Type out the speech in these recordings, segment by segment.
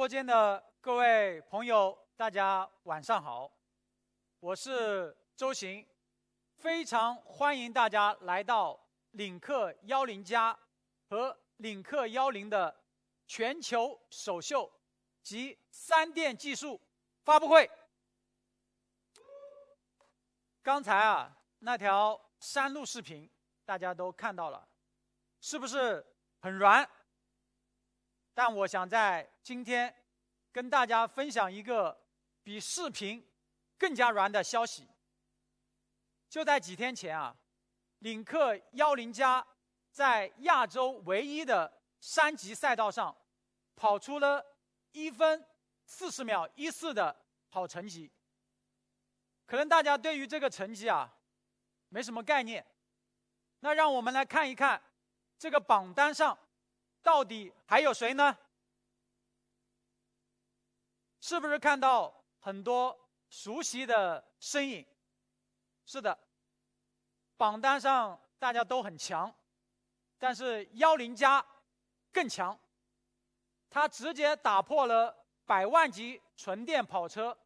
播间的各位朋友，大家晚上好，我是周行，非常欢迎大家来到领克10+和领克10的全球首秀及3电技术发布会。刚才那条山路视频大家都看到了，是不是很软？但我想在今天跟大家分享一个比视频更加软的消息。就在几天前领克10+在亚洲唯一的山级赛道上跑出了1分40秒14的好成绩。可能大家对于这个成绩没什么概念，那让我们来看一看这个榜单上到底还有谁呢？是不是看到很多熟悉的身影？是的，榜单上大家都很强，但是10+更强，它直接打破了100万级纯电跑车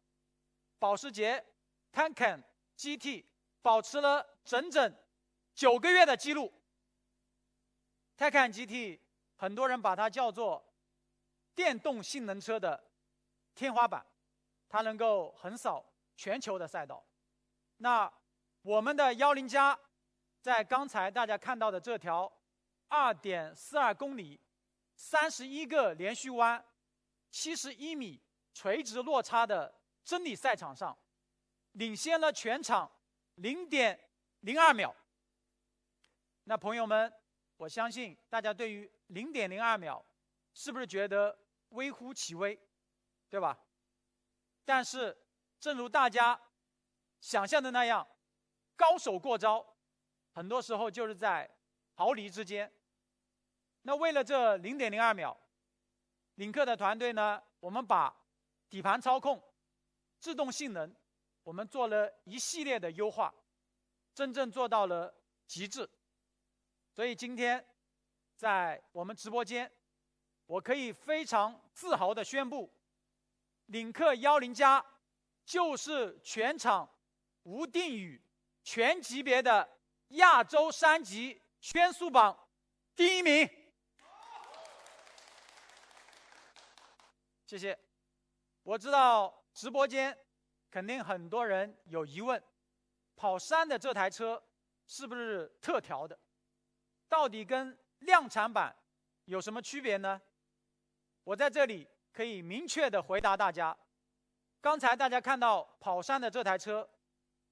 保时捷 Taycan GT 保持了整整9个月的记录。Taycan GT 很多人把它叫做电动性能车的天花板，它能够横扫全球的赛道。那我们的10+在刚才大家看到的这条2.42公里、31个连续弯、71米垂直落差的真理赛场上，领先了全场0.02秒。那朋友们，我相信大家对于0.02秒是不是觉得微乎其微，对吧？但是正如大家想象的那样，高手过招很多时候就是在毫厘之间。那为了这0.02秒，领克的团队呢，我们把底盘操控、制动性能我们做了一系列的优化，真正做到了极致。所以今天在我们直播间，我可以非常自豪地宣布，领克10+就是全场无定语全级别的亚洲3级圈速榜第1名。谢谢。我知道直播间肯定很多人有疑问，跑山的这台车是不是特调的？到底跟量产版有什么区别呢？我在这里可以明确地回答大家，刚才大家看到跑山的这台车，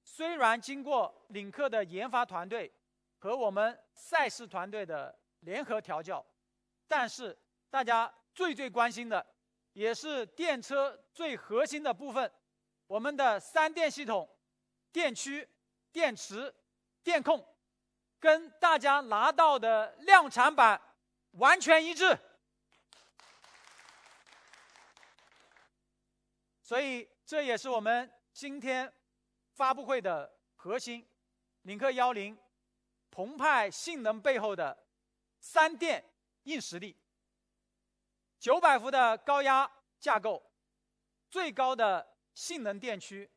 虽然经过领克的研发团队和我们赛事团队的联合调教，但是大家最关心的，也是电车最核心的部分，我们的3电系统、电驱、电池、电控，跟大家拿到的量产版完全一致。所以这也是我们今天发布会的核心，领克10澎湃性能背后的3电硬实力。900伏的高压架构，最高的性能电驱，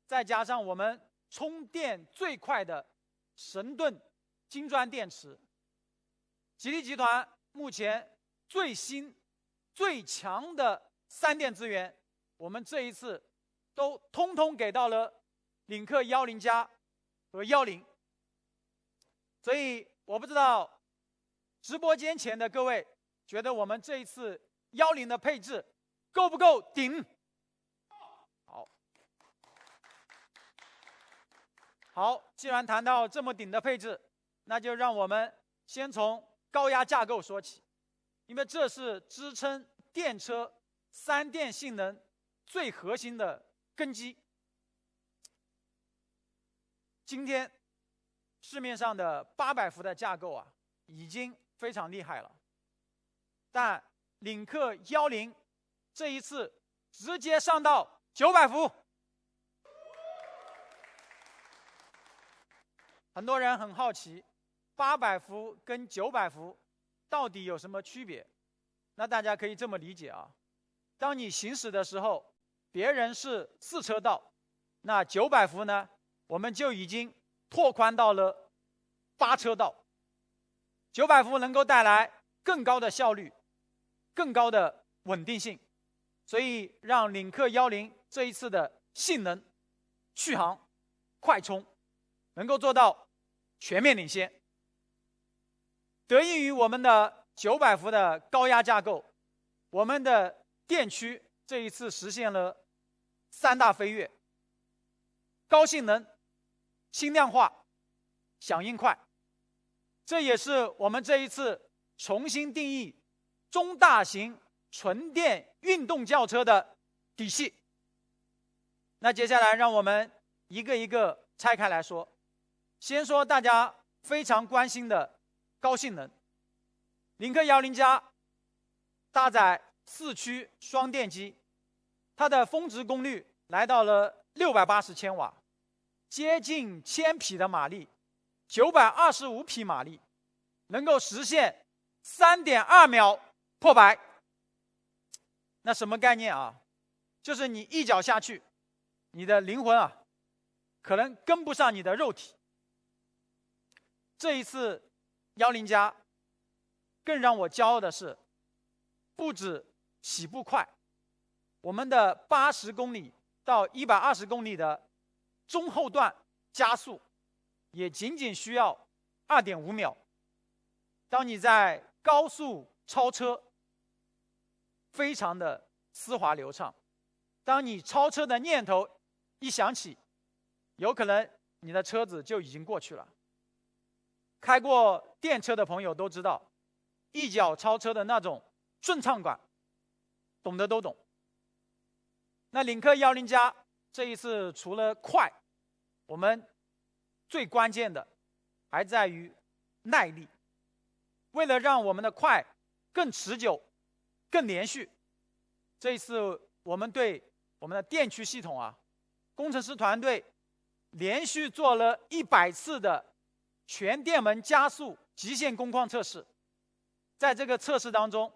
再加上我们充电最快的神盾金砖电池，吉利集团目前最新最强的3电资源，我们这一次都通通给到了领克10+和10。所以我不知道直播间前的各位觉得我们这一次10的配置够不够顶？好，既然谈到这么顶的配置，那就让我们先从高压架构说起，因为这是支撑电车3电性能最核心的根基。今天市面上的800伏的架构已经非常厉害了，但领克10这一次直接上到900伏。很多人很好奇，800伏跟900伏到底有什么区别？那大家可以这么理解当你行驶的时候，别人是4车道，那900伏呢，我们就已经拓宽到了8车道。900伏能够带来更高的效率，更高的稳定性，所以让领克10这一次的性能、续航、快充能够做到全面领先。得益于我们的900伏的高压架构，我们的电驱这一次实现了3大飞跃：高性能、轻量化、响应快。这也是我们这一次重新定义中大型纯电运动轿车的底气。那接下来让我们一个一个拆开来说。先说大家非常关心的高性能。领克10+搭载4驱双电机，它的峰值功率来到了680千瓦，接近1000匹的马力，925匹马力，能够实现3.2秒破百。那什么概念啊？就是你一脚下去，你的灵魂啊，可能跟不上你的肉体。这一次10+更让我骄傲的是，不止起步快，我们的80公里到120公里的中后段加速，也仅仅需要2.5秒。当你在高速超车，非常的丝滑流畅。当你超车的念头一响起，有可能你的车子就已经过去了。开过电车的朋友都知道，一脚超车的那种顺畅感，懂得都懂。那领克10+这一次除了快，我们最关键的还在于耐力。为了让我们的快更持久、更连续，这一次我们对我们的电驱系统啊，工程师团队连续做了100次的全电门加速极限工况测试。在这个测试当中，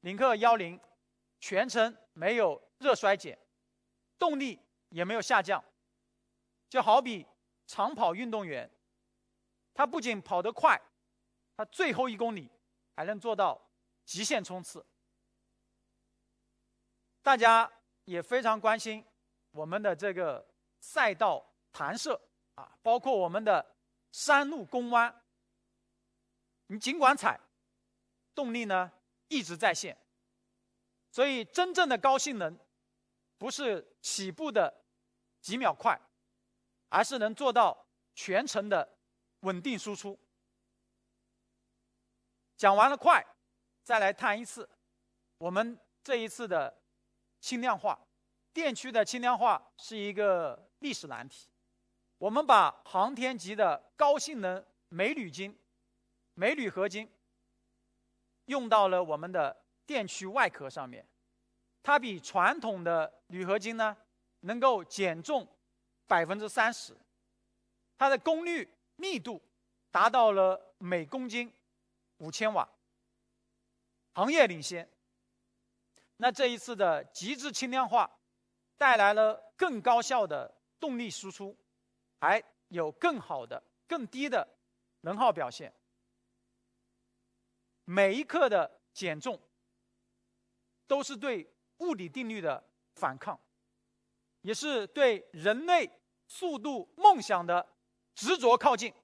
领克10全程没有热衰减，动力也没有下降。就好比长跑运动员，他不仅跑得快，他最后1公里还能做到极限冲刺。大家也非常关心我们的这个赛道弹射啊，包括我们的山路攻弯，你尽管踩，动力呢一直在线。所以真正的高性能，不是起步的几秒快，而是能做到全程的稳定输出。讲完了快，再来谈一次我们这一次的轻量化。电驱的轻量化是一个历史难题。我们把航天级的高性能镁铝晶、镁铝合金用到了我们的电驱外壳上面，它比传统的铝合金呢能够减重30%，它的功率密度达到了每公斤5000瓦，行业领先。那这一次的极致轻量化带来了更高效的动力输出，还有更好的、更低的能耗表现。每一克的减重都是对物理定律的反抗，也是对人类速度梦想的执着靠近。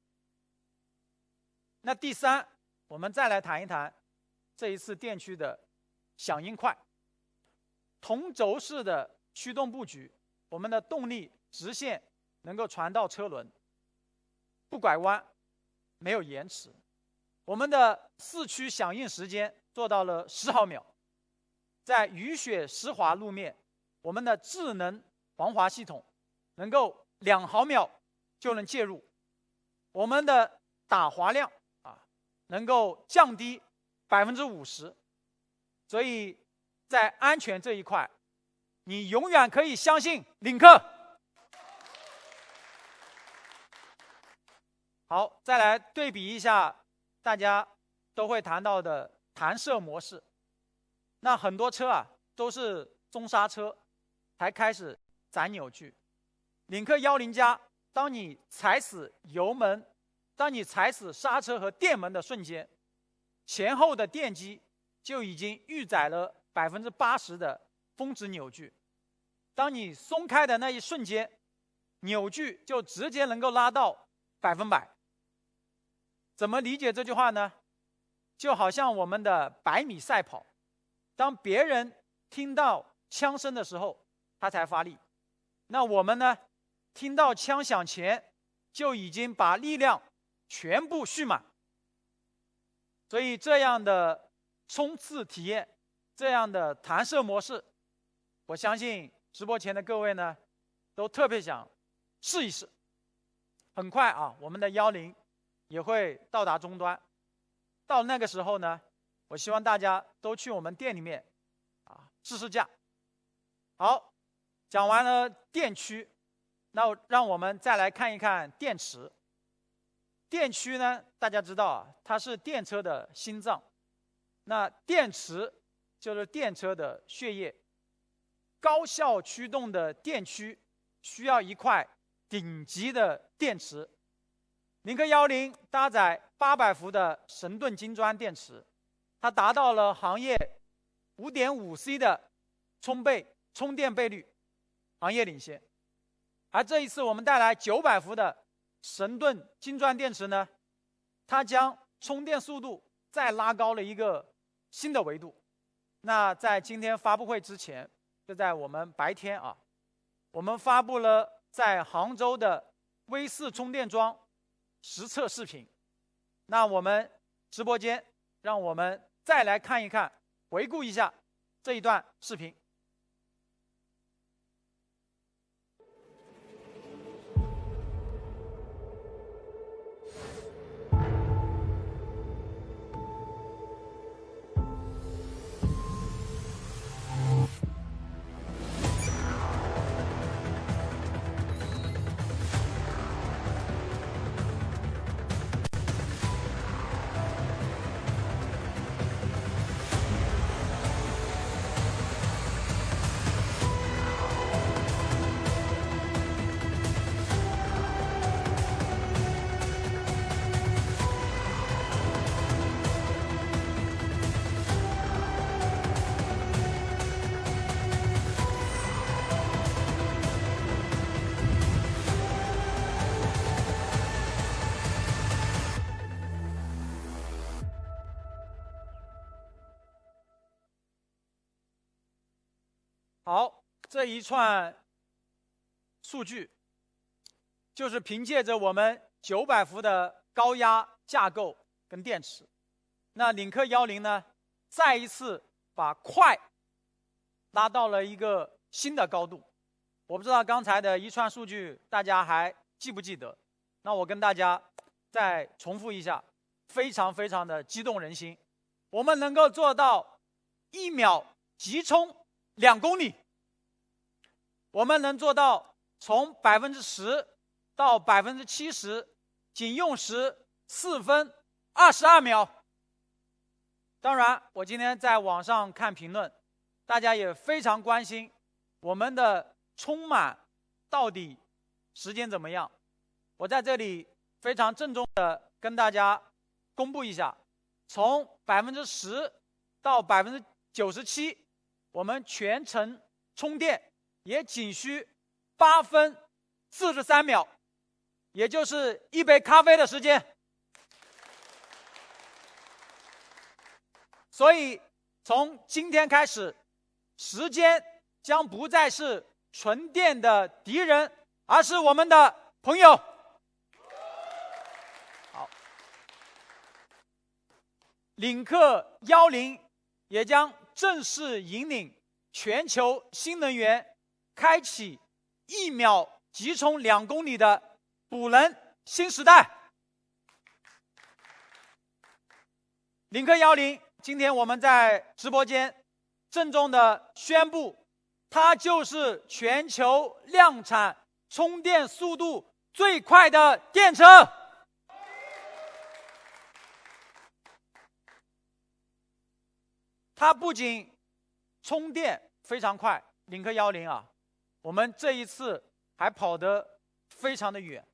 那第3，我们再来谈一谈这一次电驱的响应快。同轴式的驱动布局，我们的动力直线能够传到车轮，不拐弯，没有延迟。我们的4驱响应时间做到了10毫秒。在雨雪湿滑路面，我们的智能防滑系统能够2毫秒就能介入。我们的打滑量能够降低50%。所以在安全这一块，你永远可以相信领克。好，再来对比一下大家都会谈到的弹射模式。那很多车都是中刹车才开始攒扭矩。领克10加，当你踩死油门，当你踩死刹车和电门的瞬间，前后的电机就已经预载了80%的峰值扭矩。当你松开的那一瞬间，扭矩就直接能够拉到100%。怎么理解这句话呢？就好像我们的100米赛跑，当别人听到枪声的时候，他才发力。那我们呢，听到枪响前，就已经把力量全部蓄满。所以这样的冲刺体验，这样的弹射模式，我相信直播前的各位呢，都特别想试一试。很快啊，我们的10也会到达终端。到那个时候呢，我希望大家都去我们店里面试试驾。好，讲完了电驱，那让我们再来看一看电池。电驱呢，大家知道啊，它是电车的心脏。那电池就是电车的血液。高效驱动的电驱需要一块顶级的电池。领克10搭载800伏的神盾金砖电池，它达到了行业 5.5C 的充电倍率，行业领先。而这一次我们带来900伏的神盾金砖电池呢，它将充电速度再拉高了一个新的维度。那在今天发布会之前，就在我们白天啊，我们发布了在杭州的V4充电桩实测视频。那我们直播间，让我们再来看一看，回顾一下这一段视频。好，这一串数据就是凭借着我们900伏的高压架构跟电池，那领克10呢，再一次把快拉到了一个新的高度。我不知道刚才的一串数据大家还记不记得？那我跟大家再重复一下，非常非常的激动人心。我们能够做到1秒急充2公里，我们能做到从10%到70%，仅用时4分22秒。当然，我今天在网上看评论，大家也非常关心我们的充满到底时间怎么样。我在这里非常郑重的跟大家公布一下，从10%到97%，我们全程充电也仅需8分43秒，也就是1杯咖啡的时间。所以从今天开始，时间将不再是纯电的敌人，而是我们的朋友。好，领克10也将正式引领全球新能源，开启1秒急充2公里的补能新时代。领克10，今天我们在直播间郑重的宣布，它就是全球量产充电速度最快的电车。它不仅充电非常快，领克10啊，我们这一次还跑得非常的远。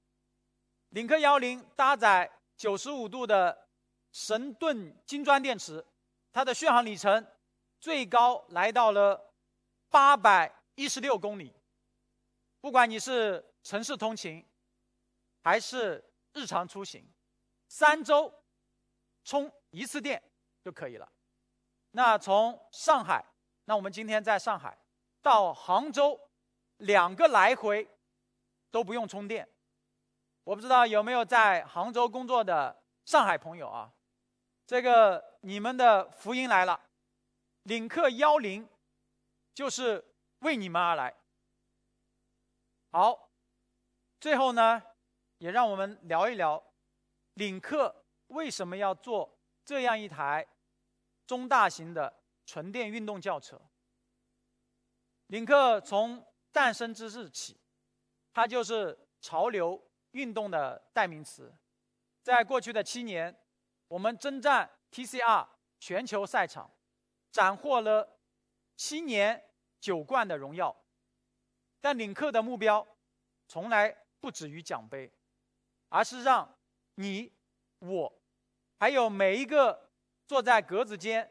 领克10搭载95度的神盾金砖电池，它的续航里程最高来到了816公里。不管你是城市通勤，还是日常出行，3周充1次电就可以了。那从上海，那我们今天在上海到杭州2个来回都不用充电。我不知道有没有在杭州工作的上海朋友啊？这个你们的福音来了，领克10就是为你们而来。好，最后呢，也让我们聊一聊领克为什么要做这样一台中大型的纯电运动轿车。领克从诞生之日起，它就是潮流运动的代名词。在过去的7年，我们征战 TCR 全球赛场，斩获了7年9冠的荣耀。但领克的目标从来不止于奖杯，而是让你、我，还有每一个坐在格子间，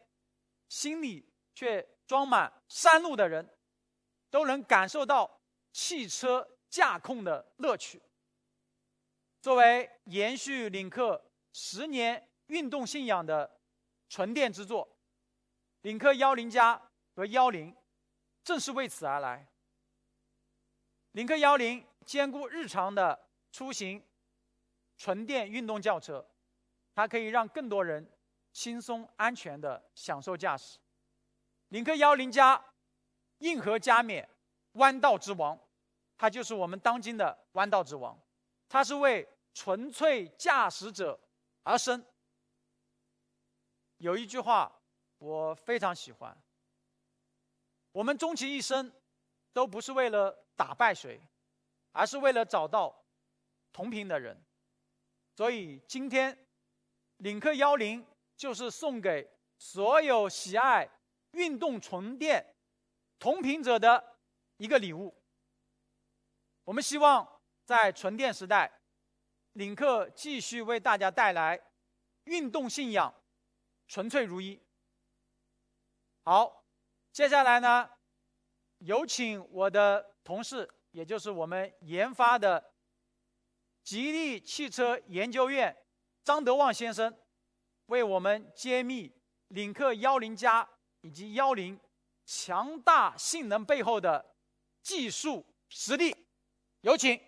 心里却装满山路的人，都能感受到汽车驾控的乐趣。作为延续领克10年运动信仰的纯电之作，领克10+和10正是为此而来。领克10兼顾日常的出行纯电运动轿车，它可以让更多人轻松安全地享受驾驶。领克10+硬核加冕弯道之王，它就是我们当今的弯道之王，它是为纯粹驾驶者而生。有一句话我非常喜欢，我们终其一生都不是为了打败谁，而是为了找到同频的人。所以今天领克10就是送给所有喜爱运动纯电同频者的一个礼物。我们希望在纯电时代，领克继续为大家带来运动信仰纯粹如一。好，接下来呢，有请我的同事，也就是我们研发的吉利汽车研究院张德旺先生，为我们揭秘领克10+以及10强大性能背后的技术实力。有请。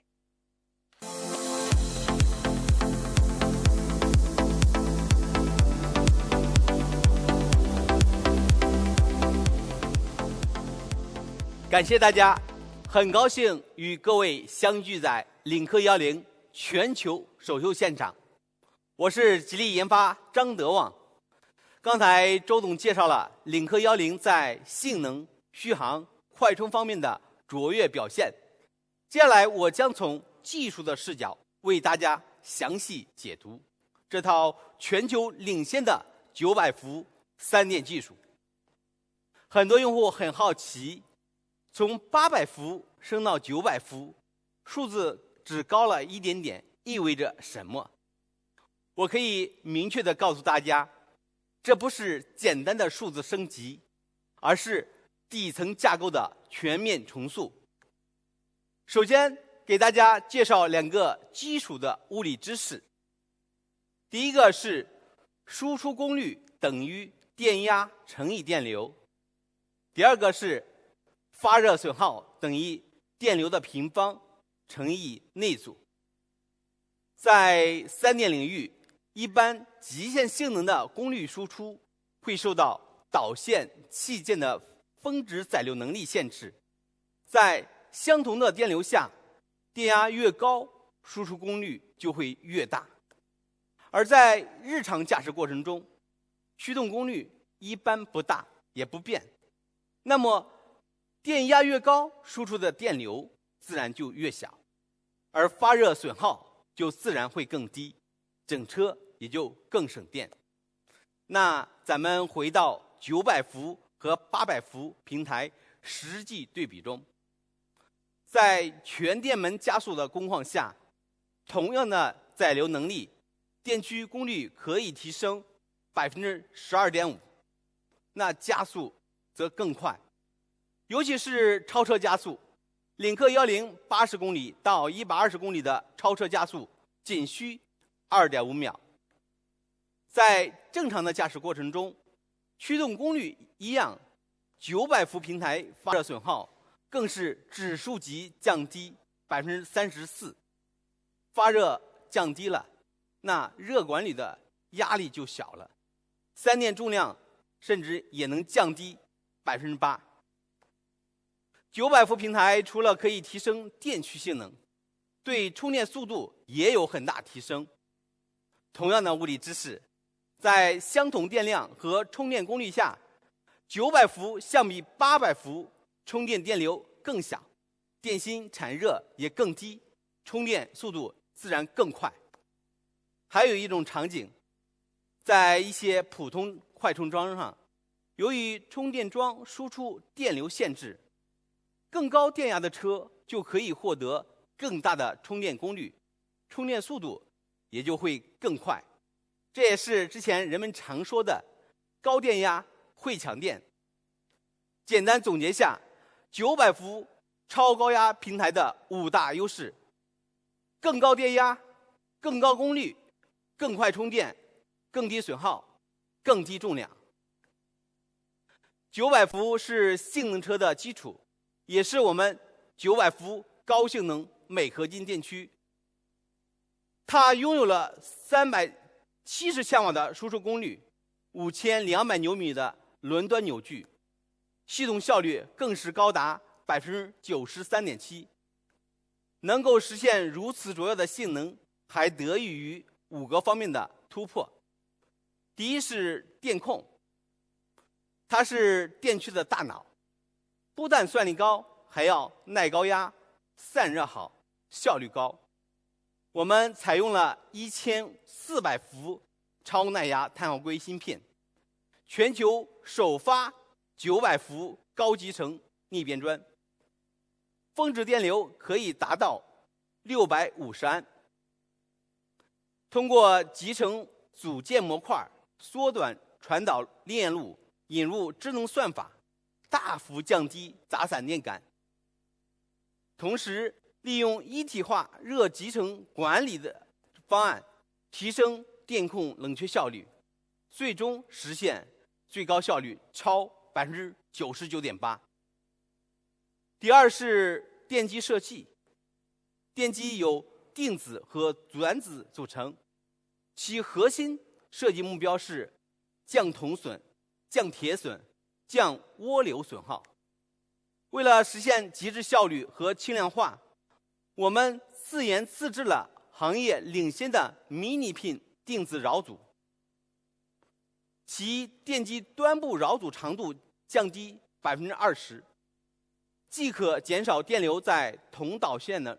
感谢大家，很高兴与各位相聚在领克10全球首秀现场。我是吉利研发张德旺。刚才周总介绍了领克10在性能、续航、快充方面的卓越表现。接下来我将从技术的视角为大家详细解读这套全球领先的900伏3电技术。很多用户很好奇，从800伏升到900伏，数字只高了一点点，意味着什么？我可以明确地告诉大家，这不是简单的数字升级，而是底层架构的全面重塑。首先给大家介绍2个基础的物理知识。第一个是输出功率等于电压乘以电流。第二个是发热损耗等于电流的平方乘以内阻。在3电领域，一般极限性能的功率输出会受到导线器件的峰值载流能力限制。在相同的电流下，电压越高，输出功率就会越大。而在日常驾驶过程中，驱动功率一般不大也不变，那么电压越高，输出的电流自然就越小，而发热损耗就自然会更低，整车也就更省电。那咱们回到900伏和800伏平台实际对比中。在全电门加速的工况下，同样的载流能力，电驱功率可以提升12.5%，那加速则更快。尤其是超车加速，领克10 80公里到120公里的超车加速仅需2.5秒。在正常的驾驶过程中，驱动功率一样，900伏平台发热损耗更是指数级降低34%。发热降低了，那热管里的压力就小了，三电重量甚至也能降低8%。900伏平台除了可以提升电驱性能，对充电速度也有很大提升。同样的物理知识，在相同电量和充电功率下，900伏相比800伏充电电流更小，电芯产热也更低，充电速度自然更快。还有一种场景，在一些普通快充桩上，由于充电桩输出电流限制，更高电压的车就可以获得更大的充电功率，充电速度也就会更快。这也是之前人们常说的高电压会抢电。简单总结下，900伏超高压平台的5大优势：更高电压、更高功率、更快充电、更低损耗、更低重量。900伏是性能车的基础，也是我们900伏高性能镁合金电驱。它拥有了370千瓦的输出功率，5200牛米的轮端扭矩，系统效率更是高达93.7%。能够实现如此卓越的性能，还得益于5个方面的突破。第一是电控，它是电驱的大脑，不但算力高，还要耐高压、散热好、效率高。我们采用了1400伏超耐压碳化硅芯片，全球首发900伏高集成逆变砖，峰值电流可以达到650安。通过集成组件模块，缩短传导链路，引入智能算法，大幅降低杂散电感。同时，利用一体化热集成管理的方案，提升电控冷却效率，最终实现最高效率超99.8%。第二是电机设计，电机由定子和转子组成，其核心设计目标是降铜损、降铁损、降涡流损耗。为了实现极致效率和轻量化，我们自研自制了行业领先的迷你pin定子绕组，其电机端部绕组长度降低20%，既可减少电流在铜导线的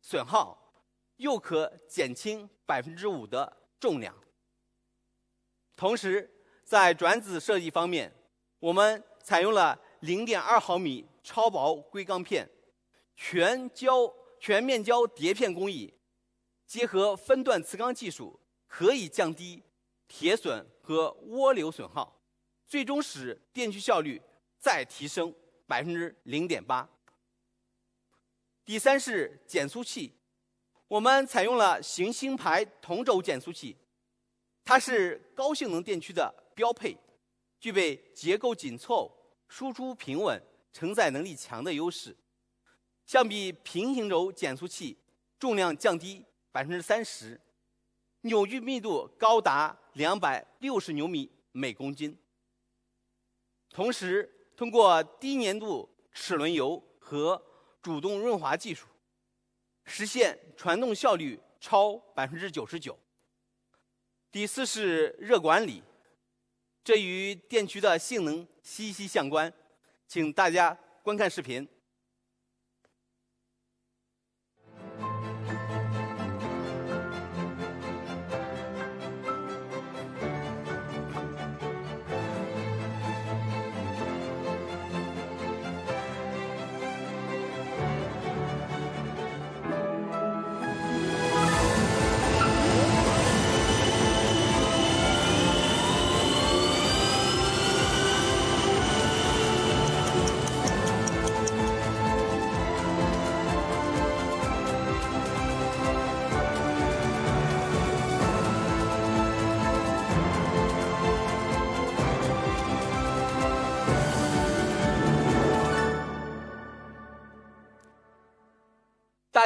损耗，又可减轻5%的重量。同时，在转子设计方面，我们采用了0.2毫米超薄硅钢片、全面胶叠片工艺，结合分段磁钢技术，可以降低铁损和涡流损耗，最终使电驱效率再提升0.8%。第三是减速器，我们采用了行星牌同轴减速器，它是高性能电驱的标配，具备结构紧凑、输出平稳、承载能力强的优势。相比平行轴减速器，重量降低30%，扭矩密度高达260牛米每公斤。同时，通过低粘度齿轮油和主动润滑技术，实现传动效率超99%。第四是热管理，这与电驱的性能息息相关，请大家观看视频。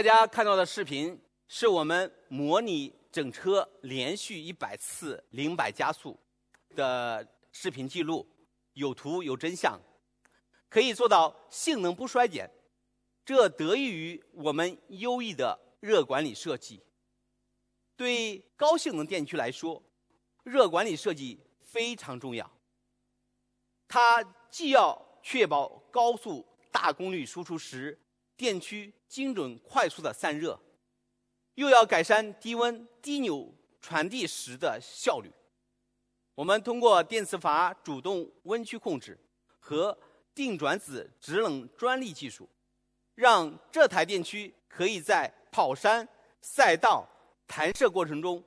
大家看到的视频是我们模拟整车连续100次零百加速的视频记录，有图有真相，可以做到性能不衰减。这得益于我们优异的热管理设计。对高性能电驱来说，热管理设计非常重要。它既要确保高速大功率输出时电驱精准快速的散热，又要改善低温低扭传递时的效率。我们通过电磁阀主动温区控制和定转子制冷专利技术，让这台电驱可以在跑山、赛道、弹射过程中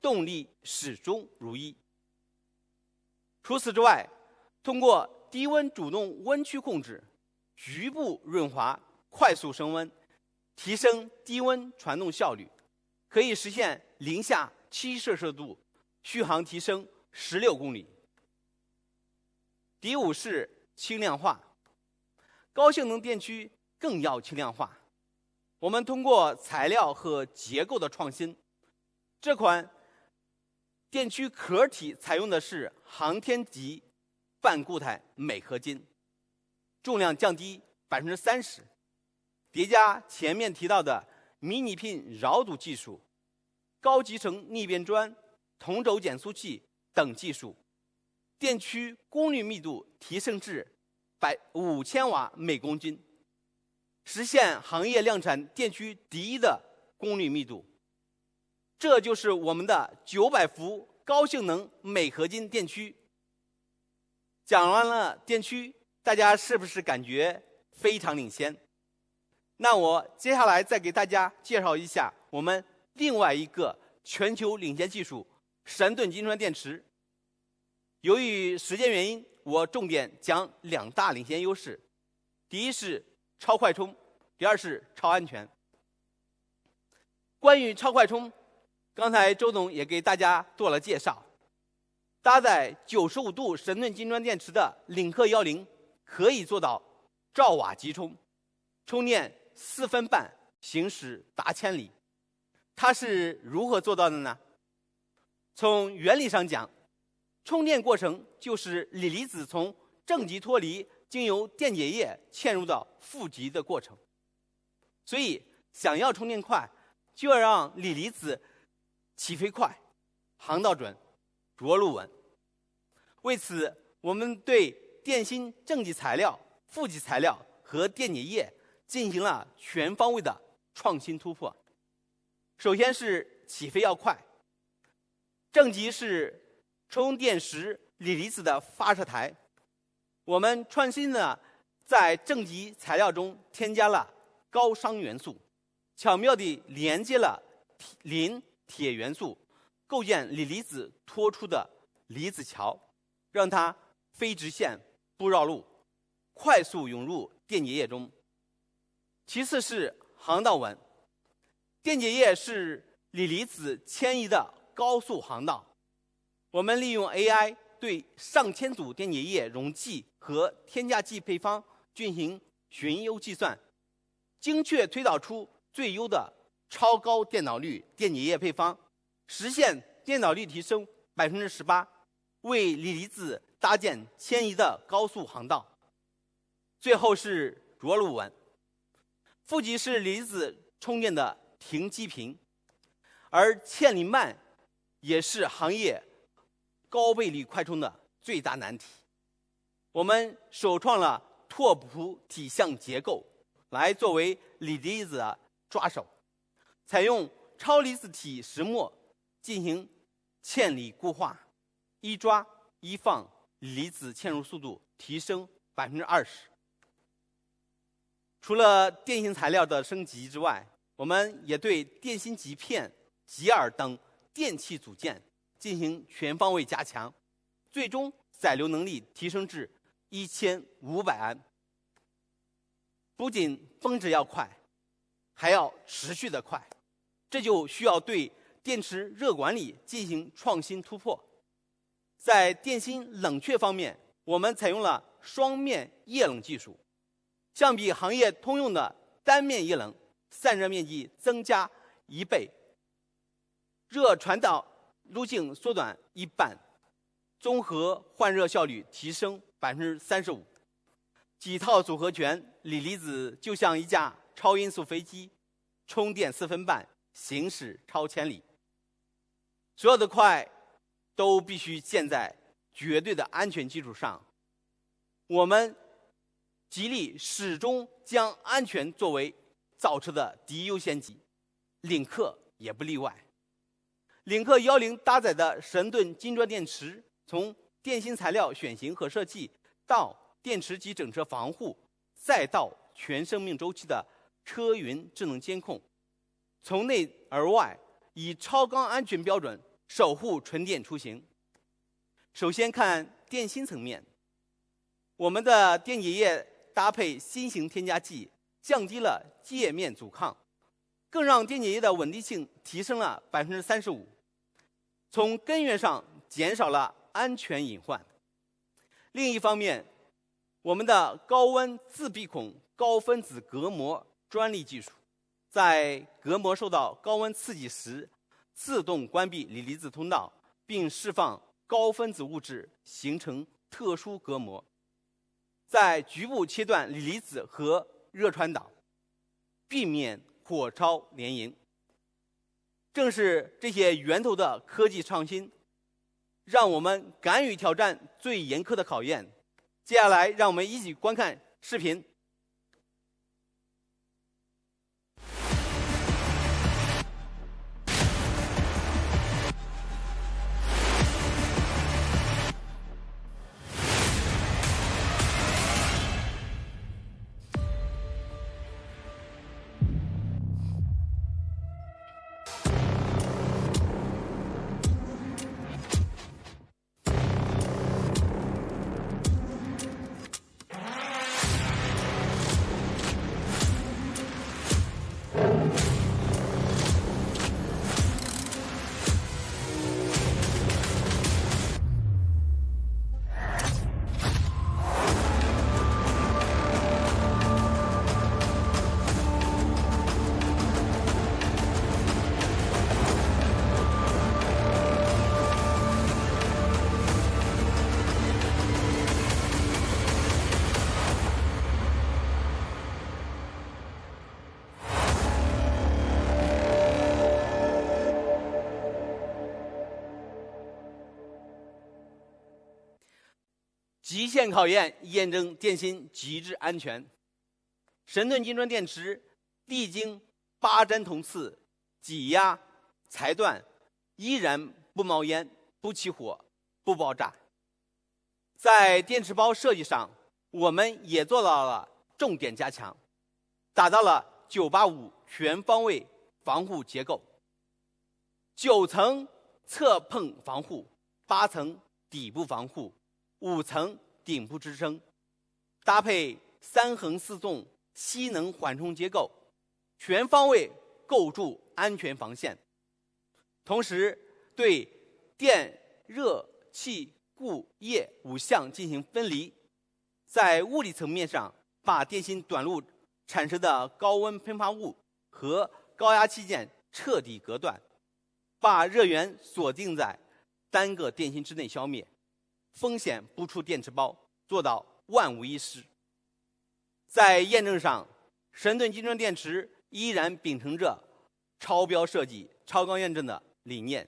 动力始终如一。除此之外，通过低温主动温区控制、局部润滑、快速升温，提升低温传动效率，可以实现零下7摄氏度，续航提升16公里。第五是轻量化，高性能电驱更要轻量化。我们通过材料和结构的创新，这款电驱壳体采用的是航天级半固态镁合金，重量降低30%，叠加前面提到的迷你pin绕堵技术、高集成逆变砖、同轴减速器等技术，电驱功率密度提升至5000瓦每公斤，实现行业量产电驱第一的功率密度。这就是我们的900伏高性能镁合金电驱。讲完了电驱，大家是不是感觉非常领先？那我接下来再给大家介绍一下我们另外一个全球领先技术——神盾金砖电池。由于时间原因，我重点讲2大领先优势：第一是超快充，第二是超安全。关于超快充，刚才周总也给大家做了介绍。搭载95度神盾金砖电池的领克10可以做到兆瓦级充，充电4分半，行驶达1000里。它是如何做到的呢？从原理上讲，充电过程就是锂离子从正极脱离，经由电解液嵌入到负极的过程。所以想要充电快，就要让锂离子起飞快，航道准，着陆稳。为此，我们对电芯正极材料、负极材料和电解液进行了全方位的创新突破。首先是起飞要快，正极是充电时锂离子的发射台。我们创新的在正极材料中添加了高熵元素，巧妙地连接了磷铁元素，构建锂离子脱出的离子桥，让它非直线不绕路，快速涌入电解液中。其次是航道稳，电解液是锂离子迁移的高速航道。我们利用 AI 对上千组电解液溶剂和添加剂配方进行寻优计算，精确推导出最优的超高电导率电解液配方，实现电导率提升18%，为锂离子搭建迁移的高速航道。最后是着陆稳，负极是锂离子充电的停机坪，而嵌里慢也是行业高倍率快充的最大难题。我们首创了拓扑体相结构来作为锂离子的抓手，采用超离子体石墨进行嵌锂固化，一抓一放，锂离子嵌入速度提升20%。除了电芯材料的升级之外，我们也对电芯极片、极耳等电器组件进行全方位加强，最终载流能力提升至1500安。不仅峰值要快，还要持续的快，这就需要对电池热管理进行创新突破。在电芯冷却方面，我们采用了双面液冷技术，相比行业通用的单面液冷，散热面积增加1倍，热传导路径缩短1半，综合换热效率提升35%。几套组合拳，锂离子就像一架超音速飞机，充电4分半，行驶超千里。所有的快都必须建在绝对的安全基础上。我们吉利始终将安全作为造车的第一优先级，领克也不例外。领克10搭载的神盾金砖电池，从电芯材料选型和设计，到电池及整车防护，再到全生命周期的车云智能监控，从内而外以超高安全标准守护纯电出行。首先看电芯层面，我们的电解液搭配新型添加剂，降低了界面阻抗，更让电解液的稳定性提升了35%，从根源上减少了安全隐患。另一方面，我们的高温自闭孔高分子隔膜专利技术，在隔膜受到高温刺激时，自动关闭锂离子通道，并释放高分子物质，形成特殊隔膜，在局部切断锂离子和热传导，避免火烧连营。正是这些源头的科技创新，让我们敢于挑战最严苛的考验。接下来，让我们一起观看视频。极限考验验证电芯极致安全。神盾金砖电池历经8针铜刺、挤压、裁断，依然不冒烟、不起火、不爆炸。在电池包设计上，我们也做到了重点加强，打造了985全方位防护结构，9层侧碰防护，8层底部防护，5层顶部支撑，搭配3横4纵吸能缓冲结构，全方位构筑安全防线。同时，对电、热、气、固、液5项进行分离，在物理层面上把电芯短路产生的高温喷发物和高压器件彻底隔断，把热源锁定在单个电芯之内消灭，风险不出电池包，做到万无一失。在验证上，神盾金砖电池依然秉承着超标设计、超高验证的理念。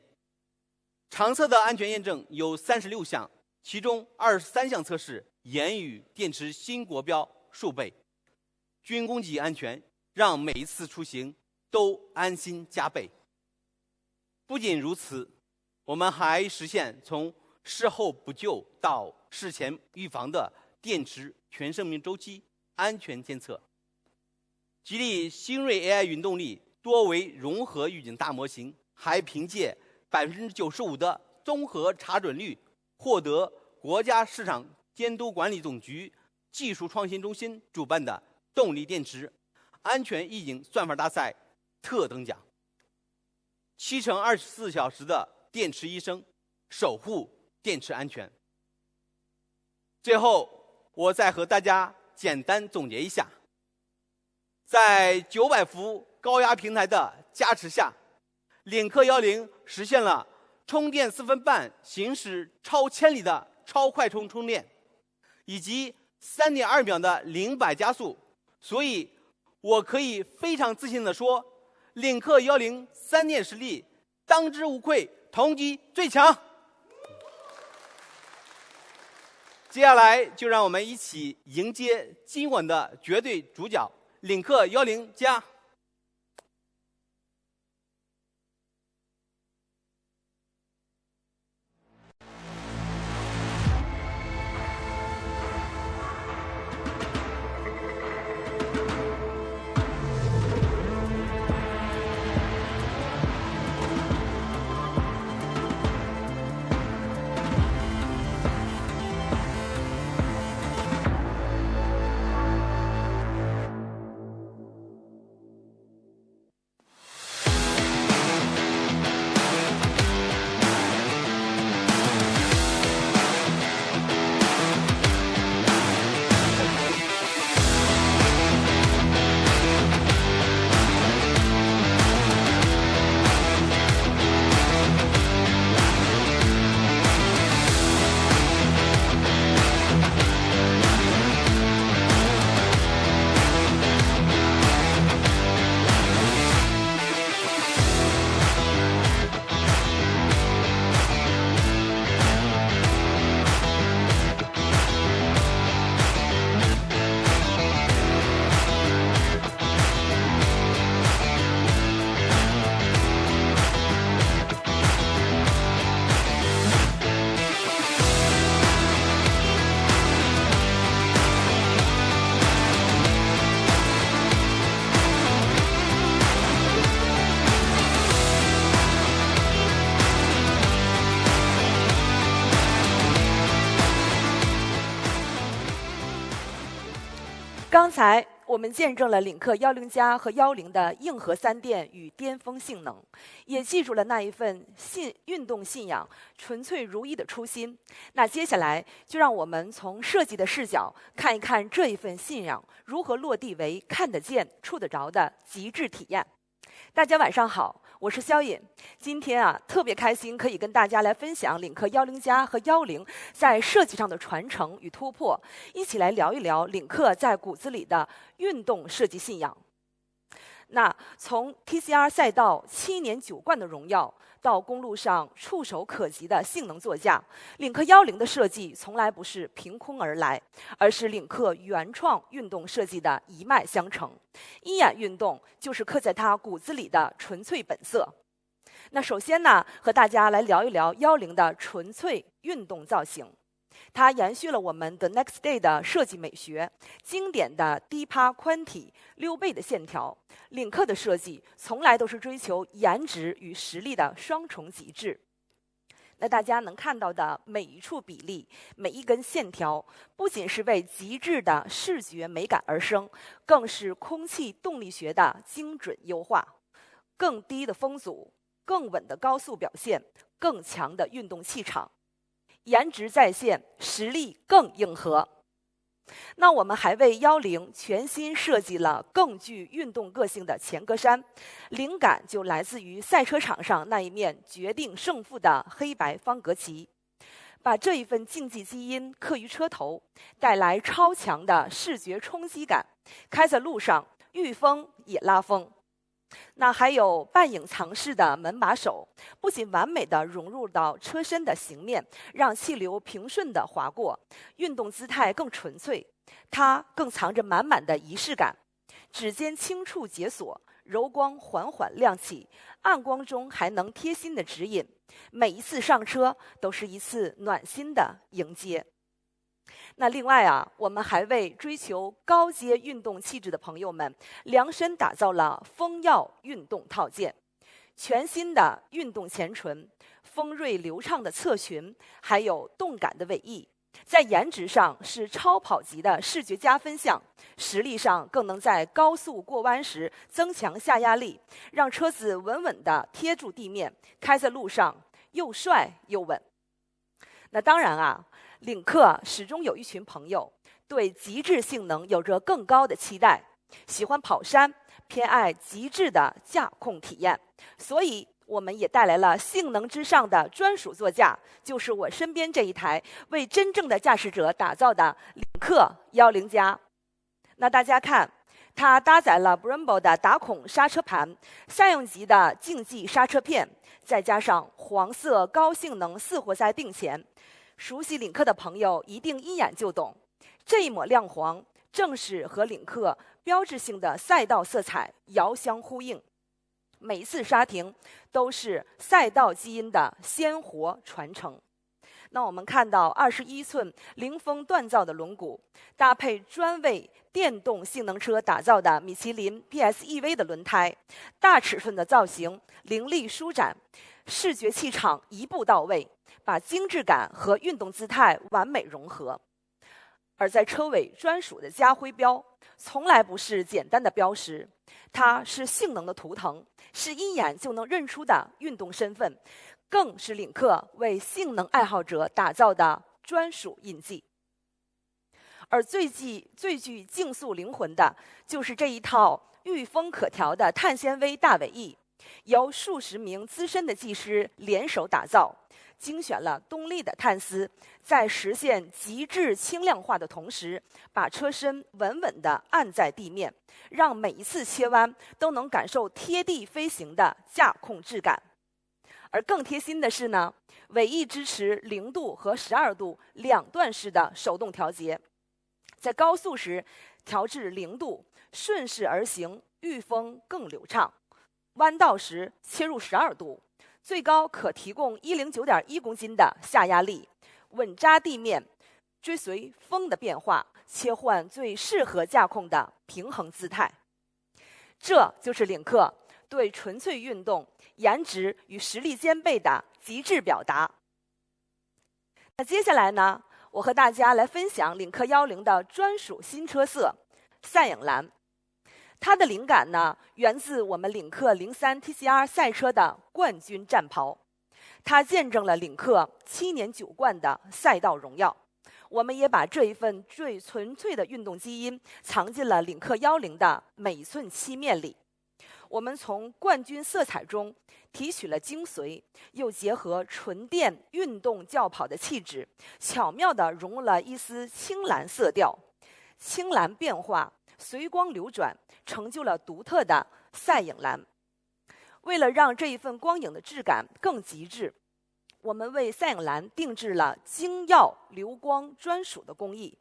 长测的安全验证有36项，其中23项测试严于电池新国标数倍，军工级安全让每一次出行都安心加倍。不仅如此，我们还实现从事后补救到事前预防的电池全生命周期安全监测。吉利星锐 AI 云动力多维融合预警大模型，还凭借95%的综合查准率，获得国家市场监督管理总局技术创新中心主办的动力电池安全预警算法大赛特等奖。7乘24小时的电池医生，守护电池安全。最后，我再和大家简单总结一下，在900伏高压平台的加持下，领克10实现了充电4分半行驶超千里的超快充电，以及3.2秒的0-100加速。所以我可以非常自信地说，领克10三电实力当之无愧，同级最强。接下来就让我们一起迎接今晚的绝对主角领克10+。刚才我们见证了领克10+和10的硬核3电与巅峰性能，也记住了那一份运动信仰、纯粹如一的初心。那接下来就让我们从设计的视角看一看这一份信仰如何落地为看得见、触得着的极致体验。大家晚上好，我是肖颖。今天特别开心，可以跟大家来分享领克10+和10在设计上的传承与突破，一起来聊一聊领克在骨子里的运动设计信仰。那从 TCR 赛道7年9冠的荣耀，到公路上触手可及的性能座驾，领克10的设计从来不是凭空而来，而是领克原创运动设计的一脉相承。一眼运动就是刻在它骨子里的纯粹本色。那首先呢，和大家来聊一聊10的纯粹运动造型。它延续了我们的 Next Day 的设计美学，经典的低趴宽体、溜背的线条。领克的设计从来都是追求颜值与实力的双重极致。那大家能看到的每一处比例、每一根线条，不仅是为极致的视觉美感而生，更是空气动力学的精准优化。更低的风阻，更稳的高速表现，更强的运动气场。颜值在线，实力更硬核。那我们还为10全新设计了更具运动个性的前格栅，灵感就来自于赛车场上那一面决定胜负的黑白方格旗，把这一份竞技基因刻于车头，带来超强的视觉冲击感，开在路上遇风也拉风。那还有半隐藏式的门把手，不仅完美地融入到车身的形面，让气流平顺地划过，运动姿态更纯粹。它更藏着满满的仪式感，指尖轻触解锁，柔光缓缓亮起，暗光中还能贴心的指引。每一次上车都是一次暖心的迎接。那另外我们还为追求高阶运动气质的朋友们量身打造了风耀运动套件，全新的运动前唇、锋锐流畅的侧裙，还有动感的尾翼，在颜值上是超跑级的视觉加分项，实力上更能在高速过弯时增强下压力，让车子稳稳地贴住地面，开在路上又帅又稳。那当然领克始终有一群朋友对极致性能有着更高的期待，喜欢跑山、偏爱极致的驾控体验，所以我们也带来了性能之上的专属座驾，就是我身边这一台为真正的驾驶者打造的领克10+。那大家看，它搭载了 Brembo 的打孔刹车盘、家用级的竞技刹车片，再加上黄色高性能4活塞并前。熟悉领克的朋友一定一眼就懂，这一抹亮黄正是和领克标志性的赛道色彩遥相呼应。每一次刹停都是赛道基因的鲜活传承。那我们看到21寸零风锻造的轮毂，搭配专为电动性能车打造的米其林 PSEV 的轮胎，大尺寸的造型凌厉舒展，视觉气场一步到位，把精致感和运动姿态完美融合。而在车尾专属的家徽标，从来不是简单的标识，它是性能的图腾，是一眼就能认出的运动身份，更是领克为性能爱好者打造的专属印记。而最具竞速灵魂的，就是这一套御风可调的碳纤维大尾翼，由数十名资深的技师联手打造，精选了东丽的碳丝，在实现极致轻量化的同时，把车身稳稳地按在地面，让每一次切弯都能感受贴地飞行的驾控质感。而更贴心的是呢，尾翼支持0度和12度两段式的手动调节，在高速时调至0度，顺势而行，御风更流畅；弯道时切入12度，最高可提供109.1公斤的下压力，稳扎地面，追随风的变化，切换最适合驾控的平衡姿态。这就是领克对纯粹运动、颜值与实力兼备的极致表达。那接下来呢，我和大家来分享领克10的专属新车色赛影蓝。它的灵感呢，源自我们领克03 TCR 赛车的冠军战袍，它见证了领克7年9冠的赛道荣耀。我们也把这一份最纯粹的运动基因藏进了领克10的每寸漆面里。我们从冠军色彩中提取了精髓，又结合纯电运动轿跑的气质，巧妙地融入了一丝青蓝色调。青蓝变化，随光流转，成就了独特的赛影蓝。为了让这一份光影的质感更极致，我们为赛影蓝定制了精耀流光专属的工艺，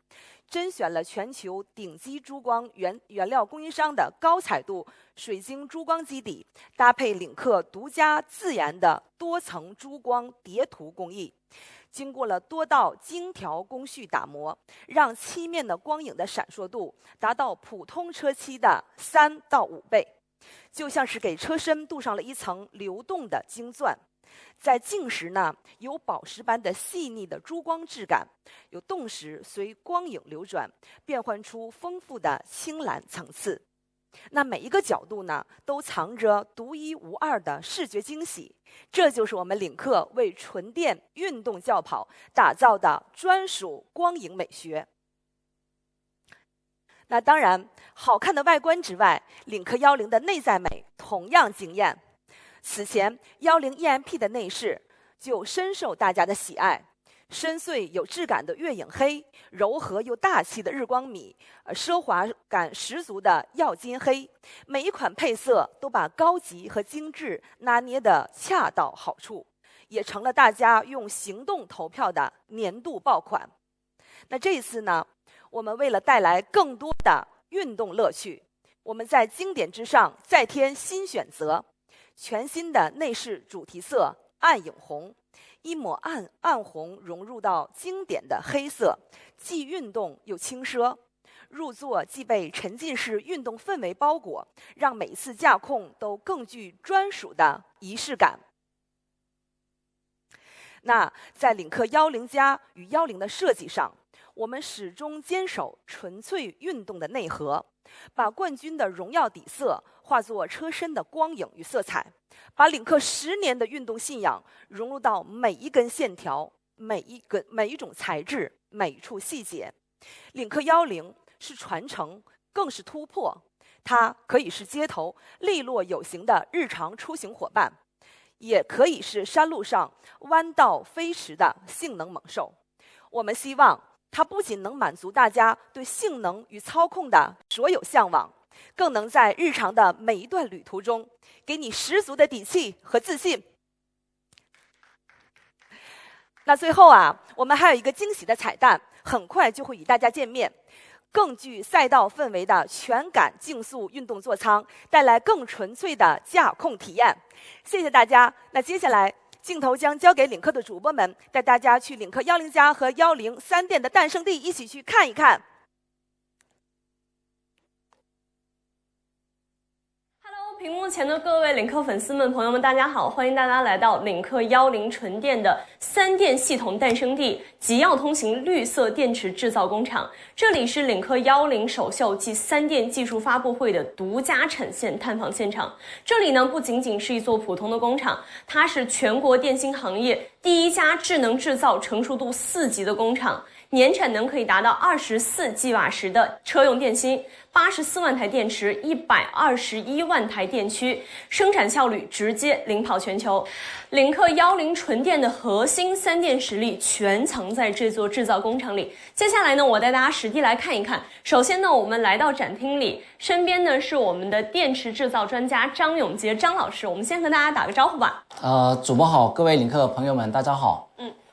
甄选了全球顶级珠光原料供应商的高彩度水晶珠光基底，搭配领克独家自研的多层珠光叠涂工艺，经过了多道精调工序打磨，让漆面的光影的闪烁度达到普通车漆的3到5倍，就像是给车身镀上了一层流动的晶钻。在静时呢，有宝石般的细腻的珠光质感；有动时，随光影流转，变换出丰富的青蓝层次。那每一个角度呢，都藏着独一无二的视觉惊喜。这就是我们领克为纯电运动轿跑打造的专属光影美学。那当然，好看的外观之外，领克10的内在美同样惊艳。此前10 EMP 的内饰就深受大家的喜爱，深邃有质感的月影黑，柔和又大气的日光米，奢华感十足的耀金黑，每一款配色都把高级和精致拿捏得恰到好处，也成了大家用行动投票的年度爆款。那这一次呢，我们为了带来更多的运动乐趣，我们在经典之上再添新选择。全新的内饰主题色暗影红，一抹暗红融入到经典的黑色，既运动又轻奢。入座既被沉浸式运动氛围包裹，让每次驾控都更具专属的仪式感。那在领克10+与10的设计上，我们始终坚守纯粹运动的内核，把冠军的荣耀底色化作车身的光影与色彩，把领克10年的运动信仰融入到每一根线条、每一种材质、每一处细节。领克10是传承，更是突破。它可以是街头利落有型的日常出行伙伴，也可以是山路上弯道飞驰的性能猛兽。我们希望它不仅能满足大家对性能与操控的所有向往，更能在日常的每一段旅途中给你十足的底气和自信。那最后我们还有一个惊喜的彩蛋，很快就会与大家见面。更具赛道氛围的全感竞速运动座舱，带来更纯粹的驾控体验。谢谢大家。那接下来镜头将交给领克的主播们，带大家去领克10+和103店的诞生地一起去看一看。屏幕前的各位领克粉丝们、朋友们，大家好！欢迎大家来到领克10纯电的3电系统诞生地——吉耀通行绿色电池制造工厂。这里是领克10首秀暨3电技术发布会的独家产线探访现场。这里呢，不仅仅是一座普通的工厂，它是全国电芯行业第一家智能制造成熟度4级的工厂。年产能可以达到24吉瓦时的车用电芯，84万台电池，121万台电驱，生产效率直接领跑全球。领克10纯电的核心3电实力全藏在这座制造工厂里。接下来呢，我带大家实地来看一看。首先呢，我们来到展厅里，身边呢是我们的电池制造专家张永杰张老师，我们先和大家打个招呼吧。主播好，各位领克朋友们，大家好。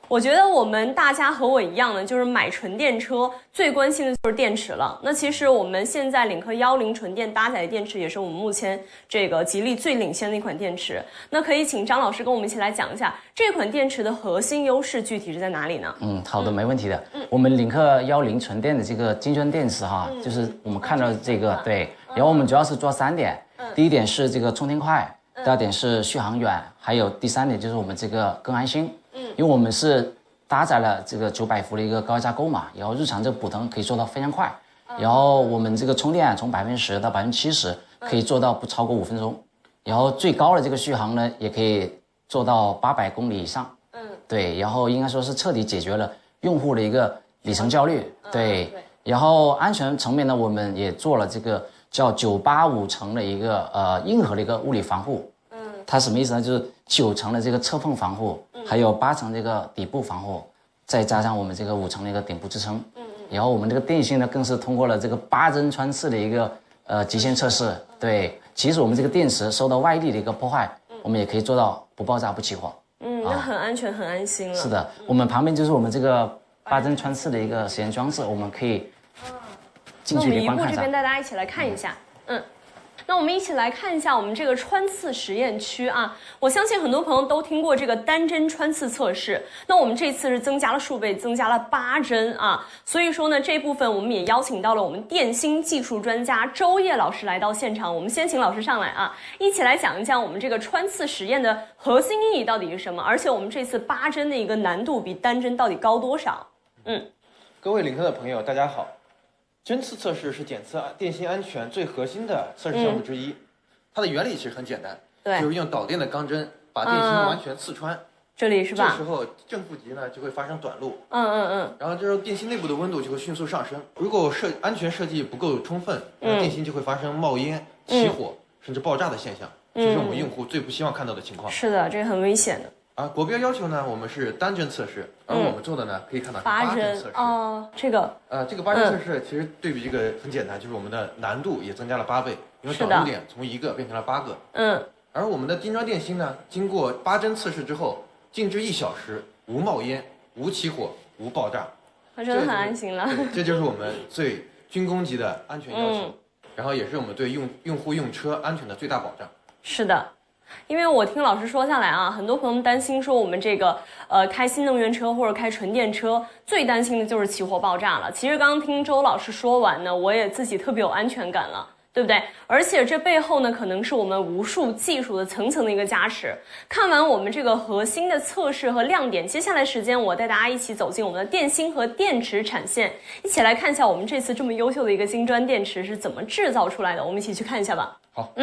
我觉得我们大家和我一样呢，就是买纯电车最关心的就是电池了。那其实我们现在领克10纯电搭载的电池也是我们目前这个吉利最领先的一款电池。那可以请张老师跟我们一起来讲一下这款电池的核心优势具体是在哪里呢？好的，没问题的。我们领克10纯电的这个金砖电池就是我们看到的这个对，然后我们主要是做3点，第一点是这个充电快，第二点是续航远，还有第3点就是我们这个更安心。因为我们是搭载了这个900伏的一个高压钩嘛，然后日常这个补腾可以做到非常快，然后我们这个充电从10%到70%可以做到不超过5分钟，然后最高的这个续航呢也可以做到800公里以上。对，然后应该说是彻底解决了用户的一个里程焦虑。对，然后安全层面呢，我们也做了这个叫985层的一个硬核的一个物理防护。它什么意思呢？就是9层的这个侧缝防护，还有8层这个底部防护，再加上我们这个5层的一个顶部支撑。然后我们这个电芯呢，更是通过了这个8针穿刺的一个极限测试。对，即使我们这个电池受到外力的一个破坏，我们也可以做到不爆炸不起火。那很安全很安心了。是的，我们旁边就是我们这个8针穿刺的一个实验装置，我们可以近距离观看一下。那我们一步这边带大家一起来看一下。那我们一起来看一下我们这个穿刺实验区啊，我相信很多朋友都听过这个单针穿刺测试。那我们这次是增加了数倍，增加了8针啊，所以说呢，这部分我们也邀请到了我们电芯技术专家周烨老师来到现场。我们先请老师上来啊，一起来讲一讲我们这个穿刺实验的核心意义到底是什么，而且我们这次8针的一个难度比单针到底高多少？各位领克的朋友，大家好。针刺测试是检测电芯安全最核心的测试项目之一，它的原理其实很简单，就是用导电的钢针把电芯完全刺穿，这里是吧？这时候正负极呢就会发生短路，然后这时候电芯内部的温度就会迅速上升。如果安全设计不够充分，电芯就会发生冒烟、起火甚至爆炸的现象，这是我们用户最不希望看到的情况。是的，这个很危险的。国标要求呢，我们是单针测试，而我们做的呢，可以看到是8针测试。这个这个8针测试其实对比这个很简单，就是我们的难度也增加了8倍，因为导入点从1个变成了8个。而我们的金砖电芯呢，经过8针测试之后，静置1小时，无冒烟、无起火、无爆炸，真的很安心了。这就是我们最军工级的安全要求，然后也是我们对用户用车安全的最大保障。是的。因为我听老师说下来啊，很多朋友们担心说我们这个开新能源车或者开纯电车，最担心的就是起火爆炸了。其实刚刚听周老师说完呢，我也自己特别有安全感了，对不对？而且这背后呢，可能是我们无数技术的层层的一个加持。看完我们这个核心的测试和亮点，接下来时间我带大家一起走进我们的电芯和电池产线，一起来看一下我们这次这么优秀的一个金砖电池是怎么制造出来的。我们一起去看一下吧。好，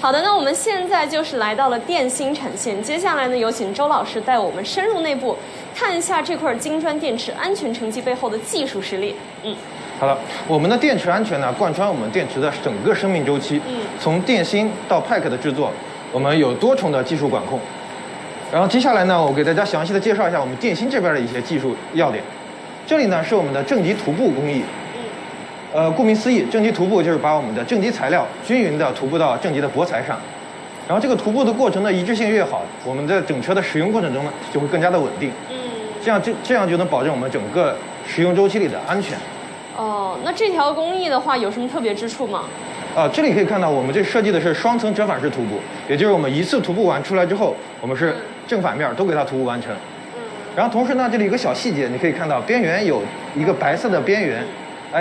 好的，那我们现在就是来到了电芯产线，接下来呢，有请周老师带我们深入内部，看一下这块金砖电池安全成绩背后的技术实力。好了，我们的电池安全呢，贯穿我们电池的整个生命周期，从电芯到 pack 的制作，我们有多重的技术管控。然后接下来呢，我给大家详细的介绍一下我们电芯这边的一些技术要点。这里呢是我们的正极涂布工艺。顾名思义，正极涂布就是把我们的正极材料均匀的涂布到正极的薄材上。然后这个涂布的过程的一致性越好，我们在整车的使用过程中呢就会更加的稳定。这样就能保证我们整个使用周期里的安全。哦，那这条工艺的话有什么特别之处吗？这里可以看到我们这设计的是双层折返式涂布，也就是我们一次涂布完出来之后，我们是正反面都给它涂布完成。然后同时呢，这里有一个小细节，你可以看到边缘有一个白色的边缘，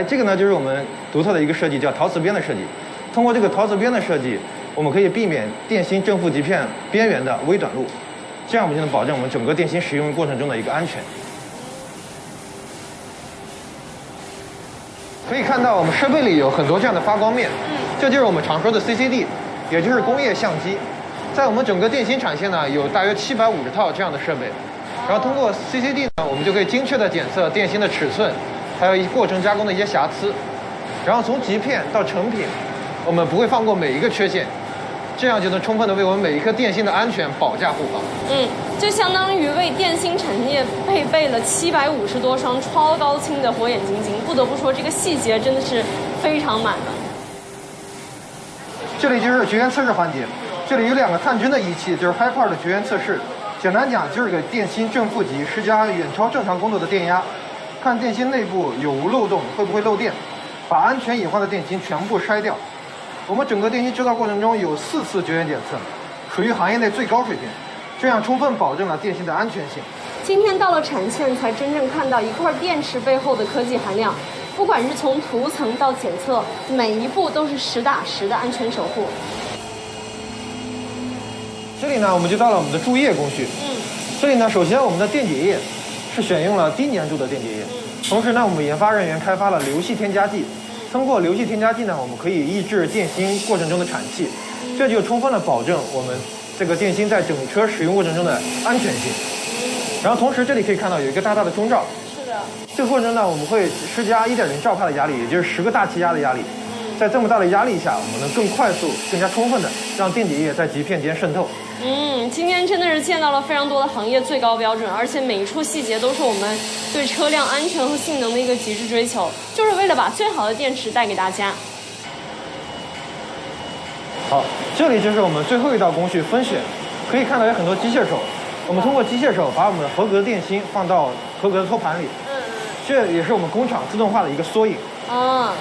这个呢就是我们独特的一个设计，叫陶瓷边的设计。通过这个陶瓷边的设计，我们可以避免电芯正负极片边缘的微短路，这样我们就能保证我们整个电芯使用过程中的一个安全。可以看到我们设备里有很多这样的发光面，这就是我们常说的 CCD， 也就是工业相机。在我们整个电芯产线呢，有大约750套这样的设备，然后通过 CCD 呢，我们就可以精确的检测电芯的尺寸，还有过程加工的一些瑕疵，然后从极片到成品，我们不会放过每一个缺陷，这样就能充分的为我们每一颗电芯的安全保驾护航。就相当于为电芯产业配备了750多双超高清的火眼金睛，不得不说这个细节真的是非常满的。这里就是绝缘测试环节，这里有2个探针的仪器，就是 HiPAR 的绝缘测试。简单讲就是给电芯正负极施加远超正常工作的电压，看电芯内部有无漏洞，会不会漏电，把安全隐患的电芯全部筛掉。我们整个电芯制造过程中有4次绝缘检测，属于行业内最高水平，这样充分保证了电芯的安全性。今天到了产线，才真正看到一块电池背后的科技含量。不管是从涂层到检测，每一步都是实打实的安全守护。这里呢，我们就到了我们的注液工序。这里呢，首先我们的电解液是选用了低粘度的电解液，同时呢，我们研发人员开发了流系添加剂。通过流系添加剂呢，我们可以抑制电芯过程中的产气，这就充分的保证我们这个电芯在整车使用过程中的安全性。然后同时这里可以看到有一个大大的中罩。是的。这个过程中呢，我们会施加1.0兆帕的压力，也就是10个大气压的压力。在这么大的压力下，我们能更快速、更加充分的让电解液在极片间渗透。今天真的是见到了非常多的行业最高标准，而且每一处细节都是我们对车辆安全和性能的一个极致追求，就是为了把最好的电池带给大家。好，这里就是我们最后一道工序分选，可以看到有很多机械手，我们通过机械手把我们的合格的电芯放到合格的托盘里，这也是我们工厂自动化的一个缩影。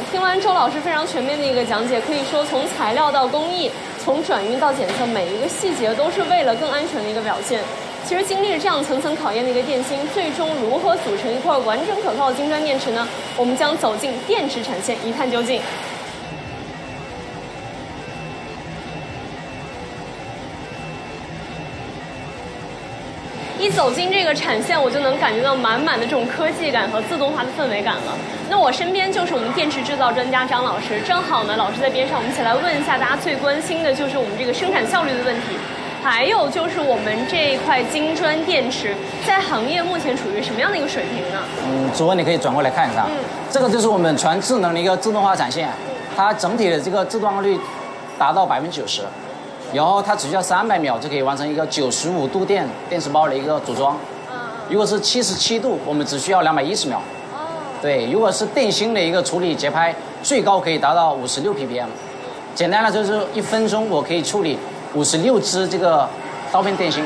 听完周老师非常全面的一个讲解，可以说从材料到工艺，从转运到检测，每一个细节都是为了更安全的一个表现。其实经历了这样层层考验的一个电芯，最终如何组成一块完整可靠的金砖电池呢？我们将走进电池产线一探究竟。一走进这个产线，我就能感觉到满满的这种科技感和自动化的氛围感了。那我身边就是我们电池制造专家张老师，正好呢，老师在边上，我们一起来问一下大家最关心的就是我们这个生产效率的问题，还有就是我们这一块金砖电池在行业目前处于什么样的一个水平呢？主播你可以转过来看一下，这个就是我们全智能的一个自动化产线，它整体的这个自动化率达到90%。然后它只需要300秒就可以完成一个95度电池包的一个组装，如果是77度，我们只需要210秒。对，如果是电芯的一个处理节拍，最高可以达到56 ppm。简单的就是1分钟我可以处理56只这个刀片电芯，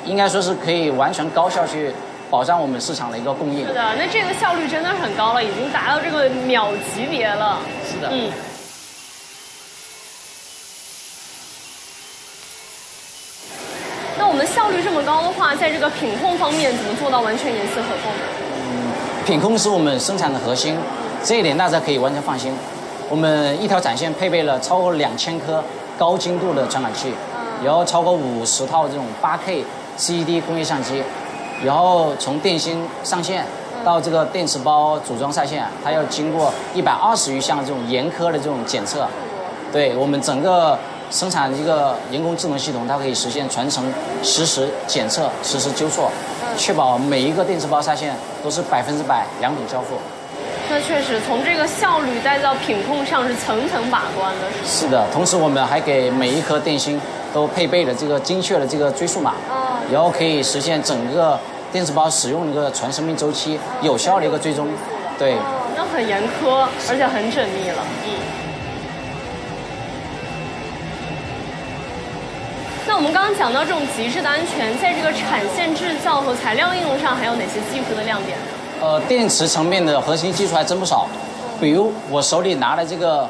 应该说是可以完全高效去保障我们市场的一个供应。是的，那这个效率真的很高了，已经达到这个秒级别了。是的。那我们效率这么高的话，在这个品控方面怎么做到完全严丝合缝呢？品控是我们生产的核心，这一点大家可以完全放心。我们一条产线配备了超过2000颗高精度的传感器，然后超过50套这种8K CCD 工业相机，然后从电芯上线到这个电池包组装下线，它要经过120余项这种严苛的这种检测。对，我们整个生产这个人工智能系统，它可以实现全程实时检测、实时纠错，确保每一个电池包下线都是100%良品交付。那确实，从这个效率再到品控上是层层把关的。是的，同时我们还给每一颗电芯都配备了这个精确的这个追溯码，然后可以实现整个电池包使用的一个全生命周期有效的一个追踪。对，那很严苛，而且很缜密了。那我们刚刚讲到这种极致的安全，在这个产线制造和材料应用上，还有哪些技术的亮点呢？电池层面的核心技术还真不少，比如我手里拿的这个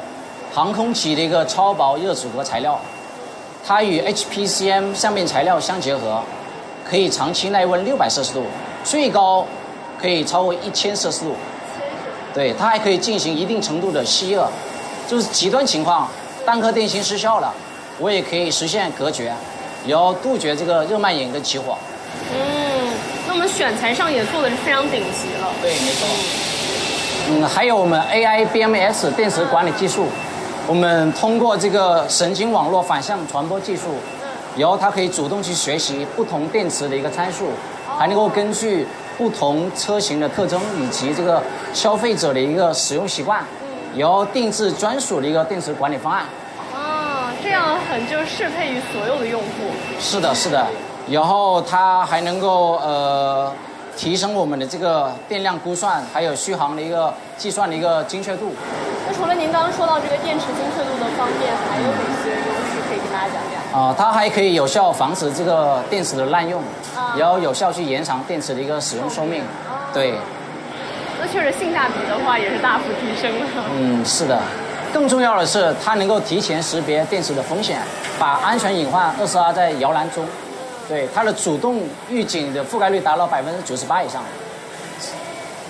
航空级的一个超薄热阻隔材料，它与 HPCM 相变材料相结合，可以长期耐温600摄氏度，最高可以超过1000摄氏度。对，它还可以进行一定程度的吸热，就是极端情况，单颗电芯失效了，我也可以实现隔绝，然后杜绝这个热蔓延跟起火。那我们选材上也做的是非常顶级了。对，没错。还有我们 AI BMS 电池管理技术，我们通过这个神经网络反向传播技术，然后它可以主动去学习不同电池的一个参数，还能够根据不同车型的特征以及这个消费者的一个使用习惯，然后定制专属的一个电池管理方案。这样就适配于所有的用户。是的，是的。然后它还能够提升我们的这个电量估算，还有续航的一个计算的一个精确度。那除了您刚刚说到这个电池精确度的方面，还有哪些优势可以跟大家讲讲？它还可以有效防止这个电池的滥用，然后有效去延长电池的一个使用寿命。对。那确实性价比的话也是大幅提升了。是的。更重要的是，它能够提前识别电池的风险，把安全隐患扼杀在摇篮中。对，它的主动预警的覆盖率达到98%以上。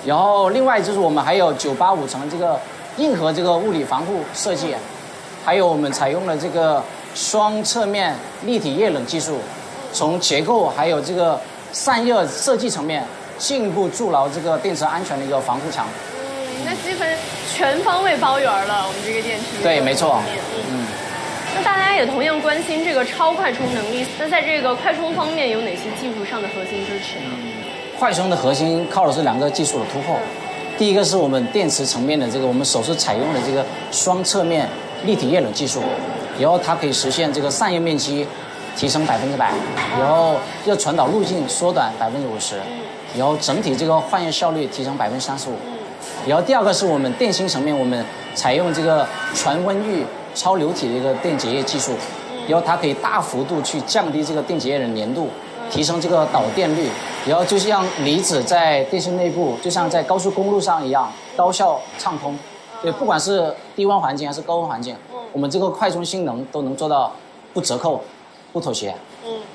然后另外就是我们还有985层这个硬核这个物理防护设计，还有我们采用了这个双侧面立体液冷技术，从结构还有这个散热设计层面进一步筑牢这个电池安全的一个防护墙。那基本全方位包圆了我们这个电池。对，没错。那大家也同样关心这个超快充能力，那在这个快充方面有哪些技术上的核心支持呢？快充的核心靠的是2个技术的突破。第一个是我们电池层面的这个我们手势采用的这个双侧面立体液冷技术，然后它可以实现这个散热面积提升100%，然后热传导路径缩短50%，然后整体这个换热效率提升35%。然后第二个是我们电芯层面，我们采用这个全温域超流体的一个电解液技术，然后它可以大幅度去降低这个电解液的粘度，提升这个导电率，然后就像离子在电芯内部，就像在高速公路上一样高效畅通。对，不管是低温环境还是高温环境，我们这个快充性能都能做到不折扣、不妥协。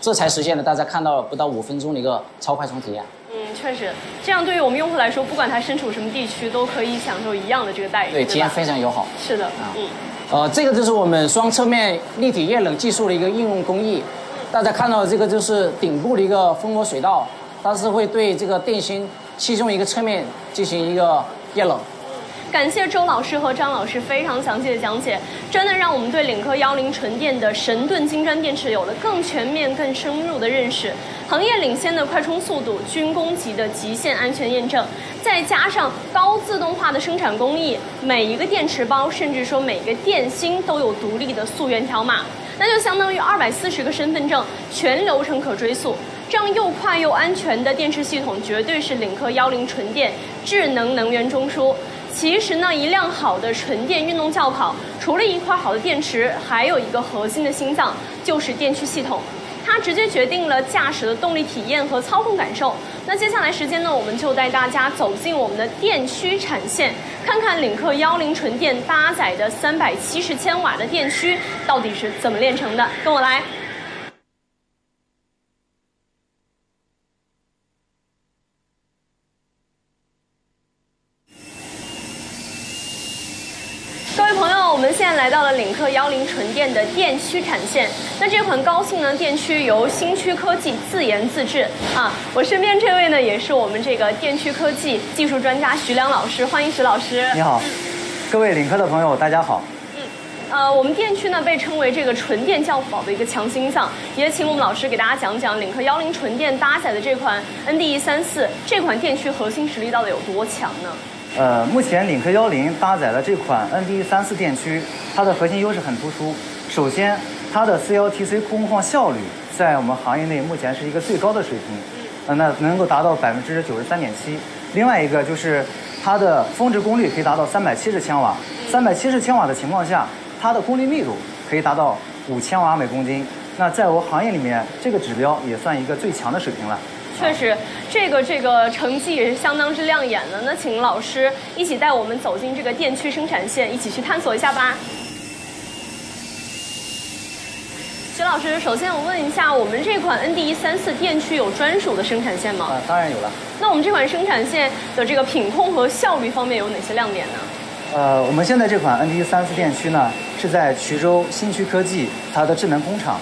这才实现了大家看到不到5分钟的一个超快充体验。确实，这样对于我们用户来说，不管他身处什么地区，都可以享受一样的这个待遇。对，体验非常友好。是的，这个就是我们双侧面立体液冷技术的一个应用工艺。大家看到的这个就是顶部的一个蜂窝水道，它是会对这个电芯其中一个侧面进行一个液冷。感谢周老师和张老师非常详细的讲解，真的让我们对领克10纯电的神盾金砖电池有了更全面、更深入的认识。行业领先的快充速度、军工级的极限安全验证，再加上高自动化的生产工艺，每一个电池包，甚至说每个电芯都有独立的溯源条码，那就相当于240个身份证，全流程可追溯。这样又快又安全的电池系统，绝对是领克纯电智能能源中枢。其实呢，一辆好的纯电运动轿跑，除了一块好的电池，还有一个核心的心脏，就是电驱系统。它直接决定了驾驶的动力体验和操控感受。那接下来时间呢，我们就带大家走进我们的电驱产线，看看领克纯电搭载的370千瓦的电驱到底是怎么炼成的。跟我来。各位朋友，我们现在来到了领克纯电的电驱产线。那这款高性能电驱由新驱科技自研自制啊。我身边这位呢，也是我们这个电驱科技技术专家徐良老师，欢迎徐老师。你好，各位领克的朋友，大家好。我们电驱呢被称为这个纯电较好的一个强心脏，也请我们老师给大家讲讲领克10纯电搭载的这款 NDE34这款电驱核心实力到底有多强呢？目前领克10搭载的这款 NDE34电驱，它的核心优势很突出。首先，它的4.1TC 工况效率在我们行业内目前是一个最高的水平，那能够达到93.7%。另外一个就是它的峰值功率可以达到370千瓦，370千瓦的情况下，它的功率密度可以达到5千瓦每公斤。那在我行业里面，这个指标也算一个最强的水平了。确实，这个成绩也是相当之亮眼的。那请老师一起带我们走进这个电驱生产线，一起去探索一下吧。徐老师，首先我问一下，我们这款 NDE34电驱有专属的生产线吗？当然有了。那我们这款生产线的这个品控和效率方面有哪些亮点呢？我们现在这款 NDE34电驱呢，是在衢州新区科技它的智能工厂。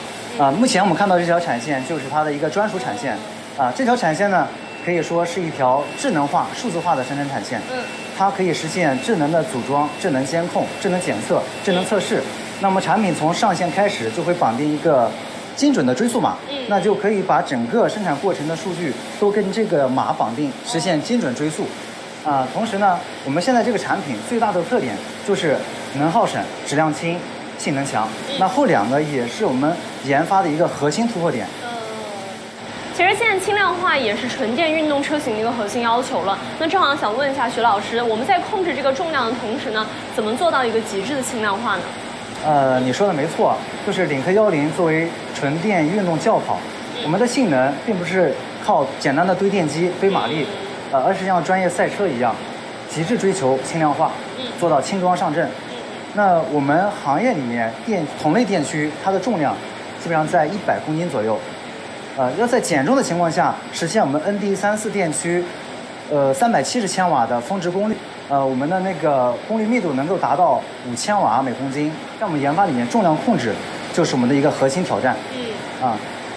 目前我们看到这条产线就是它的一个专属产线。这条产线呢，可以说是一条智能化、数字化的生产产线。它可以实现智能的组装、智能监控、智能检测、智能测试。那么产品从上线开始就会绑定一个精准的追溯码，那就可以把整个生产过程的数据都跟这个码绑定，实现精准追溯。同时呢，我们现在这个产品最大的特点就是能耗省、质量轻、性能强。那后两个也是我们研发的一个核心突破点。其实现在轻量化也是纯电运动车型的一个核心要求了。那正好想问一下徐老师，我们在控制这个重量的同时呢，怎么做到一个极致的轻量化呢？你说的没错，就是领克10作为纯电运动轿跑，我们的性能并不是靠简单的堆电机、堆马力，而是像专业赛车一样，极致追求轻量化，做到轻装上阵。那我们行业里面同类电驱，它的重量基本上在100公斤左右。要在减重的情况下实现我们 NDE34电驱，370千瓦的峰值功率，我们的那个功率密度能够达到5千瓦每公斤。在我们研发里面，重量控制就是我们的一个核心挑战。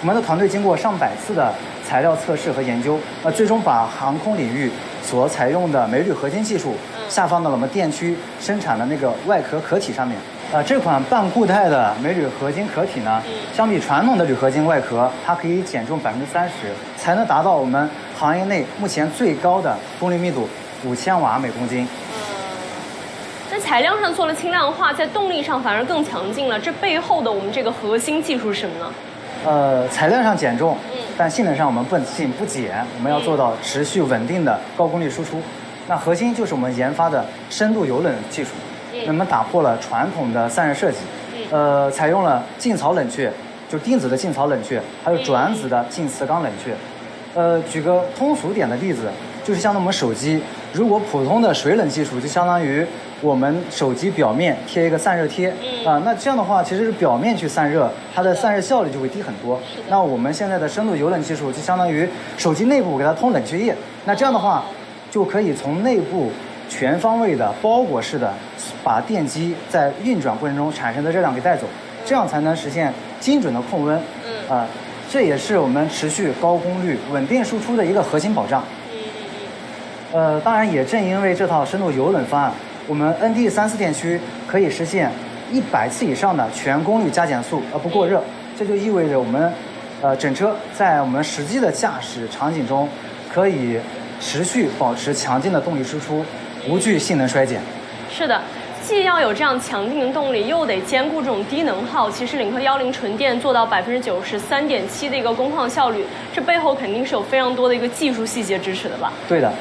我们的团队经过上百次的材料测试和研究，最终把航空领域所采用的镁铝合金技术下放到了我们电驱生产的那个外壳壳体上面。这款半固态的镁铝合金壳体呢，相比传统的铝合金外壳，它可以减重30%，才能达到我们行业内目前最高的功率密度5千瓦每公斤。那材料上做了轻量化，在动力上反而更强劲了。这背后的我们这个核心技术是什么呢？材料上减重，但性能上我们不紧不减，我们要做到持续稳定的高功率输出。那核心就是我们研发的深度油冷技术。那么打破了传统的散热设计，采用了浸槽冷却，就定子的浸槽冷却，还有转子的进磁缸冷却。举个通俗点的例子，就是像我们手机，如果普通的水冷技术就相当于我们手机表面贴一个散热贴，那这样的话其实是表面去散热，它的散热效率就会低很多。那我们现在的深度油冷技术就相当于手机内部给它通冷却液，那这样的话就可以从内部全方位的包裹式的把电机在运转过程中产生的热量给带走，这样才能实现精准的控温。这也是我们持续高功率稳定输出的一个核心保障。当然也正因为这套深度油冷方案，我们 NDE34电驱可以实现100次以上的全功率加减速而不过热，这就意味着我们整车在我们实际的驾驶场景中可以持续保持强劲的动力输出，无惧性能衰减。是的，既要有这样强劲的动力，又得兼顾这种低能耗。其实领克10纯电做到93.7%的一个工况效率，这背后肯定是有非常多的一个技术细节支持的吧？对的。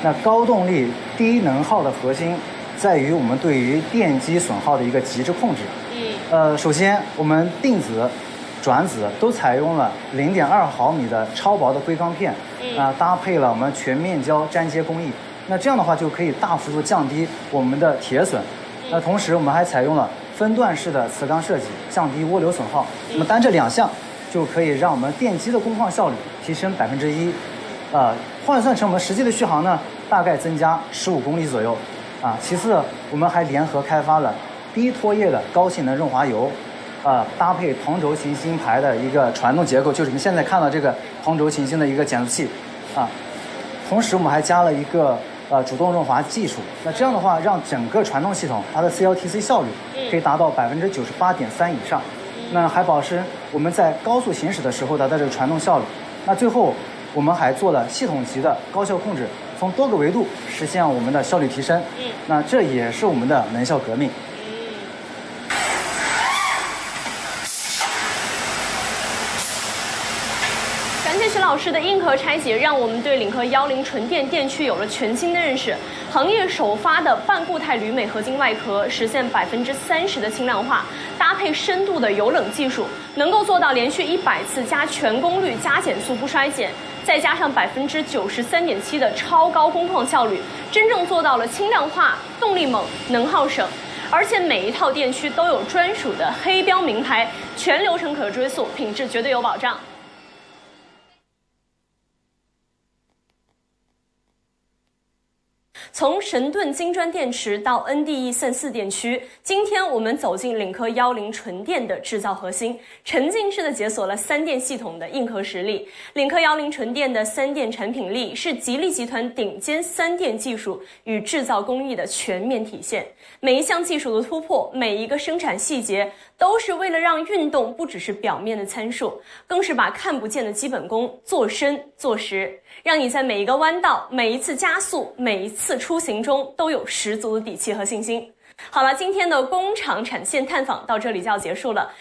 那高动力低能耗的核心在于我们对于电机损耗的一个极致控制。首先我们定子、转子都采用了0.2毫米的超薄的硅钢片，搭配了我们全面胶粘接工艺。那这样的话就可以大幅度降低我们的铁损。那同时我们还采用了分段式的磁钢设计，降低涡流损耗。那么单这2项就可以让我们电机的工况效率提升1%。换算成我们实际的续航呢，大概增加15公里左右。其次我们还联合开发了低脱液的高性能润滑油，搭配同轴行星牌的一个传动结构，就是我们现在看到这个同轴行星的一个减速器。同时我们还加了一个主动润滑技术。那这样的话，让整个传动系统它的 CLTC 效率可以达到98.3%以上。那还保持我们在高速行驶的时候的这个传动效率。那最后我们还做了系统级的高效控制，从多个维度实现我们的效率提升。那这也是我们的能效革命。感谢徐老师的硬核拆解，让我们对领克10纯电电驱有了全新的认识。行业首发的半固态铝镁合金外壳，实现30%的轻量化，搭配深度的油冷技术，能够做到连续100次加全功率加减速不衰减，再加上93.7%的超高工况效率，真正做到了轻量化、动力猛、能耗省。而且每一套电驱都有专属的黑标名牌，全流程可追溯，品质绝对有保障。从神盾金砖电池到 NDE Sen 4电驱，今天我们走进领克10纯电的制造核心，沉浸式的解锁了3电系统的硬核实力。领克10纯电的3电产品力是吉利集团顶尖3电技术与制造工艺的全面体现。每一项技术的突破，每一个生产细节，都是为了让运动不只是表面的参数，更是把看不见的基本功做深做实，让你在每一个弯道、每一次加速、每一次出行中都有十足的底气和信心。好了，今天的工厂产线探访到这里就要结束了。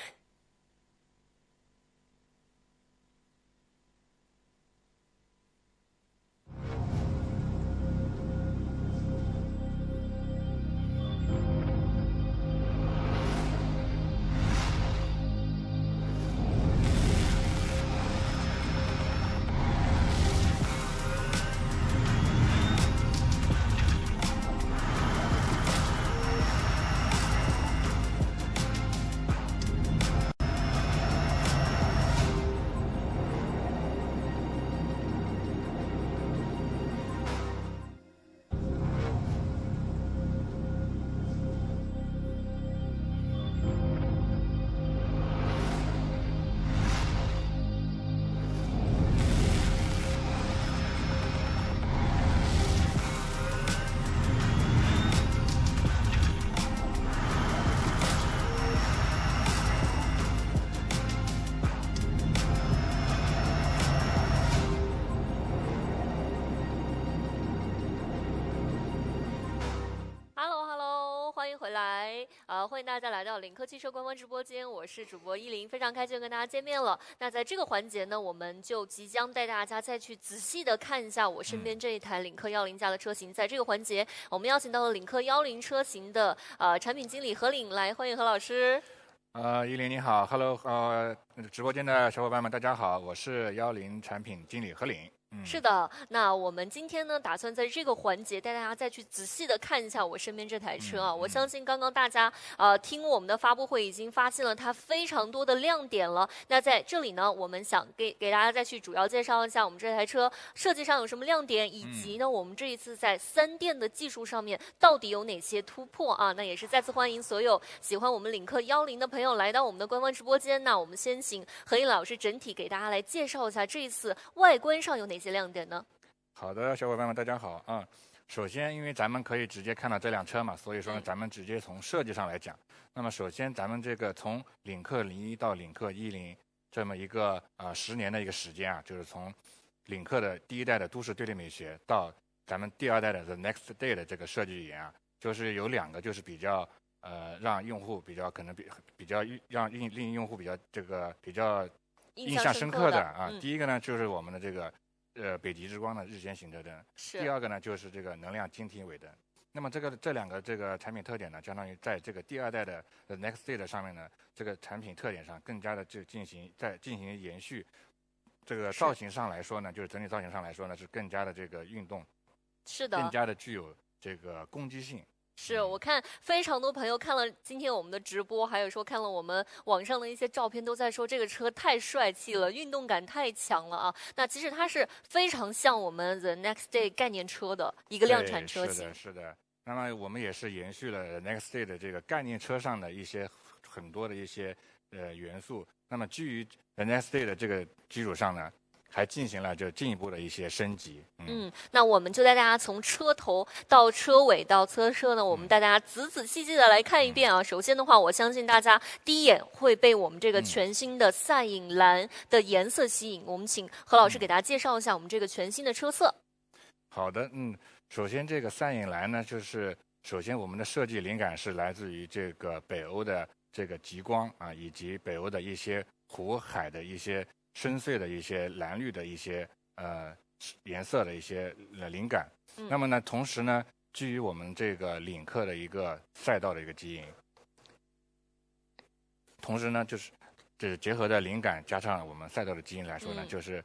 欢迎回来，欢迎大家来到领克汽车官方直播间，我是主播依林，非常开心跟大家见面了。那在这个环节呢，我们就即将带大家再去仔细的看一下我身边这一台领克10加的车型。在这个环节，我们邀请到了领克10车型的产品经理何岭来，欢迎何老师。依林你好 ，Hello， 直播间的小伙伴们大家好，我是10产品经理何岭。是的，那我们今天呢，打算在这个环节带大家再去仔细的看一下我身边这台车啊。我相信刚刚大家听我们的发布会已经发现了它非常多的亮点了。那在这里呢，我们想给大家再去主要介绍一下我们这台车设计上有什么亮点，以及呢我们这一次在3电的技术上面到底有哪些突破啊？那也是再次欢迎所有喜欢我们领克10的朋友来到我们的官方直播间。那我们先请何颖老师整体给大家来介绍一下这一次外观上有哪些亮点呢？好的，小伙伴们大家好啊。首先，因为咱们可以直接看到这辆车嘛，所以说呢，咱们直接从设计上来讲。那么首先，咱们这个从领克01到领克10这么一个10年的一个时间啊，就是从领克的第一代的都市对立美学到咱们第2代的 The Next Day 的这个设计语言啊，就是有2个就是比较让用户比较可能比较让令用户比较印象深刻的啊。第一个呢就是我们的这个北极之光的日间行车灯，第二个呢就是这个能量晶体尾灯。那么这2个这个产品特点呢，相当于在这个第2代的 Next Day 上面呢，这个产品特点上更加的进行延续。这个造型上来说呢，就是整体造型上来说呢，是更加的这个运动，是的，更加的具有这个攻击性。是我看非常多朋友看了今天我们的直播，还有说看了我们网上的一些照片，都在说这个车太帅气了，运动感太强了啊。那其实它是非常像我们 The Next Day 概念车的一个量产车型。是的。那么我们也是延续了 Next Day 的这个概念车上的很多的一些元素。那么基于 The Next Day 的这个基础上呢，还进行了就进一步的一些升级。那我们就带大家从车头到车尾到侧车呢，我们带大家仔仔细细的来看一遍啊。首先的话，我相信大家第一眼会被我们这个全新的赛隐蓝的颜色吸引。我们请何老师给大家介绍一下我们这个全新的车色。好的，首先这个赛隐蓝呢，就是首先我们的设计灵感是来自于这个北欧的这个极光啊，以及北欧的一些湖海的一些深邃的一些蓝绿的一些颜色的一些灵感。那么呢，同时呢，基于我们这个领克的一个赛道的一个基因，同时呢，就是结合的灵感加上我们赛道的基因来说呢，就是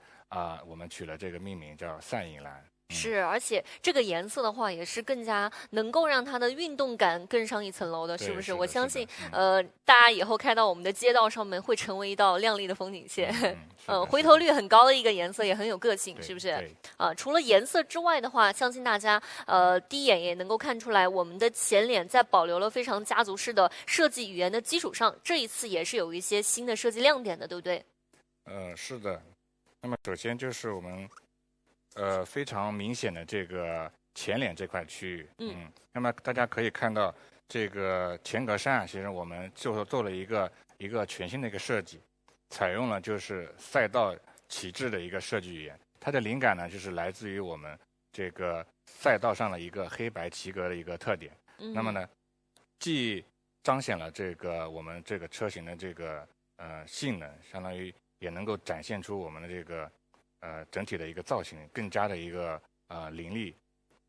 我们取了这个命名叫赛隐蓝。是，而且这个颜色的话，也是更加能够让它的运动感更上一层楼的，是不是？我相信，大家以后开到我们的街道上面，会成为一道亮丽的风景线。回头率很高的一个颜色，也很有个性，是不是？除了颜色之外的话，相信大家第一眼也能够看出来，我们的前脸在保留了非常家族式的设计语言的基础上，这一次也是有一些新的设计亮点的，对不对？是的。那么首先就是我们。非常明显的这个前脸这块区域，那么大家可以看到这个前格栅，其实我们就做了一个全新的一个设计，采用了就是赛道旗帜的一个设计语言。它的灵感呢，就是来自于我们这个赛道上的一个黑白旗格的一个特点。那么呢，既彰显了这个我们这个车型的这个性能，相当于也能够展现出我们的这个。整体的一个造型更加的一个凌厉。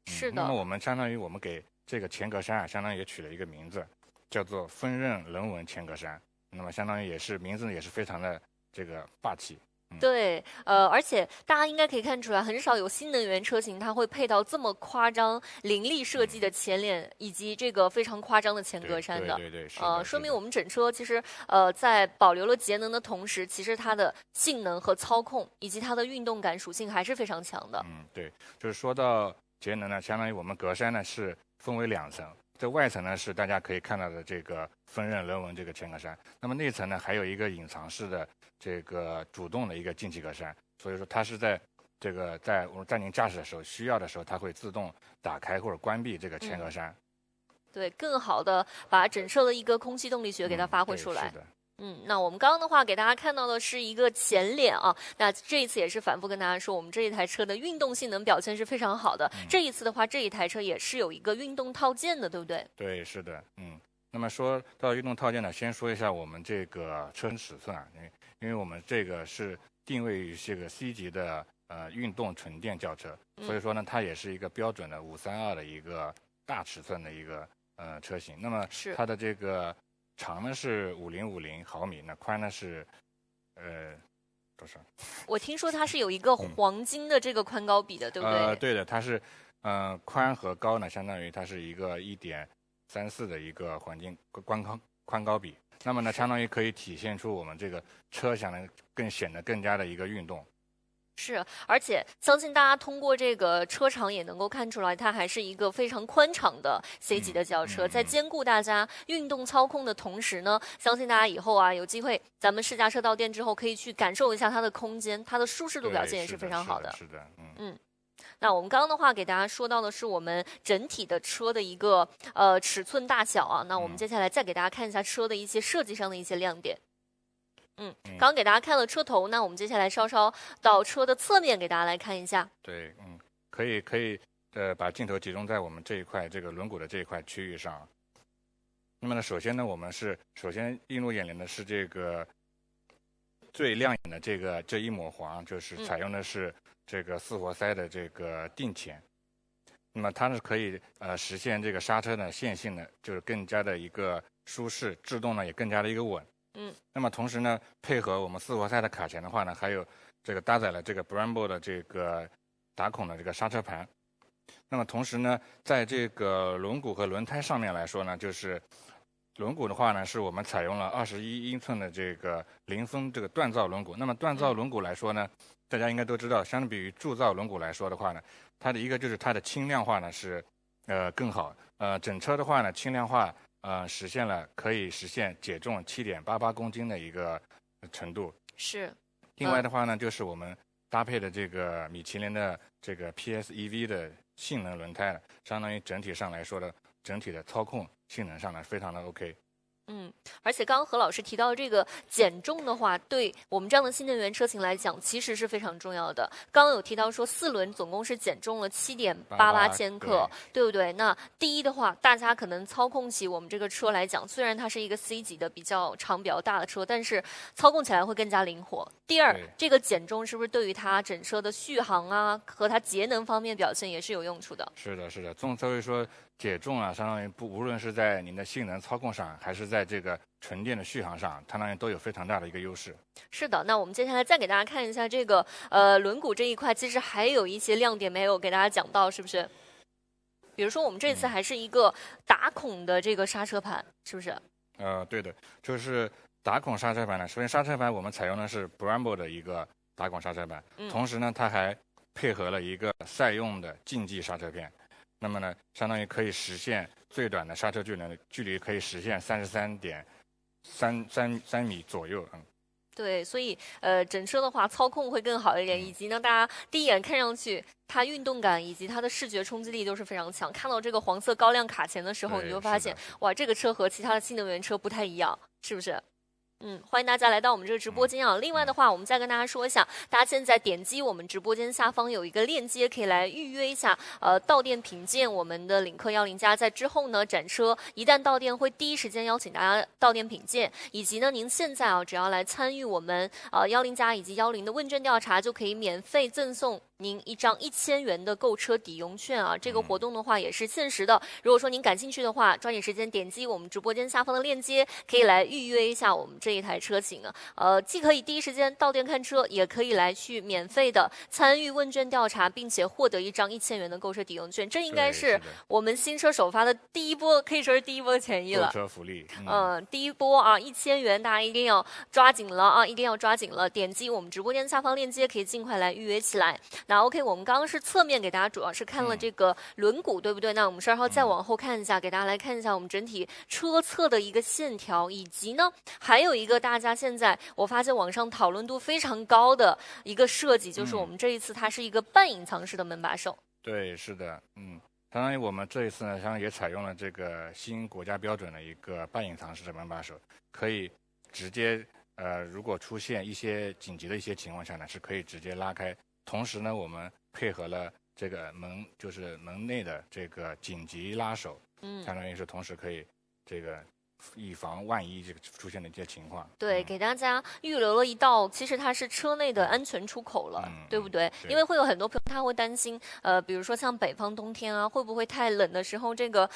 是的。那么我们相当于我们给这个前格栅相当于也取了一个名字，叫做锋刃棱纹前格栅。那么相当于也是名字也是非常的这个霸气。对，而且大家应该可以看出来，很少有新能源车型它会配到这么夸张、凌厉设计的前脸，以及这个非常夸张的前格栅的。对，说明我们整车其实在保留了节能的同时，其实它的性能和操控以及它的运动感属性还是非常强的。对，就是说到节能呢，相当于我们格栅呢是分为2层。这外层呢是大家可以看到的这个锋刃棱纹这个前格栅，那么内层呢还有一个隐藏式的这个主动的一个进气格栅，所以说它是在我们在您驾驶的时候需要的时候，它会自动打开或者关闭这个前格栅。对，更好的把整车的一个空气动力学给它发挥出来。是的。那我们刚刚的话给大家看到的是一个前脸啊，那这一次也是反复跟大家说，我们这一台车的运动性能表现是非常好的。这一次的话，这一台车也是有一个运动套件的，对不对？对，是的，那么说到运动套件呢，先说一下我们这个车身尺寸啊，因为我们这个是定位于这个 C 级的运动纯电轿车，所以说呢，它也是一个标准的532的一个大尺寸的一个车型。那么它的这个长呢是5050毫米，那宽呢是多少？我听说它是有一个黄金的这个宽高比的，对不对？对的，它是宽和高呢，相当于它是一个1.34的一个黄金宽高比。那么呢，相当于可以体现出我们这个车相对显得更加的一个运动。是，而且相信大家通过这个车长也能够看出来，它还是一个非常宽敞的 C 级的轿车，在兼顾大家运动操控的同时呢，相信大家以后啊有机会，咱们试驾车到店之后，可以去感受一下它的空间，它的舒适度表现也是非常好的。是的，那我们刚刚的话给大家说到的是我们整体的车的一个尺寸大小啊，那我们接下来再给大家看一下车的一些设计上的一些亮点。刚刚给大家看了车头，那我们接下来稍稍到车的侧面给大家来看一下。对，可以把镜头集中在我们这一块这个轮毂的这一块区域上。那么呢，首先呢，我们首先映入眼帘的是这个最亮眼的这一抹黄，就是采用的是这个4活塞的这个定前。那么它是可以实现这个刹车的线性的，就是更加的一个舒适，制动呢也更加的一个稳。那么同时呢，配合我们4活塞的卡钳的话呢，还有这个搭载了这个 Brembo 的这个打孔的这个刹车盘。那么同时呢，在这个轮毂和轮胎上面来说呢，就是轮毂的话呢，是我们采用了21英寸的这个零分这个锻造轮毂。那么锻造轮毂来说呢，大家应该都知道，相比于铸造轮毂来说的话呢，它的一个就是它的轻量化呢是更好。整车的话呢，轻量化可以实现减重7.88公斤的一个程度。是。另外的话呢，就是我们搭配的这个米其林的这个 PSEV 的性能轮胎，相当于整体上来说的整体的操控性能上呢非常的 OK。而且刚刚何老师提到这个减重的话，对我们这样的新能源车型来讲，其实是非常重要的。刚刚有提到说4轮总共是减重了7.88千克，对不对？那第一的话，大家可能操控起我们这个车来讲，虽然它是一个 C 级的比较长比较大的车，但是操控起来会更加灵活。第二，这个减重是不是对于它整车的续航啊和它节能方面表现也是有用处的？是的，是的。所以说减重啊，相当于无论是在您的性能操控上，还是在这个纯电的续航上，相当于都有非常大的一个优势。是的，那我们接下来再给大家看一下这个轮毂这一块，其实还有一些亮点没有给大家讲到，是不是？比如说我们这次还是一个打孔的这个刹车盘，是不是？对的，就是打孔刹车盘呢。首先，刹车盘我们采用的是 Brembo 的一个打孔刹车盘，同时呢，它还配合了一个赛用的竞技刹车片。那么呢，相当于可以实现最短的刹车距离可以实现33.3米左右。对，所以整车的话操控会更好一点，以及呢，大家第一眼看上去它运动感以及它的视觉冲击力都是非常强。看到这个黄色高亮卡钳的时候，你就发现哇，这个车和其他的新能源车不太一样，是不是？欢迎大家来到我们这个直播间啊！另外的话，我们再跟大家说一下，大家现在点击我们直播间下方有一个链接，可以来预约一下到店品鉴我们的领克10+。在之后呢，展车一旦到店，会第一时间邀请大家到店品鉴，以及呢，您现在只要来参与我们10+以及10的问卷调查，就可以免费赠送您一张1000元的购车抵用券啊！这个活动的话也是限时的，如果说您感兴趣的话，抓紧时间点击我们直播间下方的链接，可以来预约一下我们这一台车型啊。既可以第一时间到店看车，也可以来去免费的参与问卷调查，并且获得一张1000元的购车抵用券。这应该是我们新车首发的第一波，可以说是第一波权益了。购车福利。第一波啊，1000元，大家一定要抓紧了啊！一定要抓紧了，点击我们直播间下方链接，可以尽快来预约起来。那 OK， 我们刚刚是侧面给大家主要是看了这个轮毂，对不对？那我们稍后再往后看一下，给大家来看一下我们整体车侧的一个线条，以及呢，还有一个大家现在我发现网上讨论度非常高的一个设计，就是我们这一次它是一个半隐藏式的门把手。对，是的，相当于我们这一次呢，相当于也采用了这个新国家标准的一个半隐藏式的门把手，可以直接如果出现一些紧急的一些情况下呢，是可以直接拉开。同时呢，我们配合了这个就是门内的这个紧急拉手，相当于是同时可以这个以防万一这个出现的一些情况。对，给大家预留了一道，其实它是车内的安全出口了，对不对？因为会有很多朋友他会担心，比如说像北方冬天啊，会不会太冷的时候，这个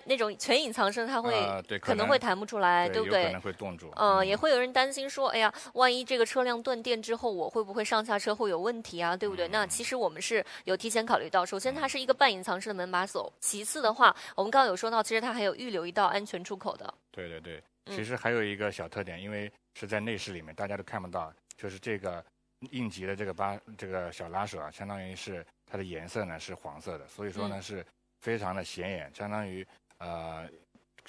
那种全隐藏式它会可能会弹不出来，对不对？有可能会冻住。也会有人担心说，哎呀，万一这个车辆断电之后，我会不会上下车会有问题啊，对不对？那其实我们是有提前考虑到，首先它是一个半隐藏式的门把手，其次的话，我们刚刚有说到，其实它还有预留一道安全出口的。对，其实还有一个小特点，因为是在内饰里面，大家都看不到，就是这个应急的这个小拉手啊，相当于是它的颜色呢是黄色的，所以说呢是非常的显眼，相当于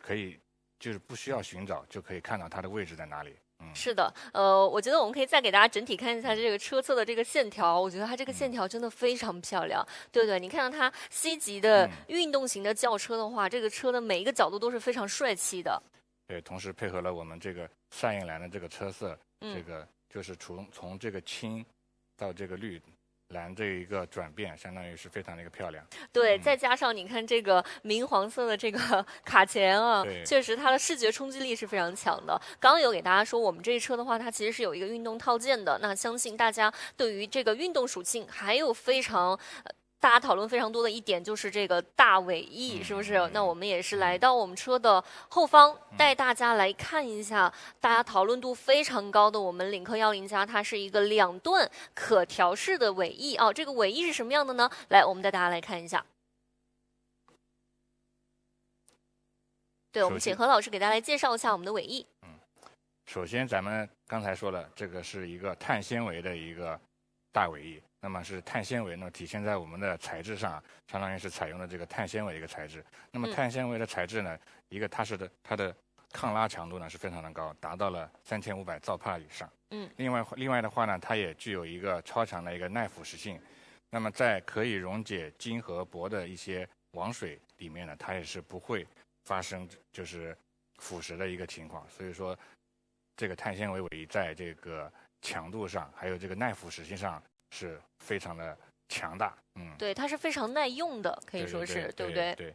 可以就是不需要寻找就可以看到它的位置在哪里。是的，我觉得我们可以再给大家整体看一下这个车侧的这个线条，我觉得它这个线条真的非常漂亮，对不对？你看到它 C 级的运动型的轿车的话，这个车的每一个角度都是非常帅气的。对，同时配合了我们这个赛印蓝的这个车色，这个就是从这个青到这个绿蓝这一个转变，相当于是非常的一个漂亮。对，再加上你看这个明黄色的这个卡钳啊，确实它的视觉冲击力是非常强的。刚刚有给大家说，我们这一车的话，它其实是有一个运动套件的。那相信大家对于这个运动属性还有非常大家讨论非常多的一点就是这个大尾翼，是不是？那我们也是来到我们车的后方，带大家来看一下大家讨论度非常高的我们领克10+，它是一个2段可调式的尾翼啊。这个尾翼是什么样的呢？来，我们带大家来看一下。对，我们请何老师给大家来介绍一下我们的尾翼。首先咱们刚才说了，这个是一个碳纤维的一个大尾翼。那么是碳纤维呢，体现在我们的材质上，相当于是采用了这个碳纤维的一个材质。那么碳纤维的材质呢，一个它的抗拉强度呢是非常的高，达到了3500兆帕以上。嗯，另外的话呢，它也具有一个超强的一个耐腐蚀性。那么在可以溶解金和铂的一些王水里面呢，它也是不会发生就是腐蚀的一个情况。所以说，这个碳纤维尾翼在这个强度上，还有这个耐腐蚀性上是非常的强大。嗯，对，它是非常耐用的，可以说是，对不对？对。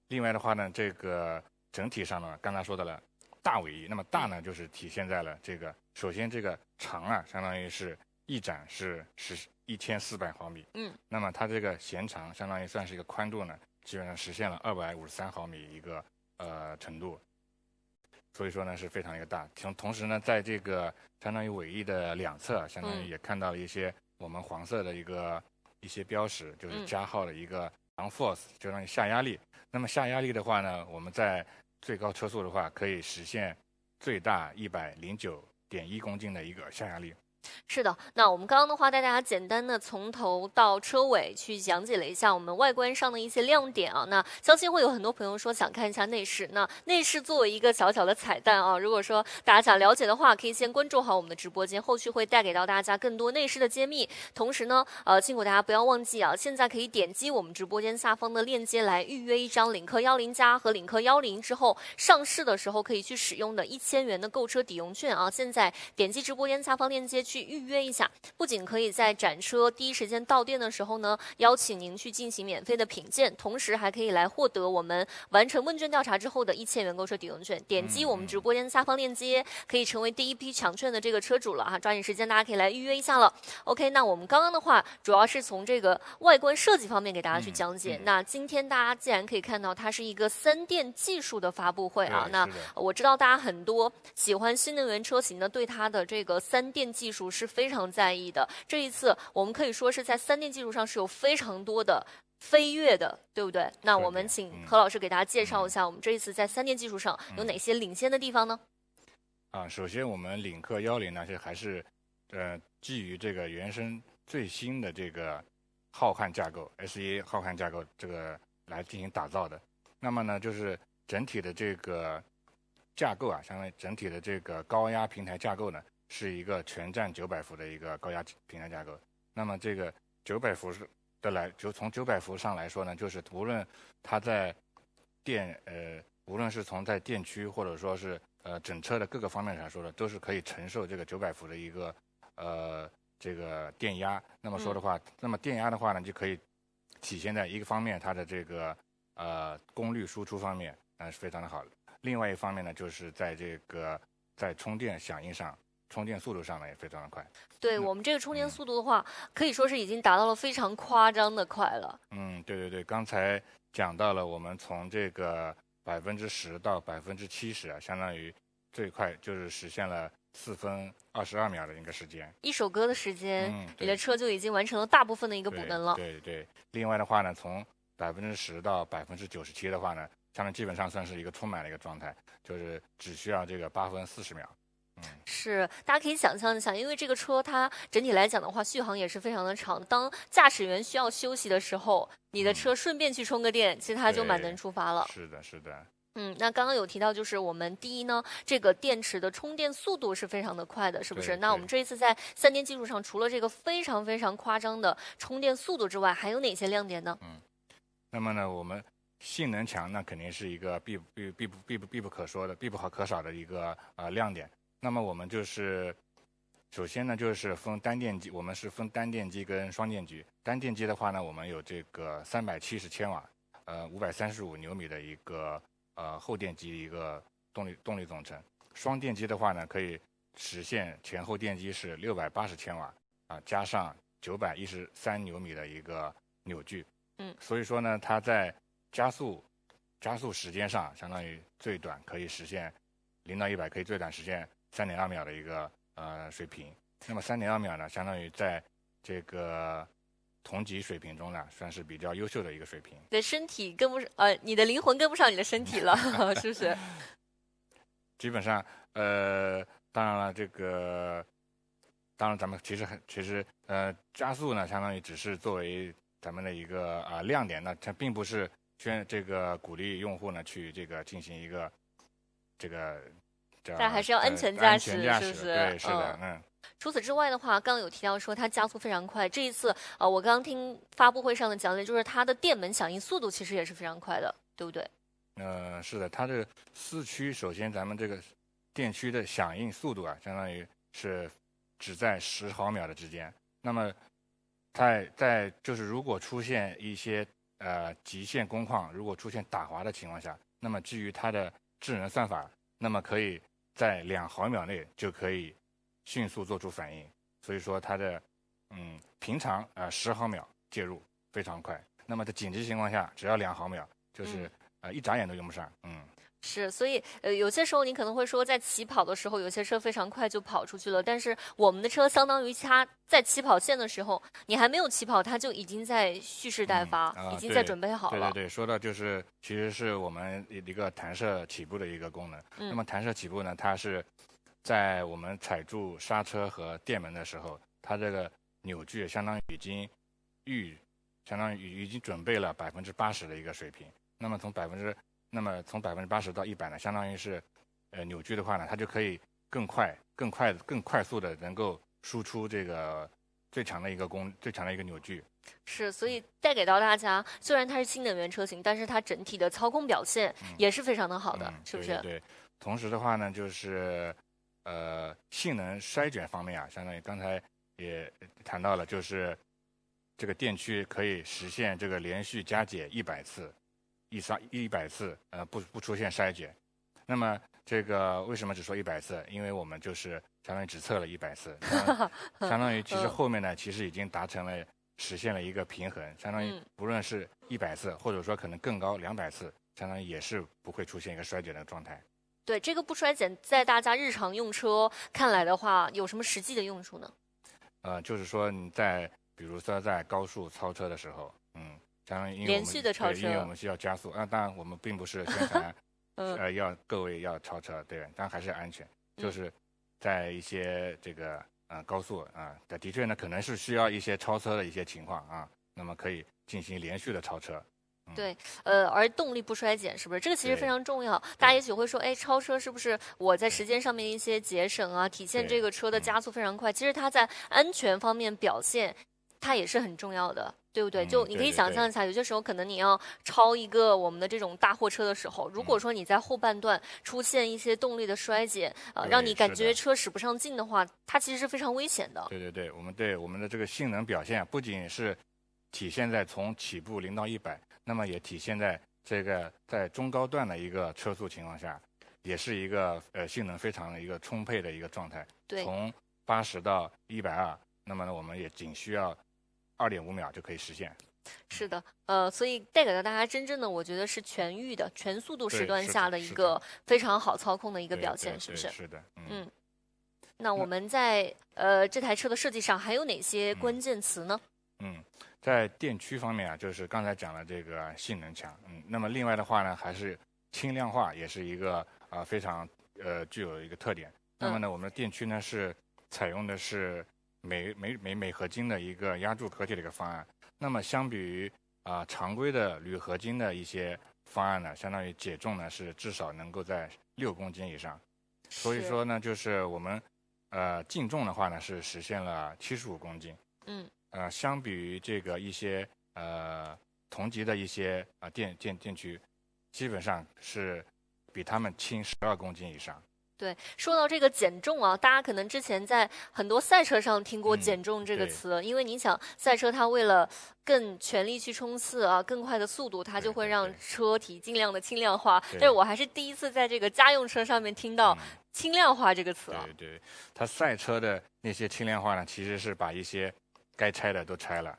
另外的话呢，这个整体上呢，刚才说到了大尾翼，那么大呢，就是体现在了这个，首先这个长啊，相当于是翼展是1400毫米，那么它这个弦长相当于算是一个宽度呢，基本上实现了253毫米一个程度，所以说呢是非常一个大。同时呢，在这个相当于尾翼的两侧，相当于也看到了一些我们黄色的一些标识，就是加号的一个 downforce，相当于下压力。那么下压力的话呢，我们在最高车速的话，可以实现最大109.1公斤的一个下压力。是的，那我们刚刚的话带大家简单的从头到车尾去讲解了一下我们外观上的一些亮点啊。那相信会有很多朋友说想看一下内饰，那内饰作为一个小小的彩蛋啊，如果说大家想了解的话，可以先关注好我们的直播间，后续会带给到大家更多内饰的揭秘。同时呢，辛苦大家不要忘记啊，现在可以点击我们直播间下方的链接来预约一张领克10+和领克10之后上市的时候可以去使用的1000元的购车抵用券啊。现在点击直播间下方链接去预约一下，不仅可以在展车第一时间到店的时候呢，邀请您去进行免费的品鉴，同时还可以来获得我们完成问卷调查之后的1000元购车抵用券。点击我们直播间下方链接，可以成为第一批抢券的这个车主了哈，抓紧时间，大家可以来预约一下了。OK， 那我们刚刚的话主要是从这个外观设计方面给大家去讲解。那今天大家既然可以看到它是一个3电技术的发布会啊，那我知道大家很多喜欢新能源车型呢，对它的这个3电技术是非常在意的。这一次我们可以说是在3电技术上是有非常多的飞跃的，对不对？那我们请何老师给大家介绍一下，我们这一次在3电技术上有哪些领先的地方呢？首先我们领克10呢还是基于这个原生最新的这个浩瀚架构 S1 浩瀚架构这个来进行打造的。那么呢，就是整体的这个架构啊，相当于整体的这个高压平台架构呢，是一个全站900伏的一个高压平台架构。那么这个900伏就从900伏上来说呢，就是无论它在无论是从在电区或者说是整车的各个方面来说的，都是可以承受这个900伏的一个这个电压。那么说的话，那么电压的话呢，就可以体现在一个方面，它的这个功率输出方面是非常的好的。另外一方面呢，就是在充电响应上，充电速度上呢也非常的快。对，我们这个充电速度的话，可以说是已经达到了非常夸张的快了。对，刚才讲到了，我们从这个10%到70%啊，相当于最快就是实现了4分22秒的一个时间。一首歌的时间，你的车就已经完成了大部分的一个补能了。对。另外的话呢，从10%到97%的话呢，相当基本上算是一个充满的一个状态，就是只需要这个8分40秒。是，大家可以想象一下，因为这个车它整体来讲的话，续航也是非常的长。当驾驶员需要休息的时候，你的车顺便去充个电，其实它就满能出发了。是的。那刚刚有提到，就是我们第一呢，这个电池的充电速度是非常的快的，是不是？那我们这一次在3电技术上，除了这个非常非常夸张的充电速度之外，还有哪些亮点呢？那么呢，我们性能强，那肯定是一个必不可说的、必不可少的一个亮点。那么我们就是首先呢，就是分单电机，我们是分单电机跟双电机。单电机的话呢，我们有这个370千瓦，535牛米的一个后电机的一个动力总成。双电机的话呢，可以实现前后电机是680千瓦加上913牛米的一个扭矩。所以说呢，它在加速时间上，相当于最短可以实现0到100可以最短实现3.2秒的一个水平。那么3.2秒呢，相当于在这个同级水平中呢，算是比较优秀的一个水平。你的身体跟不上，你的灵魂跟不上你的身体了，是不是？基本上，当然了，当然咱们其实加速呢，相当于只是作为咱们的一个亮点，那它并不是这个鼓励用户呢去这个进行一个这个但还是要安全驾驶，是不是？对，是的，除此之外的话，刚刚有提到说它加速非常快。这一次，我刚刚听发布会上的讲解，就是它的电门响应速度其实也是非常快的，对不对？是的，它这个4驱，首先咱们这个电驱的响应速度啊，相当于是只在10毫秒的之间。那么在就是如果出现一些极限工况，如果出现打滑的情况下，那么基于它的智能算法，那么可以在2毫秒内就可以迅速做出反应。所以说它的平常10毫秒介入非常快，那么在紧急情况下只要2毫秒，就是一眨眼都用不上。是，所以有些时候你可能会说，在起跑的时候，有些车非常快就跑出去了，但是我们的车相当于它在起跑线的时候，你还没有起跑，它就已经在蓄势待发，已经在准备好了。对，说到就是其实是我们一个弹射起步的一个功能。那么弹射起步呢，它是在我们踩住刹车和电门的时候，它这个扭矩相当于已经准备了80%的一个水平。那么从80%到100呢，相当于是扭矩的话呢，它就可以更快速的能够输出这个最强的一个扭矩。是，所以带给到大家，虽然它是新能源车型，但是它整体的操控表现也是非常的好的，是不是？对。同时的话呢，就是性能筛选方面啊，相当于刚才也谈到了，就是这个电驱可以实现这个连续加减100次。100次，不出现筛减。那么这个为什么只说100次？因为我们就是相当于只测了100次，相当于其实后面呢，其实已经实现了一个平衡，相当于不论是100次，或者说可能更高200次，相当于也是不会出现一个衰减的状态。对，这个不衰减，在大家日常用车看来的话，有什么实际的用处呢？就是说你比如说在高速超车的时候，相当于连续的超车，因为我们需要加速。当然我们并不是宣传要各位要超车，对，但还是安全。就是在一些这个高速的确呢，可能是需要一些超车的一些情况那么可以进行连续的超车。对，而动力不衰减，是不是？这个其实非常重要。大家也许会说，超车是不是我在时间上面一些节省体现这个车的加速非常快？其实它在安全方面表现，它也是很重要的。对不对？就你可以想象一下，有些时候可能你要超一个我们的这种大货车的时候，如果说你在后半段出现一些动力的衰减，让你感觉车使不上劲的话，它其实是非常危险的。对，我们的这个性能表现不仅是体现在从起步0到100，那么也体现在这个在中高段的一个车速情况下，也是一个性能非常的一个充沛的一个状态。对，从80到120，那么呢我们也仅需要2.5秒就可以实现。是的，所以带给了大家真正的，我觉得是全域的、全速度时段下的一个非常好操控的一个表现，是不是？是的，那我们在这台车的设计上还有哪些关键词呢？在电驱方面就是刚才讲了这个性能强，那么另外的话呢，还是轻量化也是一个非常具有一个特点。那么呢，我们的电驱呢是采用的是镁合金的一个压铸壳体的一个方案。那么相比于常规的铝合金的一些方案呢，相当于解重呢是至少能够在6公斤以上。所以说呢，就是我们净重的话呢是实现了75公斤。相比于这个一些同级的一些电驱，基本上是比他们轻12公斤以上。对，说到这个减重大家可能之前在很多赛车上听过减重这个词，因为你想赛车它为了更全力去冲刺更快的速度，它就会让车体尽量的轻量化。但是我还是第一次在这个家用车上面听到轻量化这个词对，它赛车的那些轻量化呢，其实是把一些该拆的都拆了。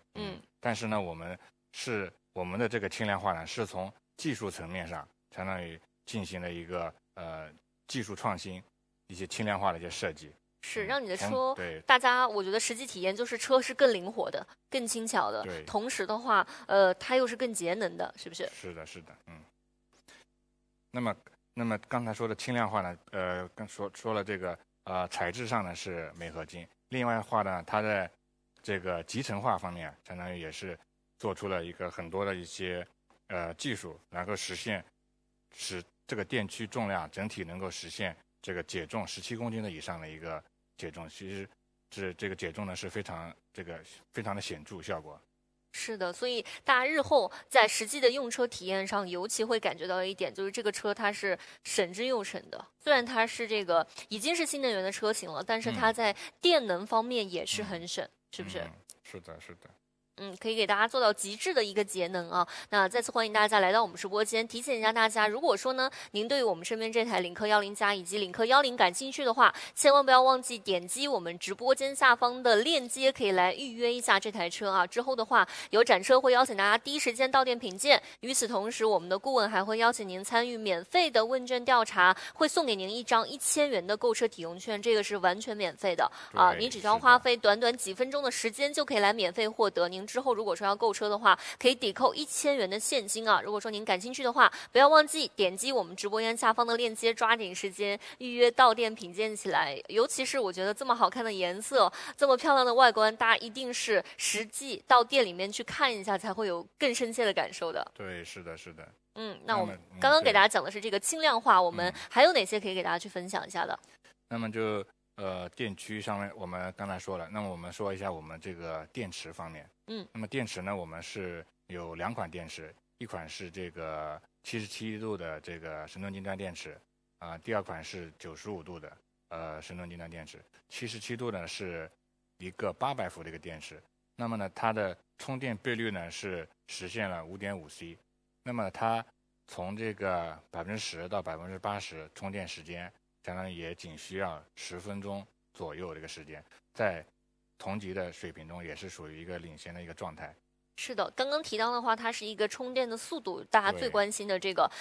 但是呢，我们的这个轻量化呢，是从技术层面上，相当于进行了一个技术创新，一些轻量化的一些设计，是让你的车，大家我觉得实际体验就是车是更灵活的、更轻巧的，同时的话，它又是更节能的，是不是？是的，那么刚才说的轻量化呢，说了这个材质上呢是镁合金，另外的话呢，它在这个集成化方面，相当于也是做出了一个很多的一些技术，然后使这个电驱重量整体能够实现这个减重17公斤的以上的一个减重，其实这个减重呢是非常的显著效果。是的，所以大家日后在实际的用车体验上，尤其会感觉到一点，就是这个车它是省之又省的。虽然它是这个已经是新能源的车型了，但是它在电能方面也是很省，是不是？是的，是的。可以给大家做到极致的一个节能啊。那再次欢迎大家来到我们直播间，提醒一下大家，如果说呢，您对于我们身边这台领克10+以及领克10感兴趣的话，千万不要忘记点击我们直播间下方的链接，可以来预约一下这台车啊。之后的话，有展车会邀请大家第一时间到店品鉴。与此同时，我们的顾问还会邀请您参与免费的问卷调查，会送给您一张1000元的购车抵用券，这个是完全免费的啊。你只需要花费短短几分钟的时间就可以来免费获得。您之后如果说要购车的话，可以抵扣1000元的现金啊。如果说您感兴趣的话，不要忘记点击我们直播间下方的链接，抓紧时间预约到店品鉴起来。尤其是我觉得这么好看的颜色，这么漂亮的外观，大家一定是实际到店里面去看一下，才会有更深切的感受的。对，是的，是的。那我们刚刚给大家讲的是这个轻量化，我们还有哪些可以给大家去分享一下的？那么就电驱上面我们刚才说了，那么我们说一下我们这个电池方面。那么电池呢，我们是有2款电池，一款是这个77度的这个神盾晶端电池，第2款是95度的神盾晶端电池。77度呢是一个800伏的一个电池，那么呢它的充电倍率呢是实现了5.5C， 那么它从这个10%到80%充电时间，相当于也仅需要10分钟左右这个时间，在同级的水平中也是属于一个领先的一个状态。是的，刚刚提到的话，它是一个充电的速度，大家最关心的这个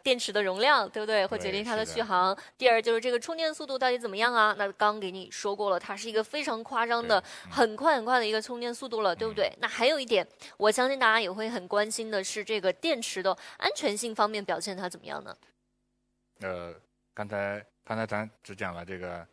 电池的容量，对不对？会决定它的续航。第二就是这个充电速度到底怎么样啊？那刚给你说过了，它是一个非常夸张的、很快的一个充电速度了，对不对？那还有一点，我相信大家也会很关心的是这个电池的安全性方面表现它怎么样呢？刚才咱只讲了这个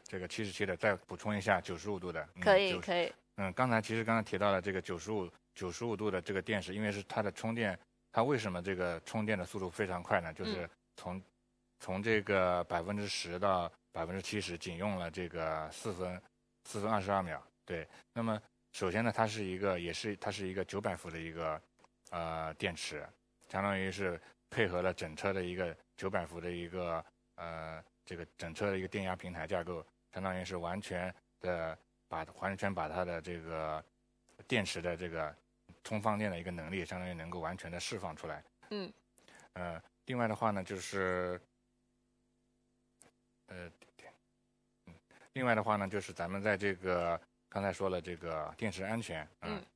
这个77的，再补充一下95度的。可以。刚才提到了这个95度的这个电池，因为是它的充电，它为什么这个充电的速度非常快呢？就是从这个10%到70%仅用了这个4分22秒。对，那么首先呢，它是一个900伏的一个电池，相当于是配合了整车的一个900伏的一个这个整车的一个电压平台架构，相当于是完全把它的这个电池的这个充放电的一个能力，相当于能够完全的释放出来。另外的话呢，就是就是咱们在这个刚才说了这个电池安全，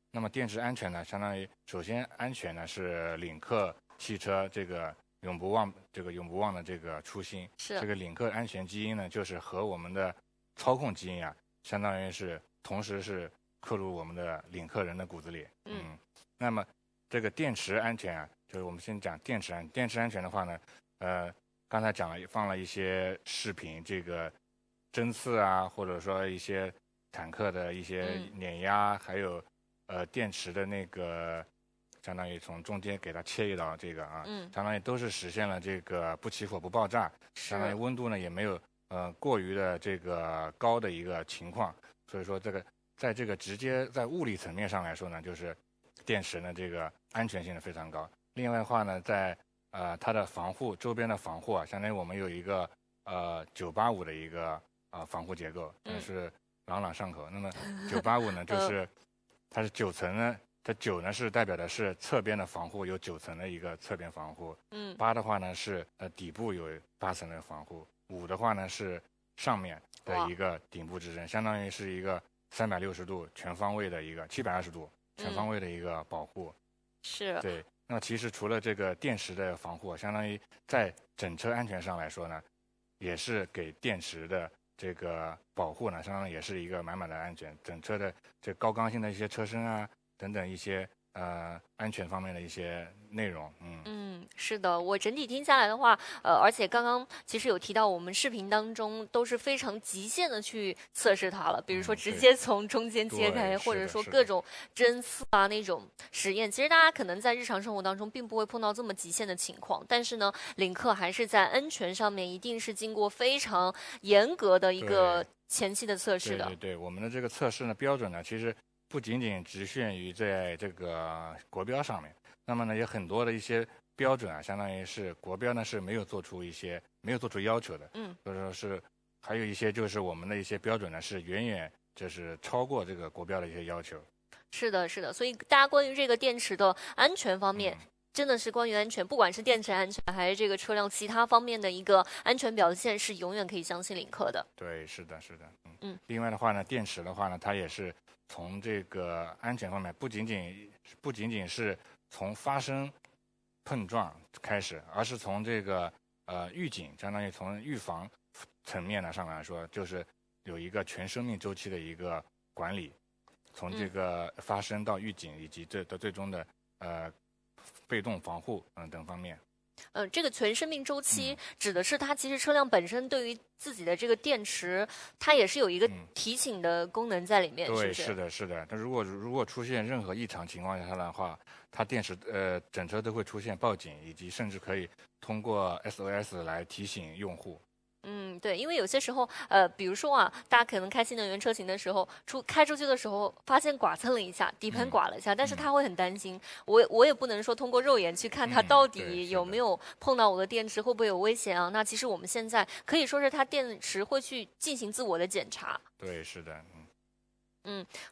那么电池安全呢，相当于首先安全呢是领克汽车这个永不忘的这个初心。是这个领克安全基因呢，就是和我们的操控基因啊，相当于是同时是刻入我们的领克人的骨子里。那么这个电池安全啊，就是我们先讲电池安全的话呢，刚才放了一些视频，这个针刺啊，或者说一些坦克的一些碾压，还有电池的那个相当于从中间给它切一刀，这个相当于都是实现了这个不起火不爆炸，相当于温度呢也没有过于的这个高的一个情况。所以说这个在这个直接在物理层面上来说呢，就是电池呢这个安全性非常高。另外的话呢，在它的防护周边的防护啊，相当于我们有一个985的一个防护结构，是朗朗上口。那么985呢，就是它是9层呢，它9呢是代表的是侧边的防护，有9层的一个侧边防护。8的话呢是底部有8层的防护，5的话呢是上面的一个顶部支撑，相当于是一个360度全方位的一个720度全方位的一个保护。是。对。那么其实除了这个电池的防护，相当于在整车安全上来说呢，也是给电池的这个保护呢，相当于也是一个满满的安全。整车的这高刚性的一些车身啊等等一些安全方面的一些内容。是的，我整体听下来的话，而且刚刚其实有提到，我们视频当中都是非常极限的去测试它了，比如说直接从中间揭开，或者说各种针刺啊那种实验。其实大家可能在日常生活当中并不会碰到这么极限的情况，但是呢，领克还是在安全上面一定是经过非常严格的一个前期的测试的。对，我们的这个测试呢标准呢，其实不仅仅局限于在这个国标上面，那么呢有很多的一些标准啊，相当于是国标呢是没有做出要求的，所以说是还有一些就是我们的一些标准呢是远远就是超过这个国标的一些要求。是的，所以大家关于这个电池的安全方面。真的是关于安全，不管是电池安全还是这个车辆其他方面的一个安全表现，是永远可以相信领克的。对，是的。另外的话呢，电池的话呢，它也是从这个安全方面，不仅仅是从发生碰撞开始，而是从这个预警，相当于从预防层面上来说，就是有一个全生命周期的一个管理，从这个发生到预警，以及这的最终的被动防护等方面。这个全生命周期指的是它其实车辆本身对于自己的这个电池，它也是有一个提醒的功能在里面，对，是不是？是的。那如果出现任何异常情况下的话，它电池整车都会出现报警，以及甚至可以通过 SOS 来提醒用户。对，因为有些时候，比如说啊，大家可能开新能源车型的时候，开出去的时候，发现剐蹭了一下，底盘剐了一下，但是他会很担心。我也不能说通过肉眼去看它到底有没有碰到我的电池，会不会有危险啊？那其实我们现在可以说是它电池会去进行自我的检查。对，是的。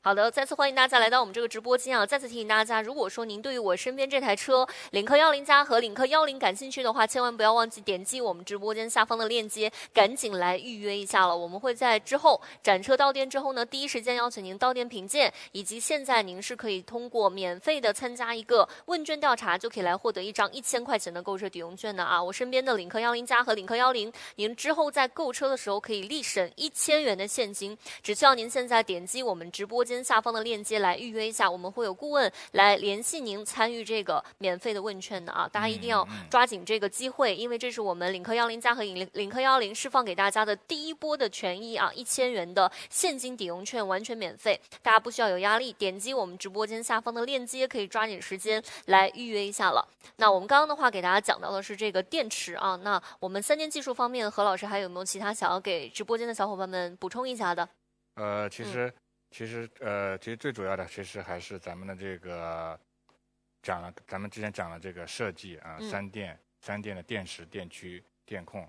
好的，再次欢迎大家来到我们这个直播间啊！再次提醒大家，如果说您对于我身边这台车领克10+和领克10感兴趣的话，千万不要忘记点击我们直播间下方的链接，赶紧来预约一下了。我们会在之后展车到店之后呢，第一时间邀请您到店品鉴，以及现在您是可以通过免费的参加一个问卷调查，就可以来获得一张1000块钱的购车抵用券的啊！我身边的领克10+和领克10，您之后在购车的时候可以立省1000元的现金，只需要您现在点击我们直播间下方的链接来预约一下，我们会有顾问来联系您参与这个免费的问卷的啊！大家一定要抓紧这个机会，因为这是我们领克10+和领克10释放给大家的第一波的权益啊，1000元的现金抵用券完全免费，大家不需要有压力，点击我们直播间下方的链接，可以抓紧时间来预约一下了。那我们刚刚的话给大家讲到的是这个电池啊，那我们3电技术方面，何老师还有没有其他想要给直播间的小伙伴们补充一下的？其实最主要的其实还是咱们的这个咱们之前讲了这个设计啊，三电的电池、电驱、电控，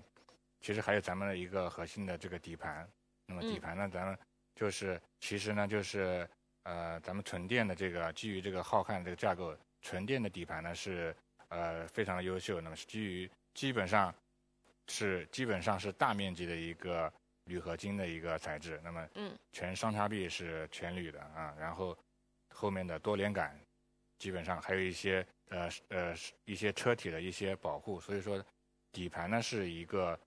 其实还有咱们的一个核心的这个底盘。那么底盘呢，咱们其实呢就是咱们纯电的这个基于这个浩瀚的这个架构，纯电的底盘呢是非常的优秀。那么是基本上是大面积的一个铝合金的一个材质，那么全双叉臂是全铝的啊，然后后面的多连杆基本上还有一些一些车体的一些保护，所以说底盘呢是一个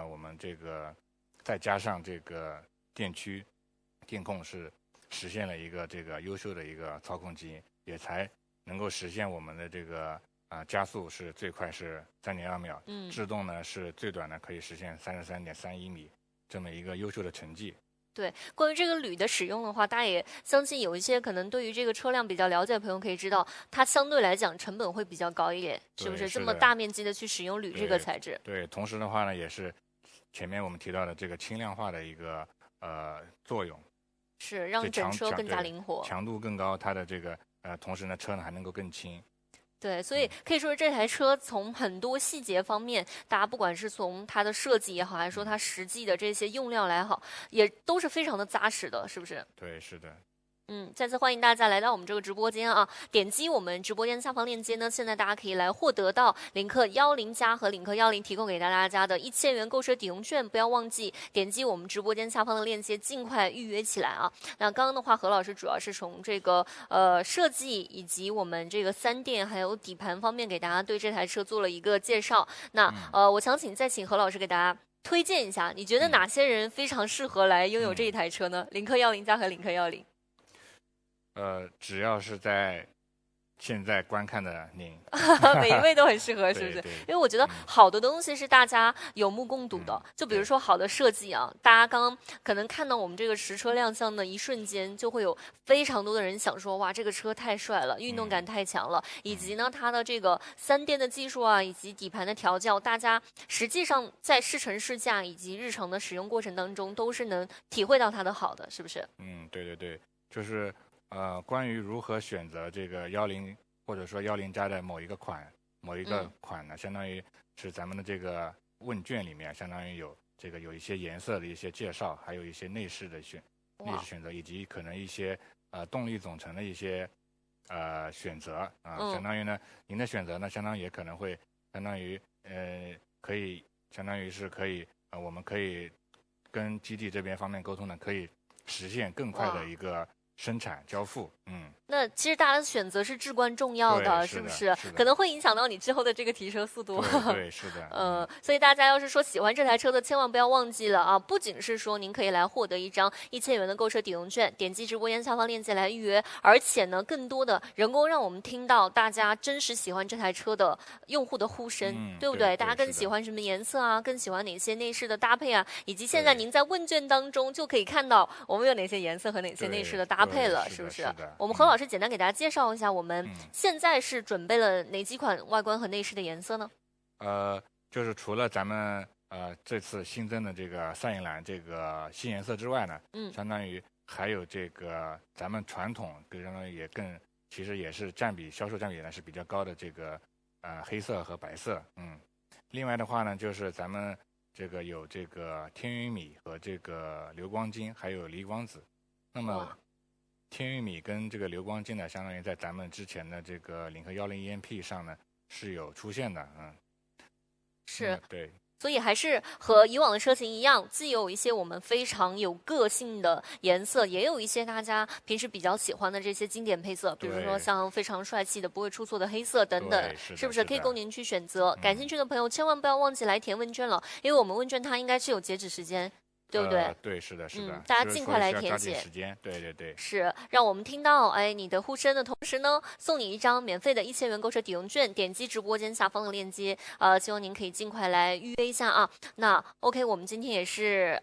我们这个再加上这个电驱电控是实现了一个这个优秀的一个操控机，也才能够实现我们的这个加速是最快是3.2秒，制动呢是最短的可以实现33.31米。这么一个优秀的成绩。对，关于这个铝的使用的话，大家也相信有一些可能对于这个车辆比较了解的朋友可以知道，它相对来讲成本会比较高一点，是不是？这么大面积的去使用铝这个材质。对，同时的话呢，也是前面我们提到的这个轻量化的一个作用，是让整车更加灵活，强度更高，它的这个同时呢车呢还能够更轻。对，所以可以说这台车从很多细节方面，大家不管是从它的设计也好，还是说它实际的这些用料来好，也都是非常的扎实的，是不是？对，是的。再次欢迎大家来到我们这个直播间啊！点击我们直播间下方链接呢，现在大家可以来获得到领克10+和领克10提供给大家的1000元购车抵用券，不要忘记点击我们直播间下方的链接，尽快预约起来啊！那刚刚的话，何老师主要是从这个设计以及我们这个3电还有底盘方面给大家对这台车做了一个介绍。那我想再请何老师给大家推荐一下，你觉得哪些人非常适合来拥有这一台车呢？领克10+和领克10。只要是在现在观看的您。每一位都很适合，是不是？因为我觉得好的东西是大家有目共睹的。就比如说好的设计啊，大家刚刚可能看到我们这个实车亮相的一瞬间，就会有非常多的人想说，哇，这个车太帅了，运动感太强了，以及呢它的这个3电的技术啊，以及底盘的调教，大家实际上在试乘试驾以及日常的使用过程当中，都是能体会到它的好的，是不是？对，就是关于如何选择这个10或者说10加的某一个款呢，相当于是咱们的这个问卷里面，相当于有一些颜色的一些介绍，还有一些内饰选择，以及可能一些动力总成的一些选择啊，相当于呢，您的选择呢，相当于也可能会相当于可以相当于是可以我们可以跟基地这边方面沟通的，可以实现更快的一个生产交付。那其实大家的选择是至关重要的，是不是？可能会影响到你之后的这个提车速度。对，是的。所以大家要是说喜欢这台车的，千万不要忘记了啊！不仅是说您可以来获得一张1000元的购车抵用券，点击直播间下方链接来预约，而且呢，更多的能够让我们听到大家真实喜欢这台车的用户的呼声，对不对？大家更喜欢什么颜色啊？更喜欢哪些内饰的搭配啊？以及现在您在问卷当中就可以看到我们有哪些颜色和哪些内饰的搭配了，是不是？我们何老师简单给大家介绍一下，我们现在是准备了哪几款外观和内饰的颜色呢？就是除了咱们这次新增的这个赛银蓝这个新颜色之外呢，相当于还有这个咱们传统相当于其实也是销售占比呢是比较高的这个黑色和白色。另外的话呢，就是咱们这个有这个天云米和这个流光金，还有离光紫。那么天云米跟这个流光金呢，相当于在咱们之前的这个领克10 EMP 上呢是有出现的。是，对。所以还是和以往的车型一样，既有一些我们非常有个性的颜色，也有一些大家平时比较喜欢的这些经典配色，比如说像非常帅气的不会出错的黑色等等，是不是可以供您去选择？感兴趣的朋友千万不要忘记来填问卷了，因为我们问卷它应该是有截止时间。对不对？对，是的，是的。大家尽快来填写。时间，对。是，让我们听到你的呼声的同时呢，送你一张免费的1000元购车抵用券，点击直播间下方的链接，希望您可以尽快来预约一下啊。那 OK， 我们今天也是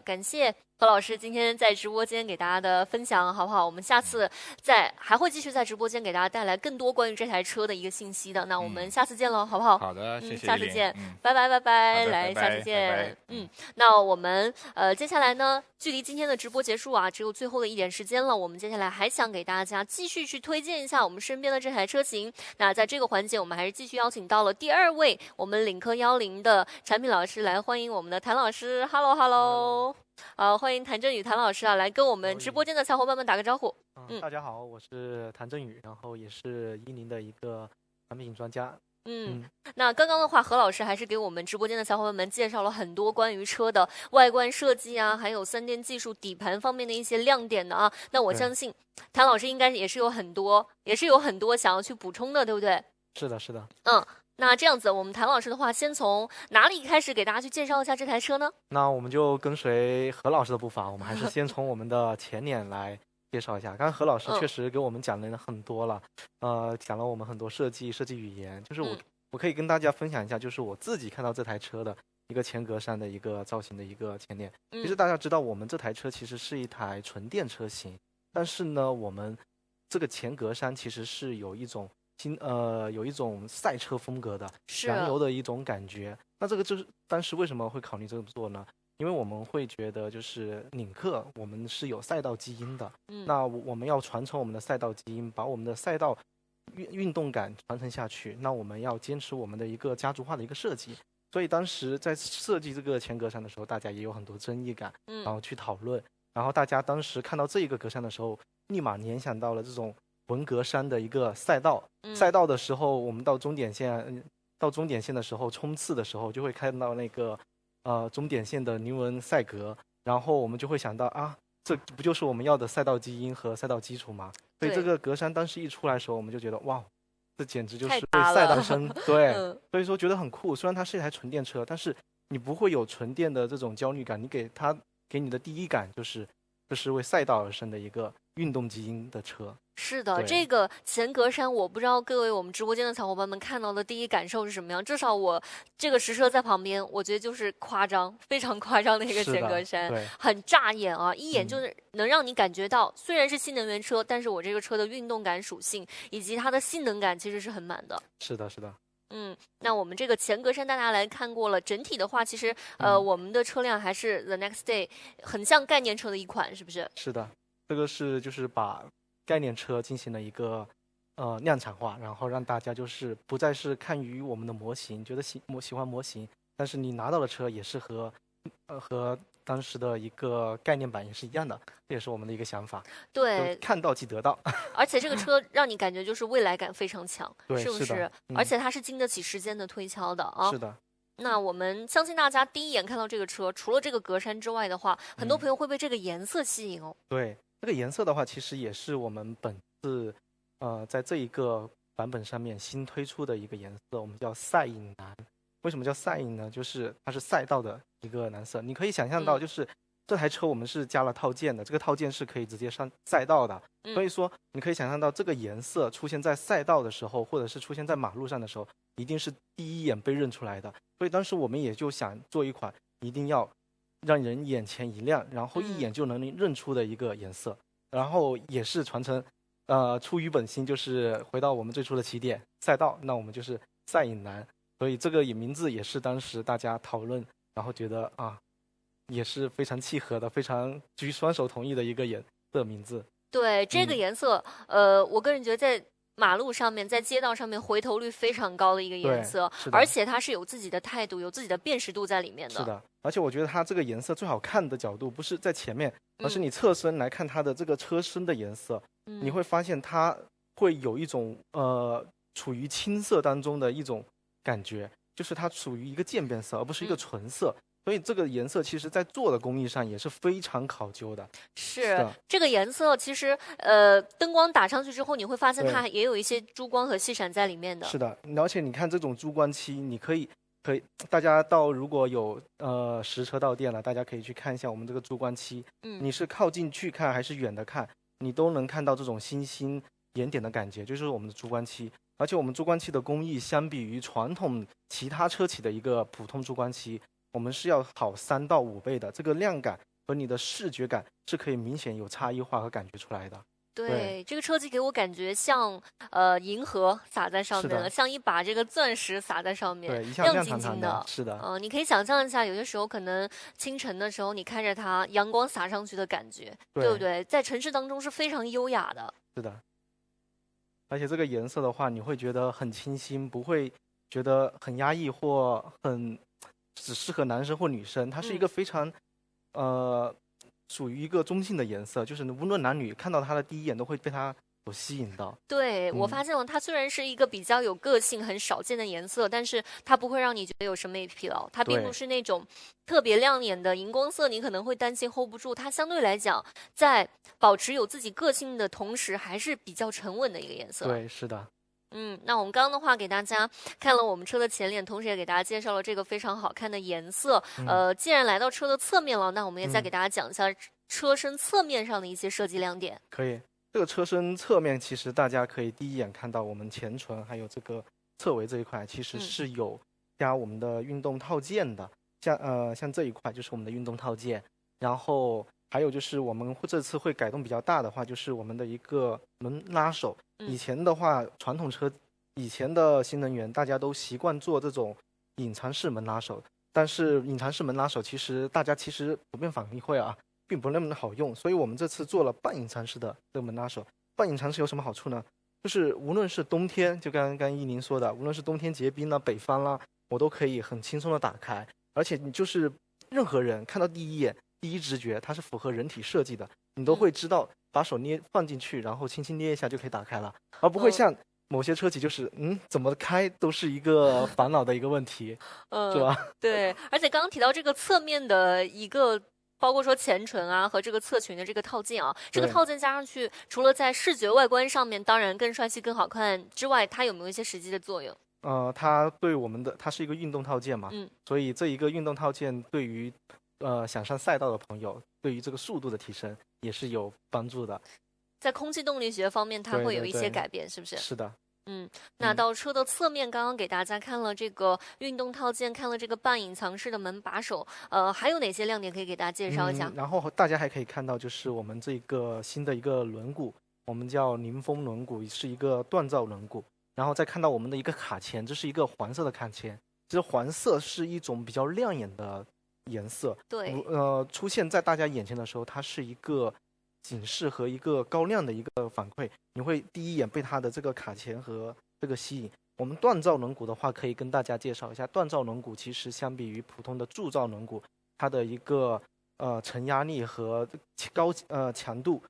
感谢何老师今天在直播间给大家的分享，好不好？我们下次还会继续在直播间给大家带来更多关于这台车的一个信息的。那我们下次见喽，好不好？好的，谢谢。下次见，拜拜。来，下次见。那我们接下来呢，距离今天的直播结束啊，只有最后的一点时间了。我们接下来还想给大家继续去推荐一下我们身边的这台车型。那在这个环节，我们还是继续邀请到了第2位我们领克10的产品老师来欢迎我们的谭老师。Hello。欢迎谭振宇谭老师啊，来跟我们直播间的小伙伴们打个招呼。大家好，我是谭振宇，然后也是10的一个产品专家。那刚刚的话，何老师还是给我们直播间的小伙伴们介绍了很多关于车的外观设计啊，还有3电技术、底盘方面的一些亮点的啊。那我相信谭老师应该也是有很多想要去补充的，对不对？是的。那这样子，我们谭老师的话，先从哪里开始给大家去介绍一下这台车呢？那我们就跟随何老师的步伐，我们还是先从我们的前脸来介绍一下。刚刚何老师确实给我们讲了很多了，讲了我们很多设计语言。就是我可以跟大家分享一下，就是我自己看到这台车的一个前格栅的一个造型的一个前脸。其实大家知道，我们这台车其实是一台纯电车型，但是呢，我们这个前格栅其实是有一种赛车风格的燃油的一种感觉。那这个就是当时为什么会考虑这么做呢？因为我们会觉得就是领克我们是有赛道基因的，那我们要传承我们的赛道基因，把我们的赛道运动感传承下去，那我们要坚持我们的一个家族化的一个设计。所以当时在设计这个前格栅的时候，大家也有很多争议感，然后去讨论。然后大家当时看到这一个格栅的时候，立马联想到了这种文格栅的一个赛道。赛道的时候，我们到终点线的时候，冲刺的时候就会看到那个终点线的菱纹赛格，然后我们就会想到啊，这不就是我们要的赛道基因和赛道基础吗？所以这个格栅当时一出来的时候，我们就觉得哇，这简直就是为赛道生。对，所以说觉得很酷。虽然它是一台纯电车，但是你不会有纯电的这种焦虑感，你给你的第一感就是为赛道而生的一个运动基因的车。是的，对这个前格栅，我不知道各位我们直播间的小伙伴们看到的第一感受是什么样。至少我这个实车在旁边，我觉得就是夸张，非常夸张的一个是的前格栅，对很扎眼啊，一眼就是能让你感觉到，虽然是新能源车，但是我这个车的运动感属性以及它的性能感其实是很满的。是的，是的。那我们这个前格栅大家来看过了，整体的话，其实我们的车辆还是 The Next Day 很像概念车的一款，是不是？是的，这个是就是把概念车进行了一个量产化，然后让大家就是不再是看于我们的模型，觉得喜欢模型，但是你拿到的车也是和当时的一个概念版也是一样的，这也是我们的一个想法。对，看到即得到。而且这个车让你感觉就是未来感非常强，对，是不是？而且它是经得起时间的推敲的啊。是的。那我们相信大家第一眼看到这个车，除了这个格栅之外的话，很多朋友会被这个颜色吸引哦。对，这个颜色的话，其实也是我们本次在这一个版本上面新推出的一个颜色，我们叫赛银蓝。为什么叫赛银呢？就是它是赛道的一个蓝色。你可以想象到，就是这台车我们是加了套件的，这个套件是可以直接上赛道的。所以说，你可以想象到这个颜色出现在赛道的时候，或者是出现在马路上的时候，一定是第一眼被认出来的。所以当时我们也就想做一款一定要让人眼前一亮，然后一眼就能认出的一个颜色。然后也是传承，出于本心，就是回到我们最初的起点赛道，那我们就是赛银蓝。所以这个名字也是当时大家讨论，然后觉得也是非常契合的，非常举双手同意的一个颜色名字。对，这个颜色，我个人觉得在马路上面，在街道上面回头率非常高的一个颜色，而且它是有自己的态度，有自己的辨识度在里面的。是的，而且我觉得它这个颜色最好看的角度不是在前面，而是你侧身来看它的这个车身的颜色，你会发现它会有一种处于青色当中的一种感觉，就是它属于一个渐变色，而不是一个纯色。所以这个颜色其实在做的工艺上也是非常考究的。是这个颜色，其实灯光打上去之后，你会发现它也有一些珠光和细闪在里面的。是的，而且你看这种珠光漆，你可以大家如果有实车到店了，大家可以去看一下我们这个珠光漆。你是靠近去看还是远的看，你都能看到这种星星点点的感觉，就是我们的珠光漆。而且我们珠光漆的工艺相比于传统其他车企的一个普通珠光漆，我们是要好3到5倍的，这个亮感和你的视觉感是可以明显有差异化和感觉出来的。对，这个车机给我感觉像银河洒在上面了，像一把这个钻石洒在上面，亮晶晶的。是的，你可以想象一下，有些时候可能清晨的时候，你看着它阳光洒上去的感觉，对不对？在城市当中是非常优雅的。是的，而且这个颜色的话，你会觉得很清新，不会觉得很压抑或只适合男生或女生。它是一个非常属于一个中性的颜色，就是无论男女看到它的第一眼都会被它所吸引到。对，我发现了，它虽然是一个比较有个性、很少见的颜色，但是它不会让你觉得有审美疲劳。它并不是那种特别亮眼的荧光色，你可能会担心 hold 不住。它相对来讲，在保持有自己个性的同时，还是比较沉稳的一个颜色。对，是的。那我们刚刚的话给大家看了我们车的前脸，同时也给大家介绍了这个非常好看的颜色。既然来到车的侧面了，那我们也再给大家讲一下车身侧面上的一些设计亮点。可以，这个车身侧面其实大家可以第一眼看到我们前唇还有这个侧围这一块，其实是有加我们的运动套件的。像这一块就是我们的运动套件，然后还有就是我们这次会改动比较大的话，就是我们的一个门拉手。以前的话，传统车以前的新能源大家都习惯做这种隐藏式门拉手，但是隐藏式门拉手大家普遍反馈并不那么好用，所以我们这次做了半隐藏式的这个门拉手。半隐藏式有什么好处呢？就是无论是冬天，就刚刚依林说的，无论是冬天结冰北方啦，我都可以很轻松的打开。而且你就是任何人看到第一眼第一直觉它是符合人体设计的，你都会知道把手放进去，然后轻轻捏一下就可以打开了，而不会像某些车企就是怎么开都是一个烦恼的一个问题，是吧？对，而且刚刚提到这个侧面的一个，包括说前唇和这个侧裙的这个套件这个套件加上去，除了在视觉外观上面当然更帅气更好看之外，它有没有一些实际的作用？它对它是一个运动套件嘛，所以这一个运动套件对于想上赛道的朋友，对于这个速度的提升也是有帮助的。在空气动力学方面，它会有一些改变，是不是？是的。那到车的侧面，刚刚给大家看了这个运动套件，看了这个半隐藏式的门把手，还有哪些亮点可以给大家介绍一下？然后大家还可以看到，就是我们这个新的一个轮毂，我们叫宁风轮毂，是一个锻造轮毂。然后再看到我们的一个卡钳，这是一个黄色的卡钳。其实黄色是一种比较亮眼的颜色，对，出现在大家眼前的时候，它是一个警示和一个高亮的一个反馈，你会第一眼被它的这个卡钳和这个吸引。我们锻造轮毂的话，可以跟大家介绍一下，锻造轮毂其实相比于普通的铸造轮毂，它的一个承压力和强度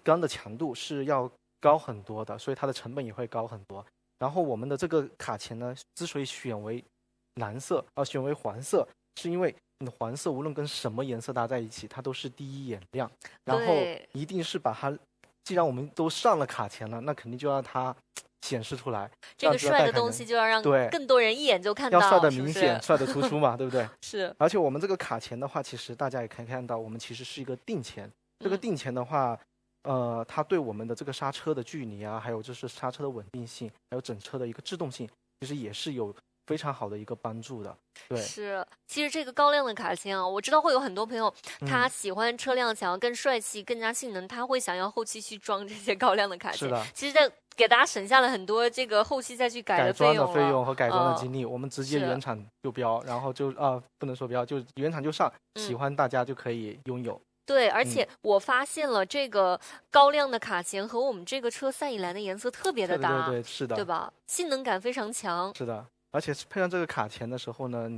钢的强度是要高很多的，所以它的成本也会高很多。然后我们的这个卡钳呢，之所以选为选为黄色，是因为你的黄色无论跟什么颜色搭在一起，它都是第一眼亮。然后一定是把它，既然我们都上了卡钳了，那肯定就让它显示出来。这个帅的东西就要让更多人一眼就看到，要帅的明显，帅的突出嘛，对不对？是。而且我们这个卡钳的话，其实大家也可以看到，我们其实是一个定钳。这个定钳的话，它对我们的这个刹车的距离啊，还有就是刹车的稳定性，还有整车的一个制动性，其实也是有非常好的一个帮助的。对，是。其实这个高亮的卡钳啊，我知道会有很多朋友，他喜欢车辆想要更帅气、更加性能，他会想要后期去装这些高亮的卡钳。是的。其实在给大家省下了很多这个后期再去改装的费用和改装的精力。我们直接原厂就标，然后就不能说标，就原厂就上，喜欢大家就可以拥有。对，而且我发现了这个高亮的卡钳和我们这个车赛以蓝的颜色特别的搭，对，是的，对吧？性能感非常强。是的，而且配上这个卡钳的时候呢，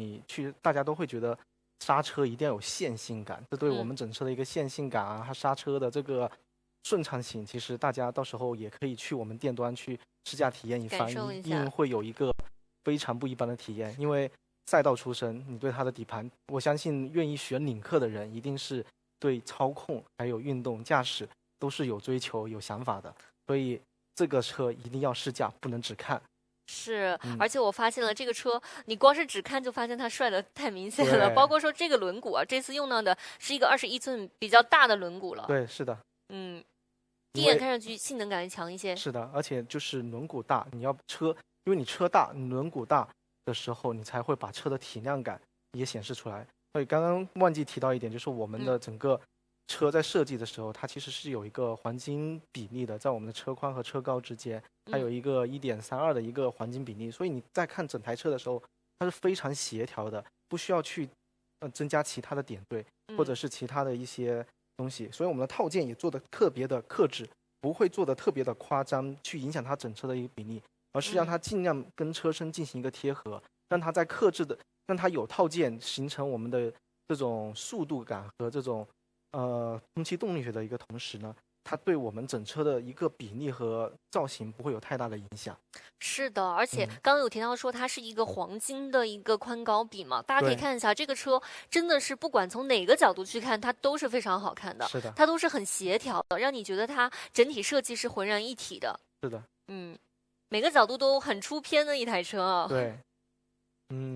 大家都会觉得刹车一定要有线性感，这对我们整车的一个线性感啊，它刹车的这个顺畅性，其实大家到时候也可以去我们店端去试驾体验一番，一定会有一个非常不一般的体验。因为赛道出身，你对它的底盘，我相信愿意选领克的人一定是对操控还有运动驾驶都是有追求有想法的，所以这个车一定要试驾，不能只看。是，而且我发现了这个车，你光是只看就发现它帅的太明显了。包括说这个轮毂啊，这次用到的是一个21寸比较大的轮毂了。对，是的。第一眼看上去性能感强一些。是的，而且就是轮毂大，因为你车大，你轮毂大的时候，你才会把车的体量感也显示出来。所以刚刚忘记提到一点，就是我们的整个车在设计的时候，它其实是有一个黄金比例的，在我们的车宽和车高之间，它有一个1.32的一个黄金比例，所以你在看整台车的时候，它是非常协调的，不需要去增加其他的点缀或者是其他的一些东西，所以我们的套件也做的特别的克制，不会做的特别的夸张，去影响它整车的一个比例，而是让它尽量跟车身进行一个贴合，让它在克制的，让它有套件形成我们的这种速度感和这种空气动力学的一个同时呢，它对我们整车的一个比例和造型不会有太大的影响。是的，而且刚刚有提到说它是一个黄金的一个宽高比嘛，大家可以看一下这个车真的是不管从哪个角度去看，它都是非常好看的。是的，它都是很协调的，让你觉得它整体设计是浑然一体的。是的，每个角度都很出片的一台车啊。对，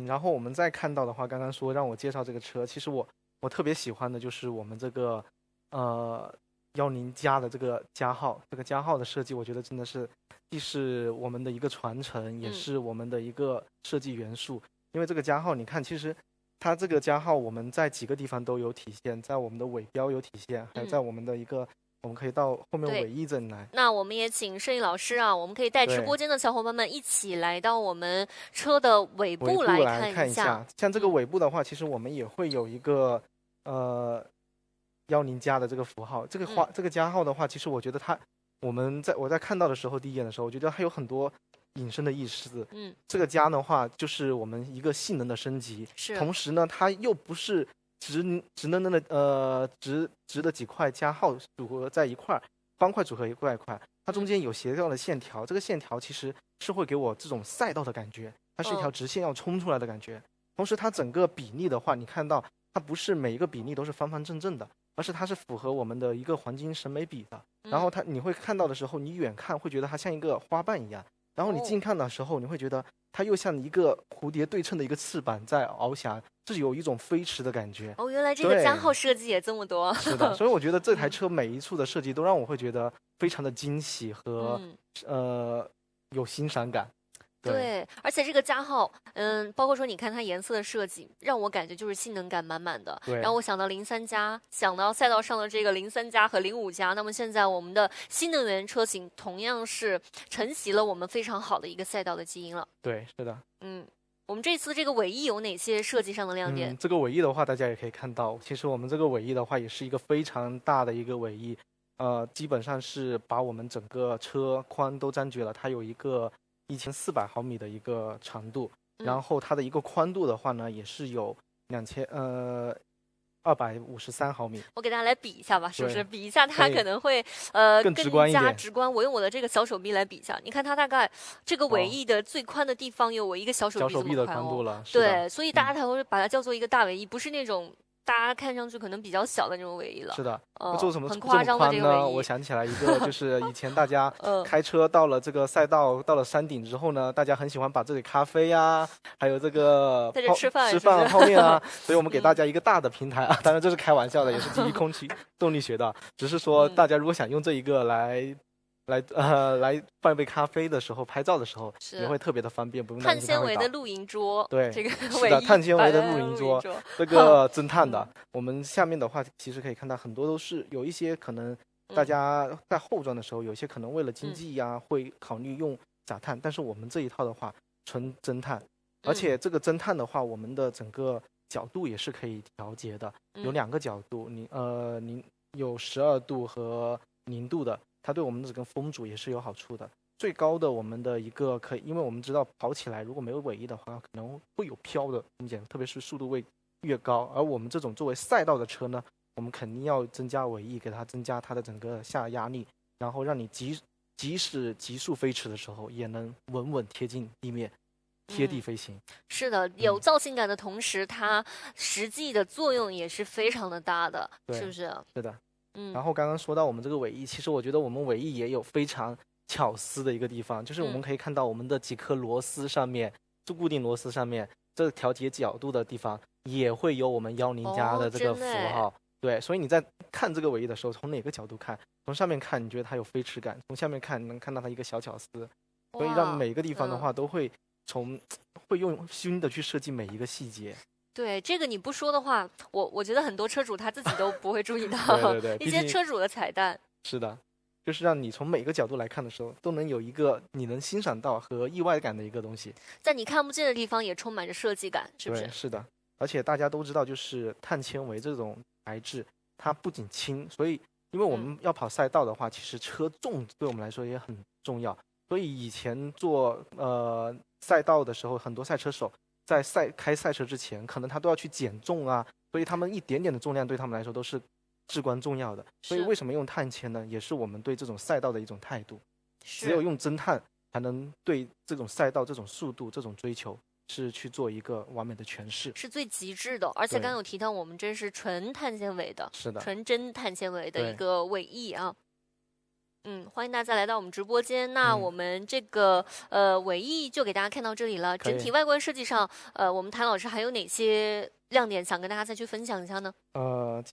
然后我们再看到的话，刚刚说让我介绍这个车，其实我特别喜欢的就是我们这个10加的这个加号，这个加号的设计，我觉得真的是既是我们的一个传承，也是我们的一个设计元素。因为这个加号，你看，其实它这个加号我们在几个地方都有体现，在我们的尾标有体现，还有在我们的一个，我们可以到后面尾翼这里来。那我们也请摄影老师啊，我们可以带直播间的小伙伴们一起来到我们车的尾部来看一下。像这个尾部的话，其实我们也会有一个10加的这个符号。这个加号的话，其实我觉得我在看到的时候，第一眼的时候，我觉得它有很多引申的意思。这个加的话，就是我们一个性能的升级，同时呢，它又不是直的几块加号组合在一块儿，方块组合一块一块，它中间有协调的线条，这个线条其实是会给我这种赛道的感觉，它是一条直线要冲出来的感觉。同时它整个比例的话，你看到它不是每一个比例都是方方正正的，而是它是符合我们的一个黄金审美比的。然后你会看到的时候，你远看会觉得它像一个花瓣一样，然后你近看的时候，你会觉得它又像一个蝴蝶对称的一个翅膀在翱翔，这有一种飞驰的感觉。原来这个加号设计也这么多。是的，所以我觉得这台车每一处的设计都让我会觉得非常的惊喜和有欣赏感。对，而且这个加号，包括说你看它颜色的设计，让我感觉就是性能感满满的。对。然后我想到03加，想到赛道上的这个03加和05加，那么现在我们的新能源车型同样是承袭了我们非常好的一个赛道的基因了。对，是的。我们这次这个尾翼有哪些设计上的亮点？这个尾翼的话，大家也可以看到，其实我们这个尾翼的话，也是一个非常大的一个尾翼，基本上是把我们整个车宽都占据了，它有一个1400毫米的一个长度，然后它的一个宽度的话呢，也是有253毫米。我给大家来比一下吧，是不是？比一下它可能会更直观一点。更加直观。我用我的这个小手臂来比一下，你看它大概这个尾翼的最宽的地方有我一个小手臂这么宽的宽度了。对，所以大家才会把它叫做一个大尾翼，不是那种大家看上去可能比较小的那种尾翼了。是的。做什么很夸张的这个尾翼？我想起来一个，就是以前大家开车到了这个赛道，到了山顶之后呢，大家很喜欢把这里咖啡啊，还有这个在这吃饭泡面啊，所以我们给大家一个大的平台啊，当然这是开玩笑的，也是基于空气动力学的，只是说大家如果想用这一个来放一杯咖啡的时候，拍照的时候也会特别的方便，不用碳纤维的露营桌。对，这个是的，碳纤维的露营桌，这个增碳的。我们下面的话，其实可以看到很多都是有一些可能大家在后装的时候，有些可能为了经济呀，会考虑用杂碳，但是我们这一套的话，纯增碳，而且这个增碳的话，我们的整个角度也是可以调节的，有2个角度，您有12度和0度的。它对我们的整个风阻也是有好处的。最高的我们的一个可以，因为我们知道跑起来如果没有尾翼的话，可能会有飘的风险，特别是速度会越高。而我们这种作为赛道的车呢，我们肯定要增加尾翼，给它增加它的整个下压力，然后让你即使急速飞驰的时候，也能稳稳贴近地面，贴地飞行。是的，有造型感的同时，它实际的作用也是非常的大的，是不是？是的。然后刚刚说到我们这个尾翼，其实我觉得我们尾翼也有非常巧思的一个地方，就是我们可以看到我们的几颗螺丝上面，就固定螺丝上面这调节角度的地方也会有我们10加的这个符号。对，所以你在看这个尾翼的时候，从哪个角度看，从上面看你觉得它有飞驰感，从下面看能看到它一个小巧思，所以让每个地方的话都会用心的去设计每一个细节。对，这个你不说的话，我觉得很多车主他自己都不会注意到对一些车主的彩蛋。是的，就是让你从每个角度来看的时候，都能有一个你能欣赏到和意外感的一个东西，在你看不见的地方也充满着设计感，是不是？对，是的。而且大家都知道，就是碳纤维这种材质，它不仅轻，所以因为我们要跑赛道的话，其实车重对我们来说也很重要。所以以前做赛道的时候，很多赛车手在开赛车之前，可能他都要去减重啊，所以他们一点点的重量对他们来说都是至关重要的。所以为什么用碳纤呢？也是我们对这种赛道的一种态度。只有用增碳，才能对这种赛道、这种速度、这种追求是去做一个完美的诠释，是最极致的。而且刚刚有提到，我们这是纯碳纤维的，是的，纯真碳纤维的一个尾翼啊。欢迎大家来到我们直播间。那我们这个尾翼就给大家看到这里了。整体外观设计上，我们谭老师还有哪些亮点想跟大家再去分享一下呢？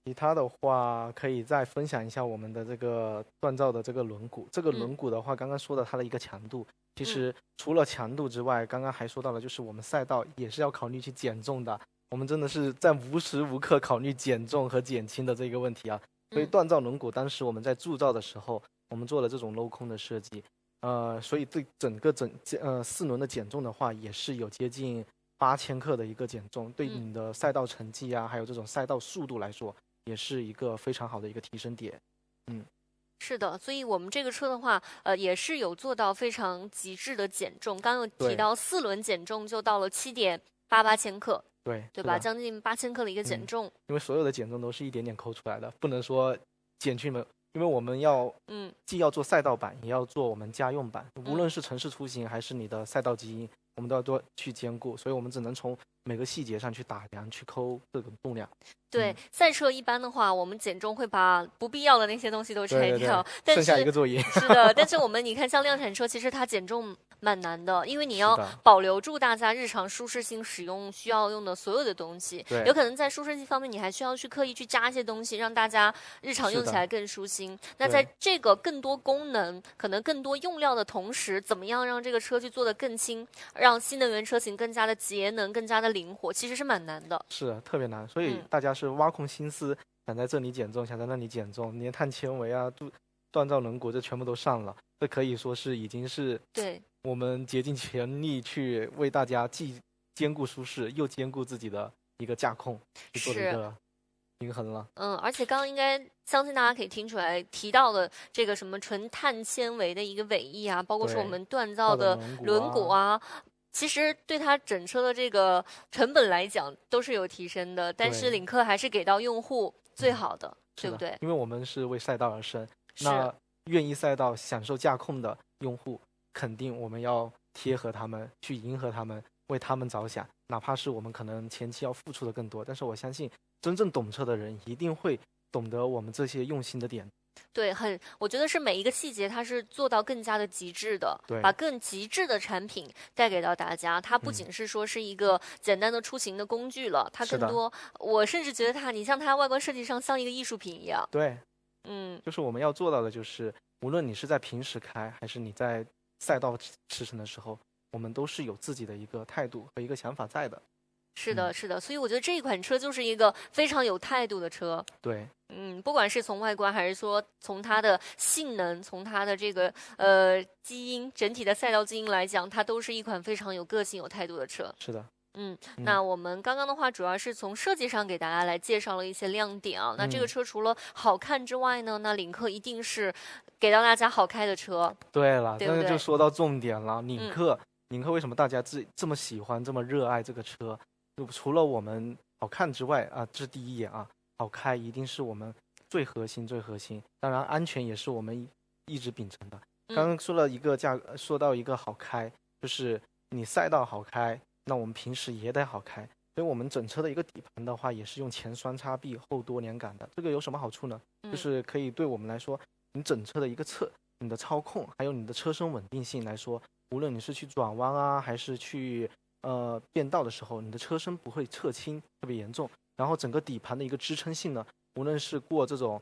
其他的话可以再分享一下我们的这个锻造的这个轮毂。这个轮毂的话，刚刚说的它的一个强度，其实除了强度之外，刚刚还说到了，就是我们赛道也是要考虑去减重的。我们真的是在无时无刻考虑减重和减轻的这个问题啊。所以锻造轮毂，当时我们在铸造的时候，我们做了这种镂空的设计，所以对整个4轮的减重的话，也是有接近8000克的一个减重，对你的赛道成绩啊，还有这种赛道速度来说，也是一个非常好的一个提升点。是的，所以我们这个车的话，也是有做到非常极致的减重。刚刚有提到4轮减重就到了7.88千克。对吧？将近8000克的一个减重，因为所有的减重都是一点点抠出来的，不能说减去了，因为我们要既要做赛道版，也要做我们家用版，无论是城市出行还是你的赛道基因，我们都要多去兼顾，所以我们只能从每个细节上去打量、去抠这种重量。对，赛车一般的话，我们减重会把不必要的那些东西都拆掉，但剩下一个座椅。是的，但是我们你看，像量产车，其实它减重蛮难的，因为你要保留住大家日常舒适性使用需要用的所有的东西。有可能在舒适性方面，你还需要去刻意去加一些东西，让大家日常用起来更舒心。那在这个更多功能、可能更多用料的同时，怎么样让这个车去做得更轻，让新能源车型更加的节能、更加的灵活，其实是蛮难的。是特别难，所以大家是挖空心思想在这里减重，想在那里减重，连碳纤维啊、锻造轮毂这全部都上了，这可以说是已经是对我们竭尽全力去为大家既兼顾舒适又兼顾自己的一个驾控，去做的一个平衡了。而且刚刚应该相信大家可以听出来提到的这个什么纯碳纤维的一个尾翼啊，包括说我们锻造的轮毂啊。其实对它整车的这个成本来讲都是有提升的，但是领克还是给到用户最好的，对不对？因为我们是为赛道而生，那愿意赛道享受驾控的用户，肯定我们要贴合他们，去迎合他们，为他们着想。哪怕是我们可能前期要付出的更多，但是我相信真正懂车的人一定会懂得我们这些用心的点。对，我觉得是每一个细节，它是做到更加的极致的，把更极致的产品带给到大家。它不仅是说是一个简单的出行的工具了，它更多，我甚至觉得你像它外观设计上像一个艺术品一样。对，就是我们要做到的，就是无论你是在平时开，还是你在赛道驰骋的时候，我们都是有自己的一个态度和一个想法在的。是的，是的，所以我觉得这一款车就是一个非常有态度的车。对，不管是从外观，还是说从它的性能，从它的这个基因，整体的赛道基因来讲，它都是一款非常有个性、有态度的车。是的。那我们刚刚的话，主要是从设计上给大家来介绍了一些亮点啊。那这个车除了好看之外呢，那领克一定是给到大家好开的车。对了，那就说到重点了，领克为什么大家这么喜欢、这么热爱这个车？除了我们好看之外啊，这是第一眼啊，好开一定是我们最核心。当然，安全也是我们一直秉承的。刚刚说到一个好开，就是你赛道好开，那我们平时也得好开。所以我们整车的一个底盘的话，也是用前双叉臂后多连杆的。这个有什么好处呢？就是可以对我们来说，你整车的一个你的操控，还有你的车身稳定性来说，无论你是去转弯啊，还是去变道的时候，你的车身不会侧倾特别严重，然后整个底盘的一个支撑性呢，无论是过这种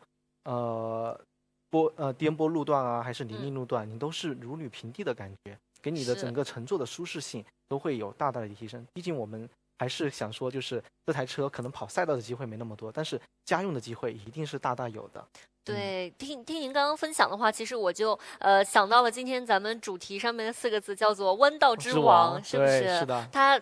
颠簸路段啊，还是泥泞路段，你都是如履平地的感觉，给你的整个乘坐的舒适性都会有大大的提升。毕竟我们还是想说，就是这台车可能跑赛道的机会没那么多，但是家用的机会一定是大大有的。对，听您刚刚分享的话，其实我就想到了今天咱们主题上面的4个字，叫做弯道之王，是不是？是的。它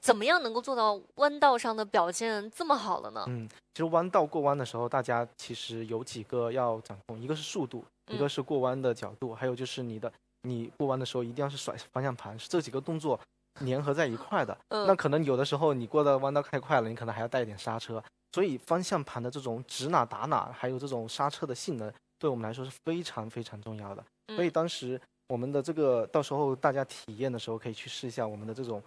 怎么样能够做到弯道上的表现这么好了呢？其实弯道过弯的时候，大家其实有几个要掌控，一个是速度，一个是过弯的角度，还有就是你过弯的时候一定要是甩方向盘，是这几个动作粘合在一块的。那可能有的时候你过的弯道太快了，你可能还要带一点刹车。所以方向盘的这种指哪打哪，还有这种刹车的性能，对我们来说是非常非常重要的。所以当时我们的这个，到时候大家体验的时候可以去试一下我们的这种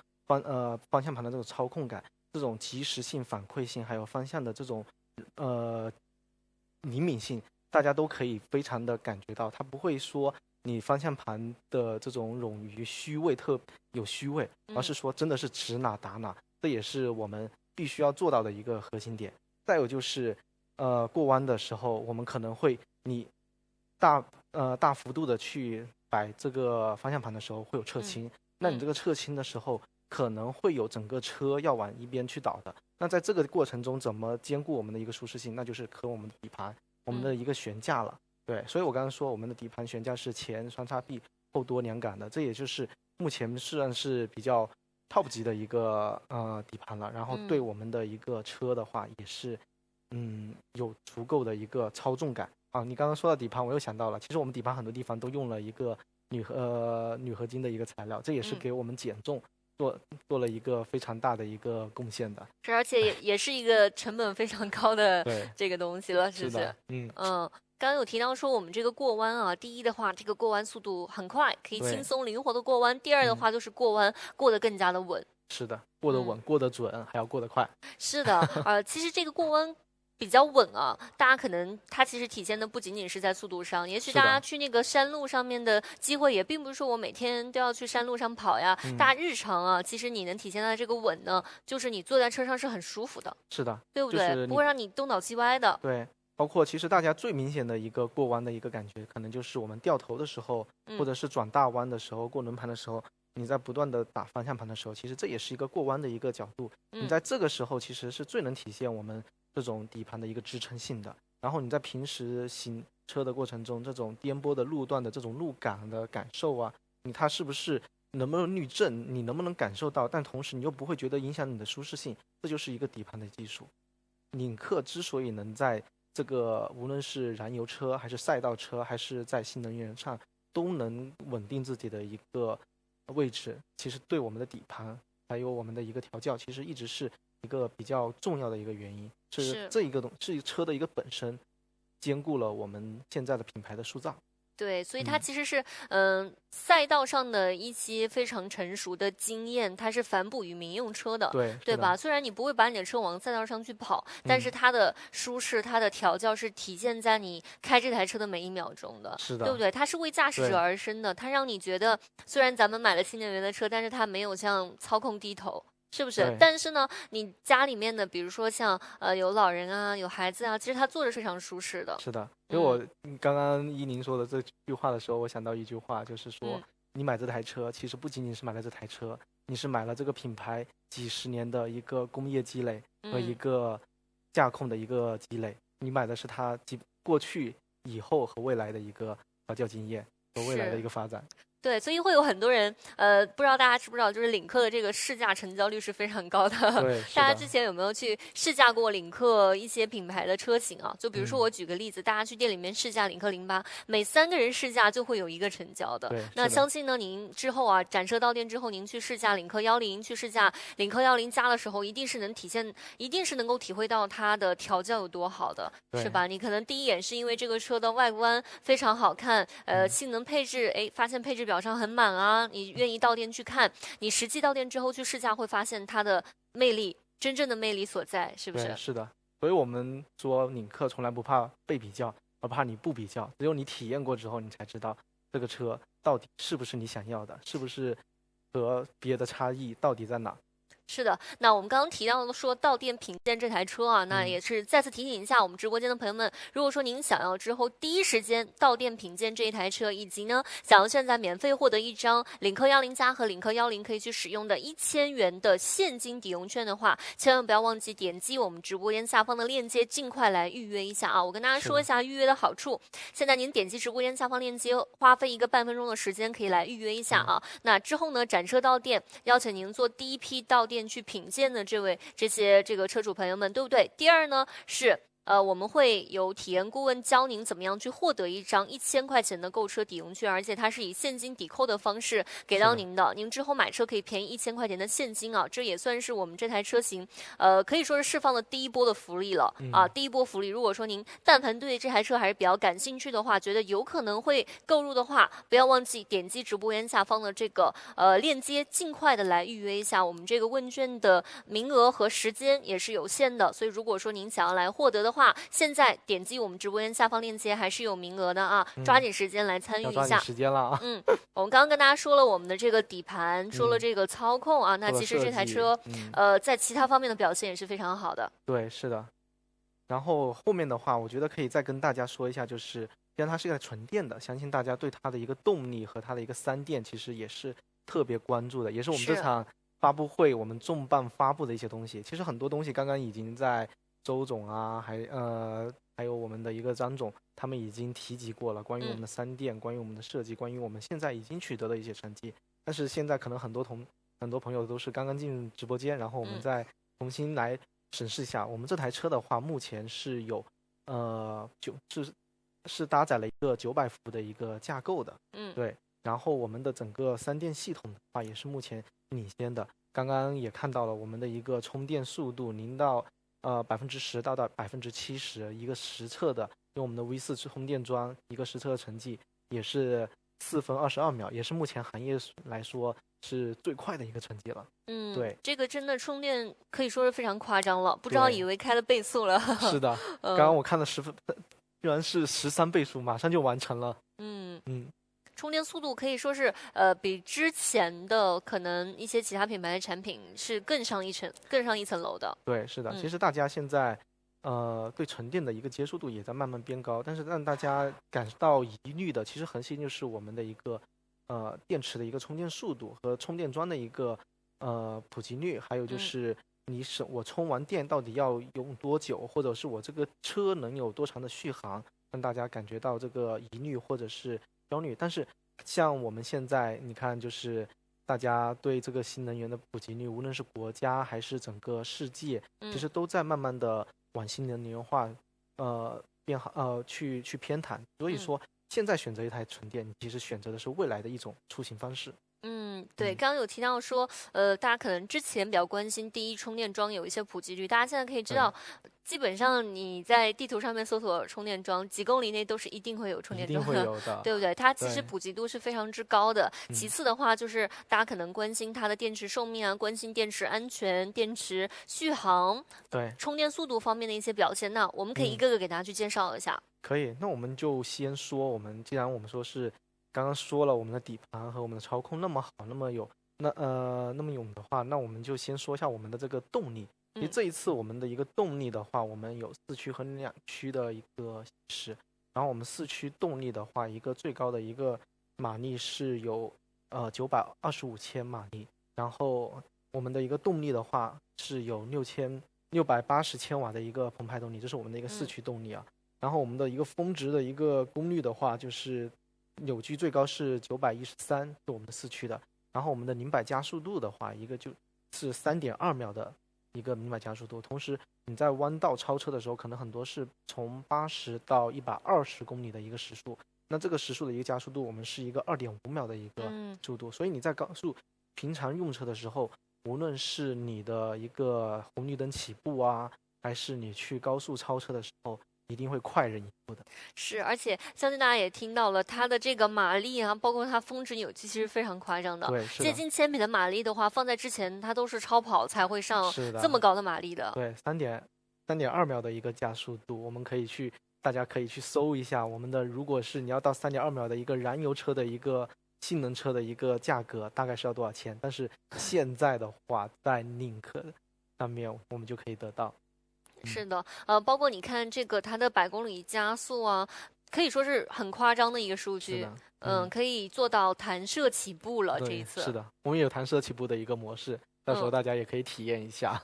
方向盘的这种操控感，这种及时性、反馈性，还有方向的这种灵敏性，大家都可以非常的感觉到，它不会说你方向盘的这种冗余虚位特有虚位，而是说真的是指哪打哪，这也是我们必须要做到的一个核心点。再有就是过弯的时候，我们可能会你大幅度的去摆这个方向盘的时候会有侧倾，那你这个侧倾的时候可能会有整个车要往一边去倒的。那在这个过程中怎么兼顾我们的一个舒适性，那就是和我们的底盘、我们的一个悬架了。对，所以我刚刚说我们的底盘悬架是前双叉臂后多连杆的，这也就是目前算是比较 top 级的一个底盘了。然后对我们的一个车的话，也是有足够的一个操纵感啊。你刚刚说到底盘，我又想到了，其实我们底盘很多地方都用了一个铝合金的一个材料，这也是给我们减重做了一个非常大的一个贡献的。是，而且也是一个成本非常高的这个东西了，是不是？刚刚有提到说我们这个过弯啊，第一的话，这个过弯速度很快，可以轻松灵活的过弯；第二的话，就是过弯过得更加的稳。是的，过得稳、过得准，还要过得快。是的，其实这个过弯比较稳啊，大家可能它其实体现的不仅仅是在速度上，也许大家去那个山路上面的机会，也并不是说我每天都要去山路上跑呀。大家日常啊，其实你能体现在这个稳呢，就是你坐在车上是很舒服的。是的，对不对？不会让你东倒西歪的。对，包括其实大家最明显的一个过弯的一个感觉，可能就是我们掉头的时候，或者是转大弯的时候，过轮盘的时候。你在不断的打方向盘的时候，其实这也是一个过弯的一个角度。你在这个时候其实是最能体现我们这种底盘的一个支撑性的。然后你在平时行车的过程中，这种颠簸的路段的这种路感的感受啊，它是不是能不能滤震，你能不能感受到？但同时你又不会觉得影响你的舒适性，这就是一个底盘的技术。领克之所以能在这个无论是燃油车还是赛道车，还是在新能源上都能稳定自己的一个位置，其实对我们的底盘还有我们的一个调教，其实一直是一个比较重要的一个原因，是这一个是车的一个本身兼顾了我们现在的品牌的塑造。对，所以它其实是赛道上的一些非常成熟的经验，它是反哺于民用车的，对吧？虽然你不会把你的车往赛道上去跑，但是它的舒适、它的调教是体现在你开这台车的每一秒钟的，对不对？它是为驾驶者而生的，它让你觉得虽然咱们买了新能源的车，但是它没有向操控低头。是不是？但是呢，你家里面的，比如说像有老人啊，有孩子啊，其实他坐着是非常舒适的。是的，因为我刚刚依宁说的这句话的时候，我想到一句话，就是说，你买这台车，其实不仅仅是买了这台车，你是买了这个品牌几十年的一个工业积累和一个驾控的一个积累，你买的是它过去、以后和未来的一个调教经验和未来的一个发展。对，所以会有很多人，不知道大家知不知道，就是领克的这个试驾成交率是非常高的。对，大家之前有没有去试驾过领克一些品牌的车型啊？就比如说我举个例子，大家去店里面试驾领克08，每3个人试驾就会有1个成交的。那相信呢，您之后啊展车到店之后，您去试驾领克10，去试驾领克10加的时候，一定是能够体会到它的调教有多好的，是吧？你可能第一眼是因为这个车的外观非常好看，性能配置，发现配置表上很满啊，你愿意到店去看，你实际到店之后去试驾，会发现它的魅力，真正的魅力所在，是不是？是的，所以我们说领克从来不怕被比较，而怕你不比较，只有你体验过之后，你才知道这个车到底是不是你想要的，是不是和别的差异到底在哪。是的，那我们刚刚提到的说到店品鉴这台车啊，那也是再次提醒一下我们直播间的朋友们，如果说您想要之后第一时间到店品鉴这一台车，以及呢想要现在免费获得一张领克10加和领克10可以去使用的1000元的现金抵用券的话，千万不要忘记点击我们直播间下方的链接，尽快来预约一下啊！我跟大家说一下预约的好处，现在您点击直播间下方链接，花费1个半分钟的时间可以来预约一下啊。那之后呢，展车到店，邀请您做第一批到店去品鉴的这些车主朋友们，对不对？第二呢是我们会有体验顾问教您怎么样去获得一张1000块钱的购车抵用券，而且它是以现金抵扣的方式给到您的。您之后买车可以便宜1000块钱的现金啊，这也算是我们这台车型可以说是释放的第一波的福利了啊，第一波福利。如果说您但凡对这台车还是比较感兴趣的话，觉得有可能会购入的话，不要忘记点击直播间下方的这个链接，尽快的来预约一下。我们这个问卷的名额和时间也是有限的，所以如果说您想要来获得的话，现在点击我们直播间下方链接还是有名额的啊，抓紧时间来参与一下。抓紧时间了啊！我们刚刚跟大家说了我们的这个底盘，说了这个操控啊，那其实这台车在其他方面的表现也是非常好的。对，是的。然后后面的话，我觉得可以再跟大家说一下，就是既然它是一个纯电的，相信大家对它的一个动力和它的一个3电其实也是特别关注的，也是我们这场发布会我们重磅发布的一些东西。其实很多东西刚刚已经在周总啊，还有我们的一个张总，他们已经提及过了，关于我们的3电，关于我们的设计，关于我们现在已经取得的一些成绩。但是现在可能很多朋友都是刚刚进入直播间，然后我们再重新来审视一下。我们这台车的话，目前是有是搭载了一个900伏的一个架构的，对。然后我们的整个3电系统的话，也是目前领先的。刚刚也看到了我们的一个充电速度，0到10%到70%，一个实测的用我们的 V4 充电桩一个实测的成绩也是4分22秒，也是目前行业来说是最快的一个成绩了。对，这个真的充电可以说是非常夸张了，不知道以为开了倍速了。是的，刚刚我看了居然是13倍速，马上就完成了。充电速度可以说是比之前的可能一些其他品牌的产品是更上一层楼的。对，是的，其实大家现在对纯电的一个接受度也在慢慢变高，但是让大家感到疑虑的，其实核心就是我们的一个电池的一个充电速度和充电桩的一个普及率，还有就是我充完电到底要用多久，或者是我这个车能有多长的续航，让大家感觉到这个疑虑或者是焦虑。但是像我们现在你看，就是大家对这个新能源的普及率，无论是国家还是整个世界，其实都在慢慢的往新能源化去偏袒。所以说现在选择一台纯电，你其实选择的是未来的一种出行方式。对，刚刚有提到说，大家可能之前比较关心第一充电桩有一些普及率，大家现在可以知道，基本上你在地图上面搜索充电桩，几公里内都是一定会有充电桩一定会有的，对不对？它其实普及度是非常之高的。其次的话，就是大家可能关心它的电池寿命啊，关心电池安全、电池续航、充电速度方面的一些表现。那我们可以一个个给大家去介绍一下。可以，那我们就先说，既然我们说是刚刚说了我们的底盘和我们的操控那么好，那么勇的话，那我们就先说一下我们的这个动力。其实这一次我们的一个动力的话，我们有4驱和2驱的一个形式。然后我们4驱动力的话，一个最高的一个马力是有925千马力，然后我们的一个动力的话是有680千瓦的一个澎湃动力，这是我们的一个4驱动力啊。然后我们的一个峰值的一个功率的话，就是扭矩最高是913，是我们的4驱的。然后我们的0-100加速度的话，一个就是3.2秒的一个0-100加速度。同时你在弯道超车的时候，可能很多是从80到120公里的一个时速，那这个时速的一个加速度，我们是一个2.5秒的一个速度。所以你在高速平常用车的时候，无论是你的一个红绿灯起步啊，还是你去高速超车的时候，一定会快人一步的。是，而且相信大家也听到了，它的这个马力啊，包括它峰值扭矩，其实非常夸张的。对，接近1000匹的马力的话，放在之前它都是超跑才会上这么高的马力的。对，3.2秒的一个加速度，大家可以去搜一下我们的。如果是你要到3.2秒的一个燃油车的一个性能车的一个价格，大概是要多少钱？但是现在的话，在领克上面我们就可以得到。是的，包括你看这个它的100公里加速啊，可以说是很夸张的一个数据。可以做到弹射起步了。这一次是的，我们有弹射起步的一个模式。到时候大家也可以体验一下，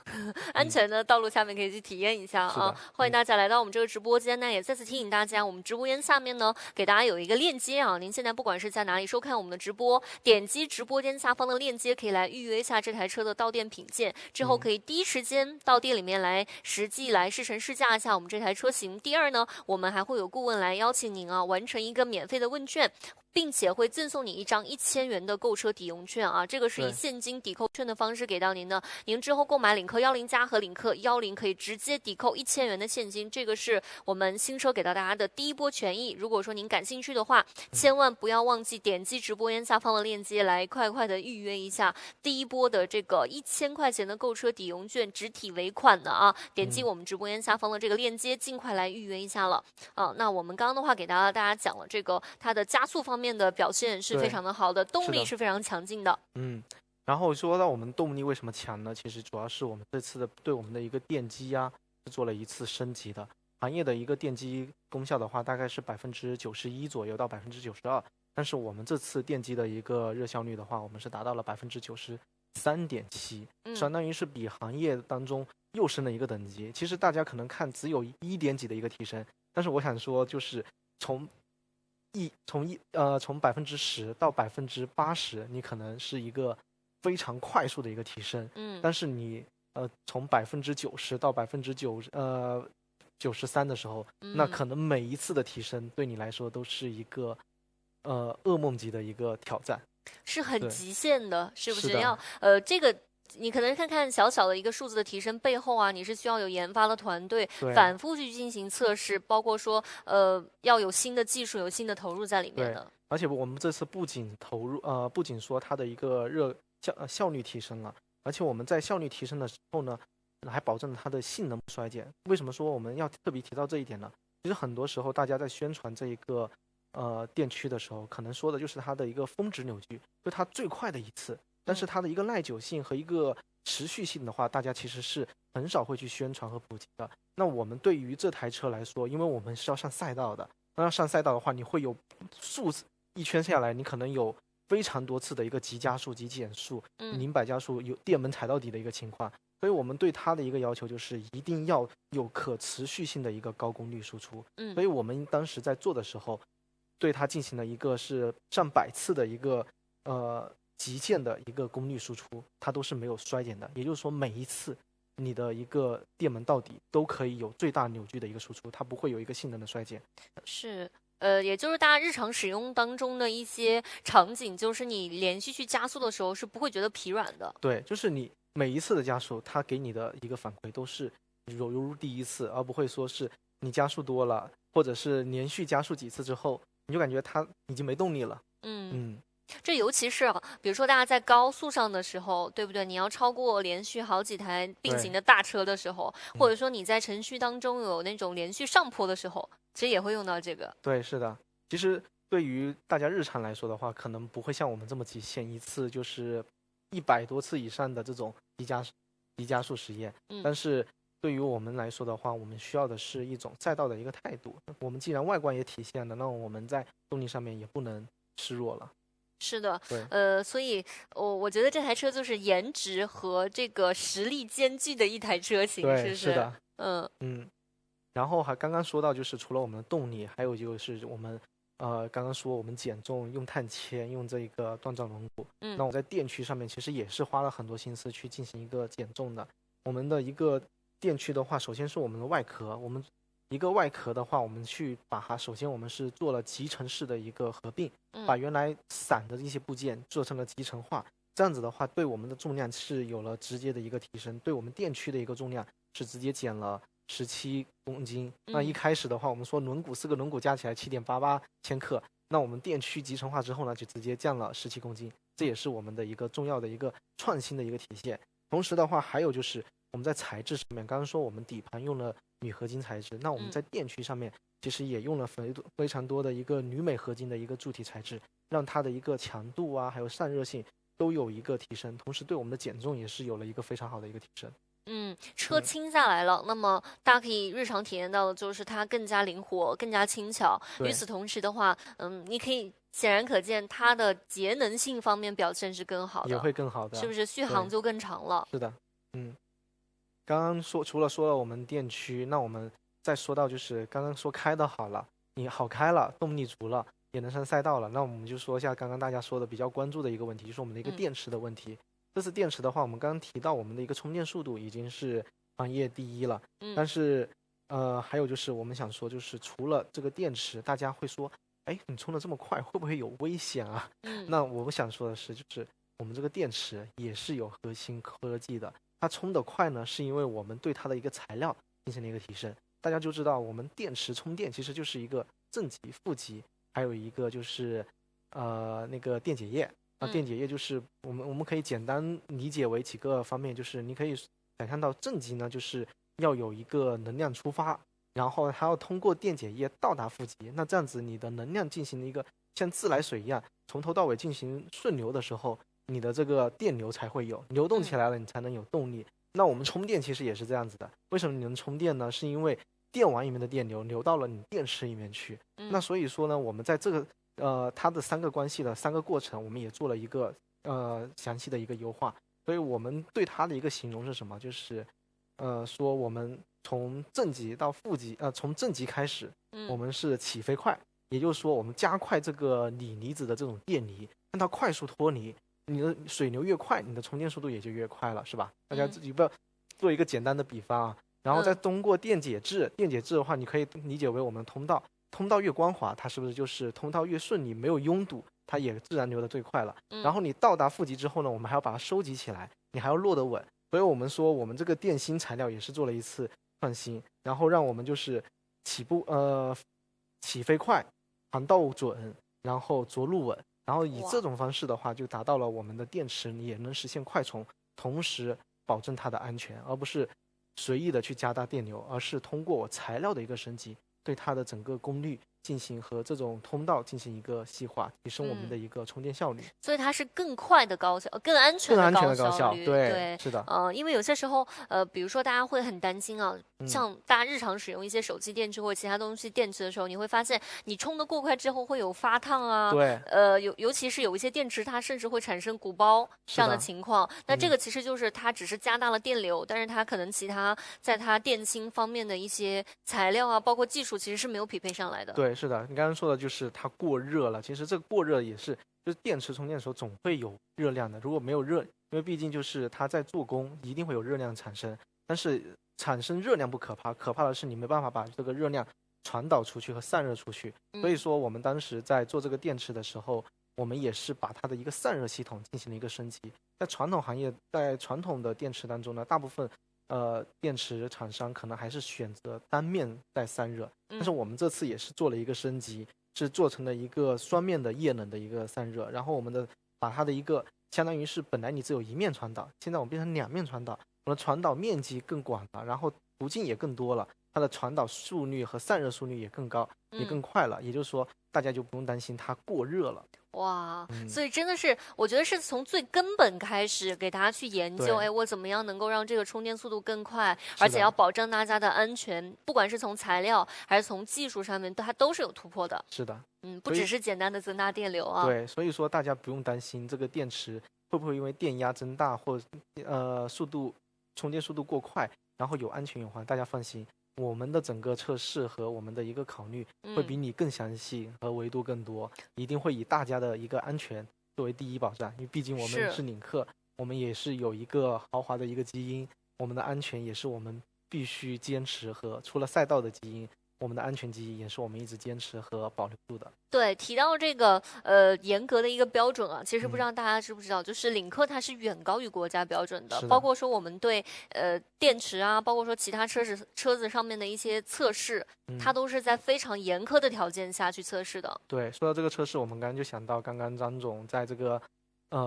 安全的道路下面可以去体验一下啊！欢迎大家来到我们这个直播间。那也再次提醒大家，我们直播间下面呢，给大家有一个链接啊。您现在不管是在哪里收看我们的直播，点击直播间下方的链接，可以来预约一下这台车的到店品鉴，之后可以第一时间到店里面来实际来试乘试驾一下我们这台车型。第二呢，我们还会有顾问来邀请您啊，完成一个免费的问卷，并且会赠送你一张1000元的购车抵用券啊，这个是以现金抵扣券的方式给到您的。您之后购买领克10+和领克10，可以直接抵扣1000元的现金，这个是我们新车给到大家的第一波权益。如果说您感兴趣的话，千万不要忘记点击直播间下方的链接来快快的预约一下第一波的这个1000块钱的购车抵用券，直体尾款的啊！点击我们直播间下方的这个链接，尽快来预约一下了啊。那我们刚刚的话给大家讲了这个它的加速方面的表现是非常的好的，动力是非常强劲的。然后说到我们动力为什么强呢？其实主要是我们这次对我们的一个电机啊是做了一次升级的。行业的一个电机功效的话，大概是91%左右到92%，但是我们这次电机的一个热效率的话，我们是达到了93.7%，相当于是比行业当中又升了一个等级。其实大家可能看只有1点几的一个提升，但是我想说就是从10%到80%，你可能是一个非常快速的一个提升，但是你从90%到93%的时候，那可能每一次的提升对你来说都是一个噩梦级的一个挑战，是很极限的，是不是？要这个。你可能看看小小的一个数字的提升背后啊，你是需要有研发的团队反复去进行测试，包括说要有新的技术、有新的投入在里面的。而且我们这次不仅说它的一个效率提升了，而且我们在效率提升的时候呢，还保证了它的性能不衰减。为什么说我们要特别提到这一点呢？其实很多时候大家在宣传这一个电驱的时候，可能说的就是它的一个峰值扭矩，就它最快的一次，但是它的一个耐久性和一个持续性的话，大家其实是很少会去宣传和普及的。那我们对于这台车来说，因为我们是要上赛道的，那要上赛道的话，你会有一圈下来，你可能有非常多次的一个急加速、急减速、0-100加速，有电门踩到底的一个情况。所以我们对它的一个要求就是一定要有可持续性的一个高功率输出。所以我们当时在做的时候，对它进行了一个是上百次的一个极限的一个功率输出，它都是没有衰减的。也就是说，每一次你的一个电门到底都可以有最大扭矩的一个输出，它不会有一个性能的衰减。是。也就是大家日常使用当中的一些场景，就是你连续去加速的时候是不会觉得疲软的。对，就是你每一次的加速，它给你的一个反馈都是犹如第一次，而不会说是你加速多了，或者是连续加速几次之后，你就感觉它已经没动力了。这尤其是比如说大家在高速上的时候，对不对？你要超过连续好几台并行的大车的时候，或者说你在城区当中有那种连续上坡的时候，其实也会用到这个。对，是的。其实对于大家日常来说的话，可能不会像我们这么极限，一次就是100多次以上的这种急加速实验。但是对于我们来说的话，我们需要的是一种赛道的一个态度。我们既然外观也体现了，那我们在动力上面也不能示弱了。是的，所以我觉得这台车就是颜值和这个实力兼具的一台车型，是不是？是的，然后还刚刚说到，就是除了我们的动力，还有就是我们刚刚说我们减重用碳纤，用这个锻造轮毂。那我在电驱上面其实也是花了很多心思去进行一个减重的。我们的一个电驱的话，首先是我们的外壳，我们一个外壳的话，我们去把它，首先我们是做了集成式的一个合并，把原来散的一些部件做成了集成化，这样子的话对我们的重量是有了直接的一个提升，对我们电驱的一个重量是直接减了17公斤。那一开始的话，我们说4个轮毂加起来7.88千克，那我们电驱集成化之后呢，就直接降了17公斤，这也是我们的一个重要的一个创新的一个体现。同时的话，还有就是我们在材质上面，刚刚说我们底盘用了铝合金材质，那我们在电驱上面其实也用了非常多的一个铝镁合金的一个柱体材质，让它的一个强度啊，还有散热性都有一个提升，同时对我们的减重也是有了一个非常好的一个提升。车轻下来了，那么大家可以日常体验到的就是它更加灵活、更加轻巧。与此同时的话，你可以显然可见它的节能性方面表现是更好的，也会更好的，是不是？续航就更长了。是的，刚刚除了说了我们电驱，那我们再说到就是刚刚说开的好了，你好开了，动力足了，也能上赛道了，那我们就说一下刚刚大家说的比较关注的一个问题，就是我们的一个电池的问题。这次电池的话，我们刚刚提到我们的一个充电速度已经是行业第一了，但是还有就是我们想说，就是除了这个电池，大家会说，哎，你充的这么快，会不会有危险啊？那我们想说的是，就是我们这个电池也是有核心科技的，它充得快呢，是因为我们对它的一个材料进行了一个提升。大家就知道，我们电池充电其实就是一个正极、负极，还有一个就是那个电解液。电解液就是我们可以简单理解为几个方面，就是你可以想象到正极呢，就是要有一个能量出发，然后还要通过电解液到达负极，那这样子你的能量进行一个像自来水一样从头到尾进行顺流的时候，你的这个电流才会有流动起来了，你才能有动力。那我们充电其实也是这样子的，为什么你能充电呢？是因为电网里面的电流流到了你电池里面去。那所以说呢，我们在这个它的3个关系的3个过程，我们也做了一个详细的一个优化。所以我们对它的一个形容是什么？就是说我们从正极到负极，从正极开始，我们是起飞快，也就是说我们加快这个锂离子的这种电离，让它快速脱离。你的水流越快，你的充电速度也就越快了，是吧？大家自己不要做一个简单的比方啊。然后再通过电解质，电解质的话，你可以理解为我们通道越光滑，它是不是就是通道越顺利，没有拥堵，它也自然流得最快了。然后你到达负极之后呢，我们还要把它收集起来，你还要落得稳。所以我们说，我们这个电芯材料也是做了一次创新，然后让我们就是起飞快，航道准，然后着陆稳，然后以这种方式的话，就达到了我们的电池也能实现快充，同时保证它的安全，而不是随意的去加大电流，而是通过材料的一个升级，对它的整个功率进行和这种通道进行一个细化，提升我们的一个充电效率。所以它是更快的高效，更安全的高效率。对，是的。因为有些时候，比如说大家会很担心啊，像大家日常使用一些手机电池或者其他东西电池的时候，你会发现你充的过快之后会有发烫啊。对。尤其是有一些电池，它甚至会产生鼓包这样的情况。那这个其实就是它只是加大了电流，但是它可能其他在它电芯方面的一些材料啊，包括技术，其实是没有匹配上来的。对，是的，你刚刚说的就是它过热了。其实这个过热也是，就是电池充电的时候总会有热量的。如果没有热，因为毕竟就是它在做工，一定会有热量产生。但是产生热量不可怕，可怕的是你没办法把这个热量传导出去和散热出去。所以说我们当时在做这个电池的时候，我们也是把它的一个散热系统进行了一个升级。在传统行业，在传统的电池当中呢，大部分电池厂商可能还是选择单面在散热，但是我们这次也是做了一个升级，是做成了一个双面的液冷的一个散热，然后我们把它的一个相当于是本来你只有一面传导，现在我们变成2面传导，我们的传导面积更广了，然后途径也更多了，它的传导速率和散热速率也更高，也更快了，也就是说大家就不用担心它过热了。哇，所以真的是，我觉得是从最根本开始给大家去研究，哎，我怎么样能够让这个充电速度更快，而且要保证大家的安全，不管是从材料还是从技术上面，它都是有突破的。是的，不只是简单的增大电流啊。对，所以说大家不用担心这个电池会不会因为电压增大或充电速度过快，然后有安全隐患，大家放心。我们的整个测试和我们的一个考虑会比你更详细和维度更多，一定会以大家的一个安全作为第一保障，因为毕竟我们是领克，我们也是有一个豪华的一个基因，我们的安全也是我们必须坚持和除了赛道的基因，我们的安全基因也是我们一直坚持和保留住的。对，提到这个严格的一个标准啊，其实不知道大家知不知道，就是领克它是远高于国家标准的，包括说我们对电池啊，包括说其他车子上面的一些测试，它都是在非常严苛的条件下去测试的。对，说到这个测试，我们刚刚就想到刚刚张总在这个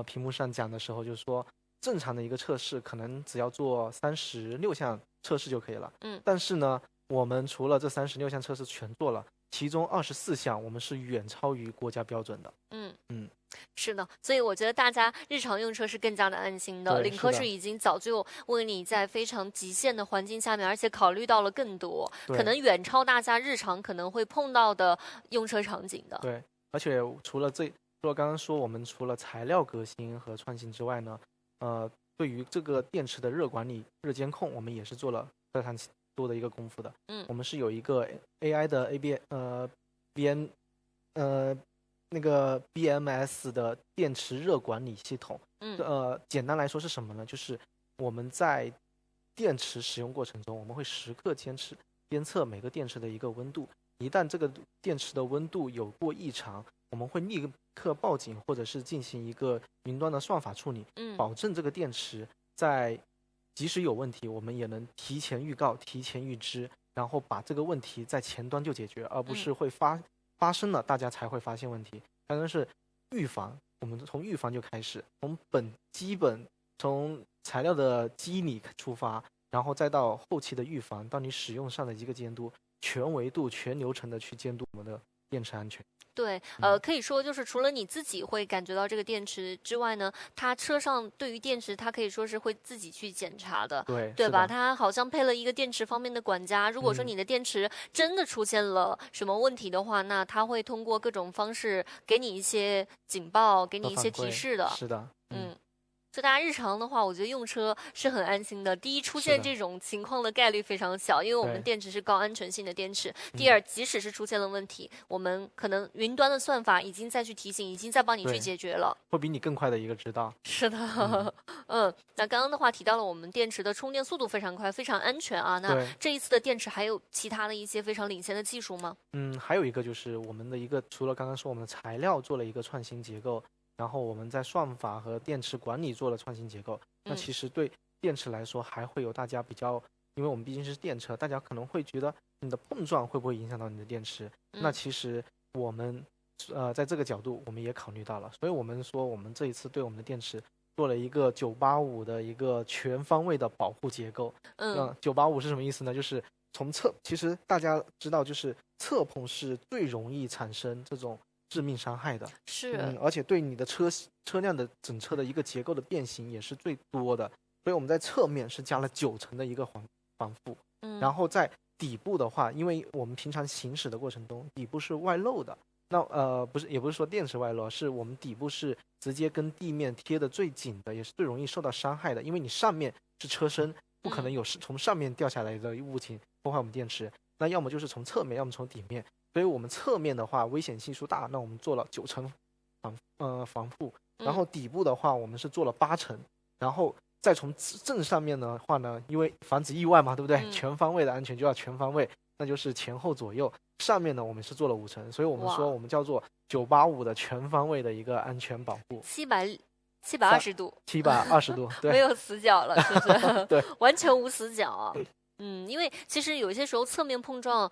屏幕上讲的时候，就是说正常的一个测试可能只要做36项测试就可以了，但是呢，我们除了这36项测试全做了，其中24项我们是远超于国家标准的。是的，所以我觉得大家日常用车是更加的安心的。领克是已经早就为你在非常极限的环境下面，而且考虑到了更多，可能远超大家日常可能会碰到的用车场景的。对，而且除了刚刚说我们除了材料革新和创新之外呢，对于这个电池的热管理、热监控，我们也是做了非常多的一个功夫的。我们是有一个 AI 的BMS 的电池热管理系统。简单来说是什么呢？就是我们在电池使用过程中，我们会时刻监测每个电池的一个温度。一旦这个电池的温度有过异常，我们会立刻报警，或者是进行一个云端的算法处理，保证这个电池在即使有问题，我们也能提前预告、提前预知，然后把这个问题在前端就解决，而不是会发生了大家才会发现问题。刚刚是预防，我们从预防就开始，从材料的机理出发，然后再到后期的预防，到你使用上的一个监督，全维度、全流程的去监督我们的电池安全。对，可以说就是除了你自己会感觉到这个电池之外呢，它车上对于电池，它可以说是会自己去检查的，对吧？它好像配了一个电池方面的管家。如果说你的电池真的出现了什么问题的话，那它会通过各种方式给你一些警报，给你一些提示的。是的，所以大家日常的话，我觉得用车是很安心的。第一，出现这种情况的概率非常小，因为我们电池是高安全性的电池。第二，即使是出现了问题，我们可能云端的算法已经在去提醒，已经在帮你去解决了，会比你更快的一个知道。是的，那刚刚的话提到了我们电池的充电速度非常快，非常安全啊。那这一次的电池还有其他的一些非常领先的技术吗？还有一个就是我们的一个，除了刚刚说我们的材料做了一个创新结构。然后我们在算法和电池管理做了创新结构，那其实对电池来说还会有大家比较，因为我们毕竟是电车，大家可能会觉得你的碰撞会不会影响到你的电池？那其实我们在这个角度我们也考虑到了，所以我们说我们这一次对我们的电池做了一个985的一个全方位的保护结构。985是什么意思呢？就是从其实大家知道，就是侧碰是最容易产生这种致命伤害的，是，而且对你的车辆的整车的一个结构的变形也是最多的，所以我们在侧面是加了9层的一个防护，然后在底部的话，因为我们平常行驶的过程中，底部是外露的，那也不是说电池外露，是我们底部是直接跟地面贴的最紧的，也是最容易受到伤害的，因为你上面是车身，不可能有从上面掉下来的物体破坏我们电池，那要么就是从侧面，要么从底面，所以我们侧面的话危险系数大，那我们做了9层防护，然后底部的话我们是做了8层，然后再从正上面的话呢，因为防止意外嘛，对不对？全方位的安全就要全方位，那就是前后左右。上面呢，我们是做了5层，所以我们说我们叫做985的全方位的一个安全保护。720度，720度，对，没有死角了，是不是？对，完全无死角啊。因为其实有些时候侧面碰撞，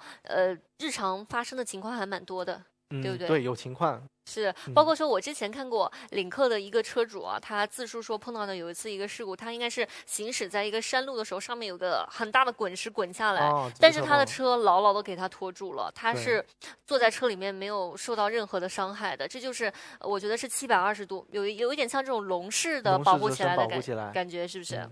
日常发生的情况还蛮多的，对不对？对，有情况。是，包括说我之前看过领克的一个车主啊，他自述说碰到的有一次一个事故，他应该是行驶在一个山路的时候，上面有个很大的滚石滚下来，但是他的车牢牢的给他拖住了，他是坐在车里面没有受到任何的伤害的，这就是我觉得是720度，有一点像这种笼式的保护起来的感觉，是不是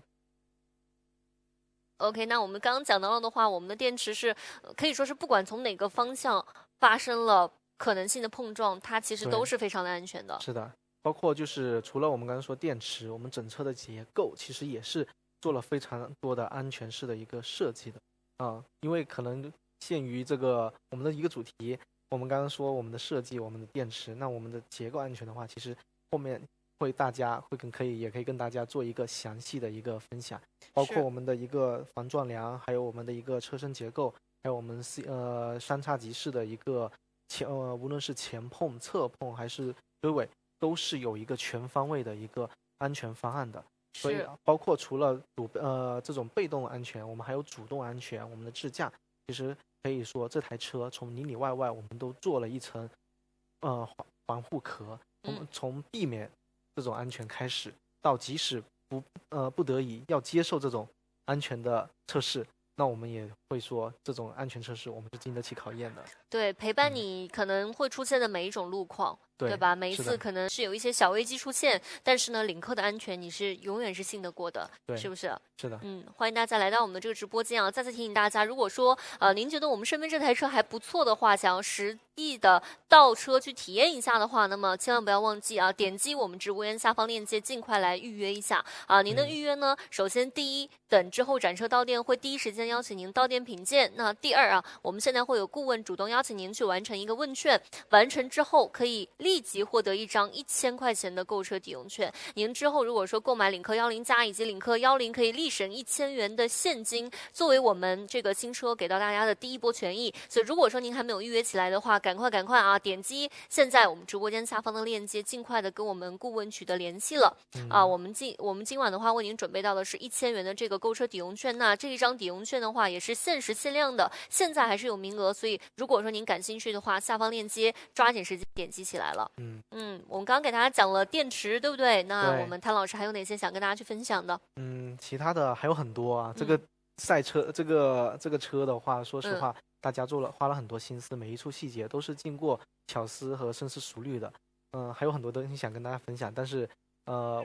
？OK， 那我们刚刚讲到了的话，我们的电池是可以说是不管从哪个方向发生了可能性的碰撞，它其实都是非常的安全的。是的，包括就是除了我们刚刚说电池，我们整车的结构其实也是做了非常多的安全式的一个设计的因为可能限于这个我们的一个主题，我们刚刚说我们的设计，我们的电池，那我们的结构安全的话，其实后面也可以跟大家做一个详细的一个分享，包括我们的一个防撞梁，还有我们的一个车身结构，还有我们三叉戟式的一个无论是前碰、侧碰还是追尾，都是有一个全方位的一个安全方案的。所以包括除了这种被动安全，我们还有主动安全。我们的智驾其实可以说这台车从里里外外我们都做了一层防护壳，从避免这种安全开始，到即使不得已要接受这种安全的测试，那我们也会说这种安全测试我们是经得起考验的。对，陪伴你可能会出现的每一种路况，对吧？每一次可能是有一些小危机出现，但是呢，领克的安全你是永远是信得过的，是不是？是的。欢迎大家来到我们的这个直播间啊！再次提醒大家，如果说您觉得我们身边这台车还不错的话，想要实地的倒车去体验一下的话，那么千万不要忘记啊，点击我们直播间下方链接，尽快来预约一下啊！您的预约呢，首先第一，等之后展车到店会第一时间邀请您到店品鉴。那第二啊，我们现在会有顾问主动邀请您去完成一个问卷，完成之后可以立即获得一张1000块钱的购车抵用券。您之后如果说购买领克10+以及领克10，可以立省1000元的现金，作为我们这个新车给到大家的第一波权益。所以如果说您还没有预约起来的话，赶快啊，点击现在我们直播间下方的链接，尽快的跟我们顾问取得联系了啊。我们今晚的话为您准备到的是1000元的这个购车抵用券，那这一张抵用券的话也是限时限量的，现在还是有名额，所以如果说您感兴趣的话，下方链接抓紧时间点击起来了。我们刚刚给大家讲了电池，对不对？那我们谭老师还有哪些想跟大家去分享的？其他的还有很多啊。这个赛车这个车的话，说实话，大家花了很多心思，每一处细节都是经过巧思和深思熟虑的。还有很多东西想跟大家分享，但是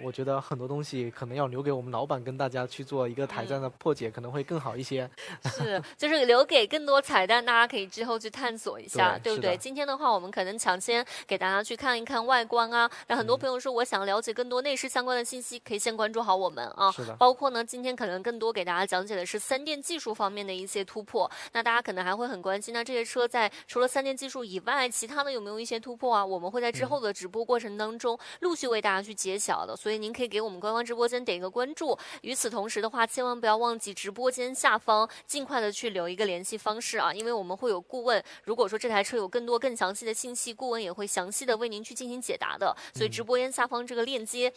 我觉得很多东西可能要留给我们老板跟大家去做一个台战的破解，可能会更好一些。是，就是留给更多彩蛋，大家可以之后去探索一下，对不对？今天的话，我们可能抢先给大家去看一看外观啊。那很多朋友说，我想了解更多内饰相关的信息，可以先关注好我们啊。是的。包括呢，今天可能更多给大家讲解的是3电技术方面的一些突破。那大家可能还会很关心，那这些车在除了3电技术以外，其他的有没有一些突破啊？我们会在之后的直播过程当中陆续为大家去解析。小的，所以您可以给我们官方直播间点一个关注。与此同时的话，千万不要忘记直播间下方尽快的去留一个联系方式啊，因为我们会有顾问，如果说这台车有更多更详细的信息，顾问也会详细的为您去进行解答的。所以直播间下方这个链接，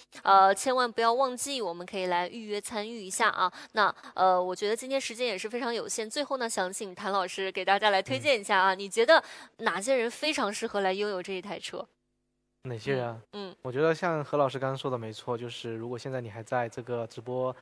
千万不要忘记，我们可以来预约参与一下啊。那我觉得今天时间也是非常有限，最后呢，想请谭老师给大家来推荐一下啊，你觉得哪些人非常适合来拥有这一台车？哪些人啊？我觉得像何老师刚刚说的没错，就是如果现在你还在这个直播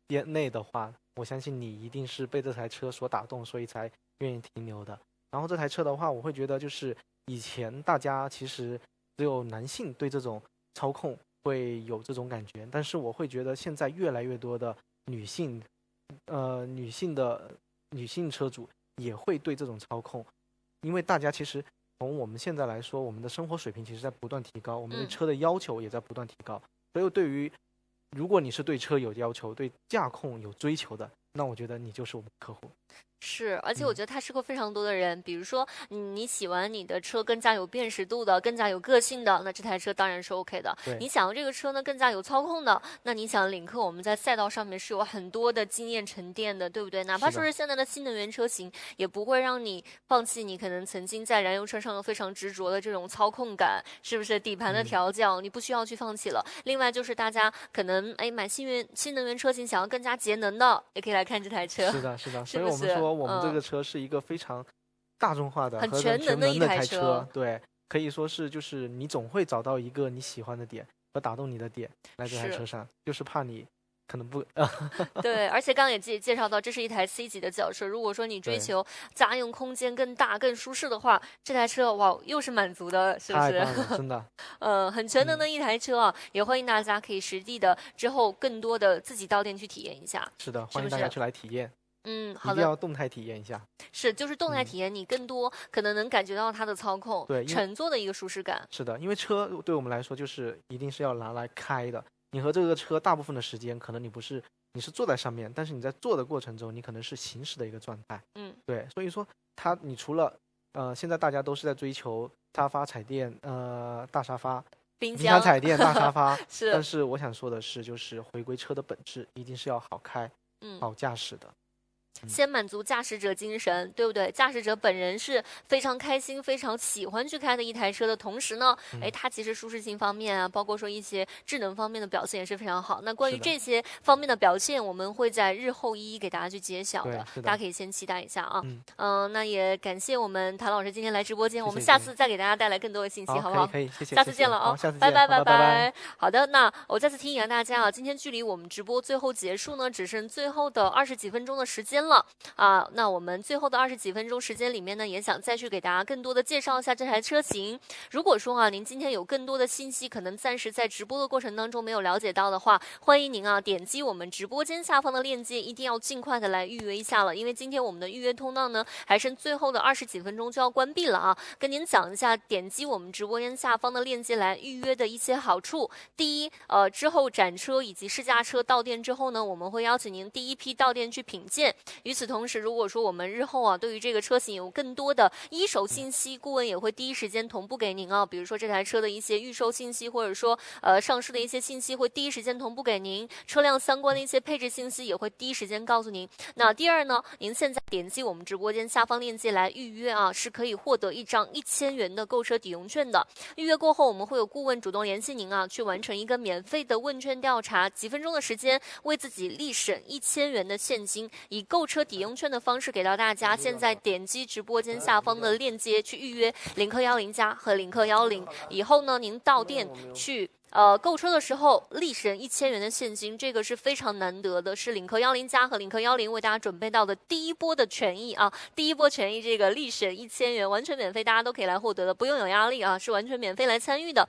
店内的话，我相信你一定是被这台车所打动，所以才愿意停留的。然后这台车的话，我会觉得就是以前大家其实只有男性对这种操控会有这种感觉，但是我会觉得现在越来越多的女性车主也会对这种操控，因为大家其实从我们现在来说，我们的生活水平其实在不断提高，我们对车的要求也在不断提高，所以对于如果你是对车有要求，对驾控有追求的，那我觉得你就是我们的客户。是，而且我觉得它适合非常多的人，比如说你喜欢你的车更加有辨识度的，更加有个性的，那这台车当然是 OK 的。你想要这个车呢更加有操控的，那你想领克我们在赛道上面是有很多的经验沉淀的，对不对？哪怕说是现在的新能源车型，也不会让你放弃你可能曾经在燃油车上非常执着的这种操控感，是不是？底盘的调教你不需要去放弃了。另外就是大家可能买新能源车型想要更加节能的，也可以来看这台车。是的，所以我们说我们这个车是一个非常大众化的、很全能的一台车。对，可以说是就是你总会找到一个你喜欢的点和打动你的点来这台车上，就是怕你可能不对，而且刚刚也介绍到，这是一台 C 级的轿车。如果说你追求家用空间更大、更舒适的话，这台车哇又是满足的，是不是？太棒了，真的。很全能的一台车啊，也欢迎大家可以实地的之后更多的自己到店去体验一下。是的，欢迎大家去来体验。好的，一定要动态体验一下。是，就是动态体验，你更多可能能感觉到它的操控，对，乘坐的一个舒适感。是的，因为车对我们来说就是一定是要拿来开的。你和这个车大部分的时间，可能你是坐在上面，但是你在坐的过程中，你可能是行驶的一个状态。对，所以说你除了现在大家都是在追求沙发彩电，大沙发。冰箱彩电大沙发是，但是我想说的是，就是回归车的本质，一定是要好开、好驾驶的。先满足驾驶者精神，对不对？驾驶者本人是非常开心、非常喜欢去开的一台车的同时呢，它其实舒适性方面啊，包括说一些智能方面的表现也是非常好。那关于这些方面的表现，我们会在日后一一给大家去揭晓的，大家可以先期待一下啊。那也感谢我们谭老师今天来直播间，我们下次再给大家带来更多的信息，好不好？可以，谢谢。下次见了啊，下次见，拜拜。好的，那我再次提醒大家啊，今天距离我们直播最后结束呢，只剩最后的20几分钟的时间了啊。那我们最后的20几分钟时间里面呢，也想再去给大家更多的介绍一下这台车型。如果说啊，您今天有更多的信息，可能暂时在直播的过程当中没有了解到的话，欢迎您啊点击我们直播间下方的链接，一定要尽快的来预约一下了，因为今天我们的预约通道呢，还剩最后的20几分钟就要关闭了啊。跟您讲一下，点击我们直播间下方的链接来预约的一些好处。第一，之后展车以及试驾车到店之后呢，我们会邀请您第一批到店去品鉴。与此同时，如果说我们日后啊对于这个车型有更多的一手信息，顾问也会第一时间同步给您啊，比如说这台车的一些预售信息，或者说上市的一些信息会第一时间同步给您，车辆相关的一些配置信息也会第一时间告诉您。那第二呢，您现在点击我们直播间下方链接来预约啊，是可以获得一张1000元的购车抵用券的。预约过后，我们会有顾问主动联系您啊，去完成一个免费的问卷调查，几分钟的时间为自己立省1000元的现金，以购车抵用券的方式给到大家。现在点击直播间下方的链接去预约领克10+和领克10，以后呢，您到店去购车的时候立省1000元的现金，这个是非常难得的，是领克10+和领克10为大家准备到的第一波的权益啊！第一波权益，这个立省1000元完全免费，大家都可以来获得的，不用有压力啊，是完全免费来参与的。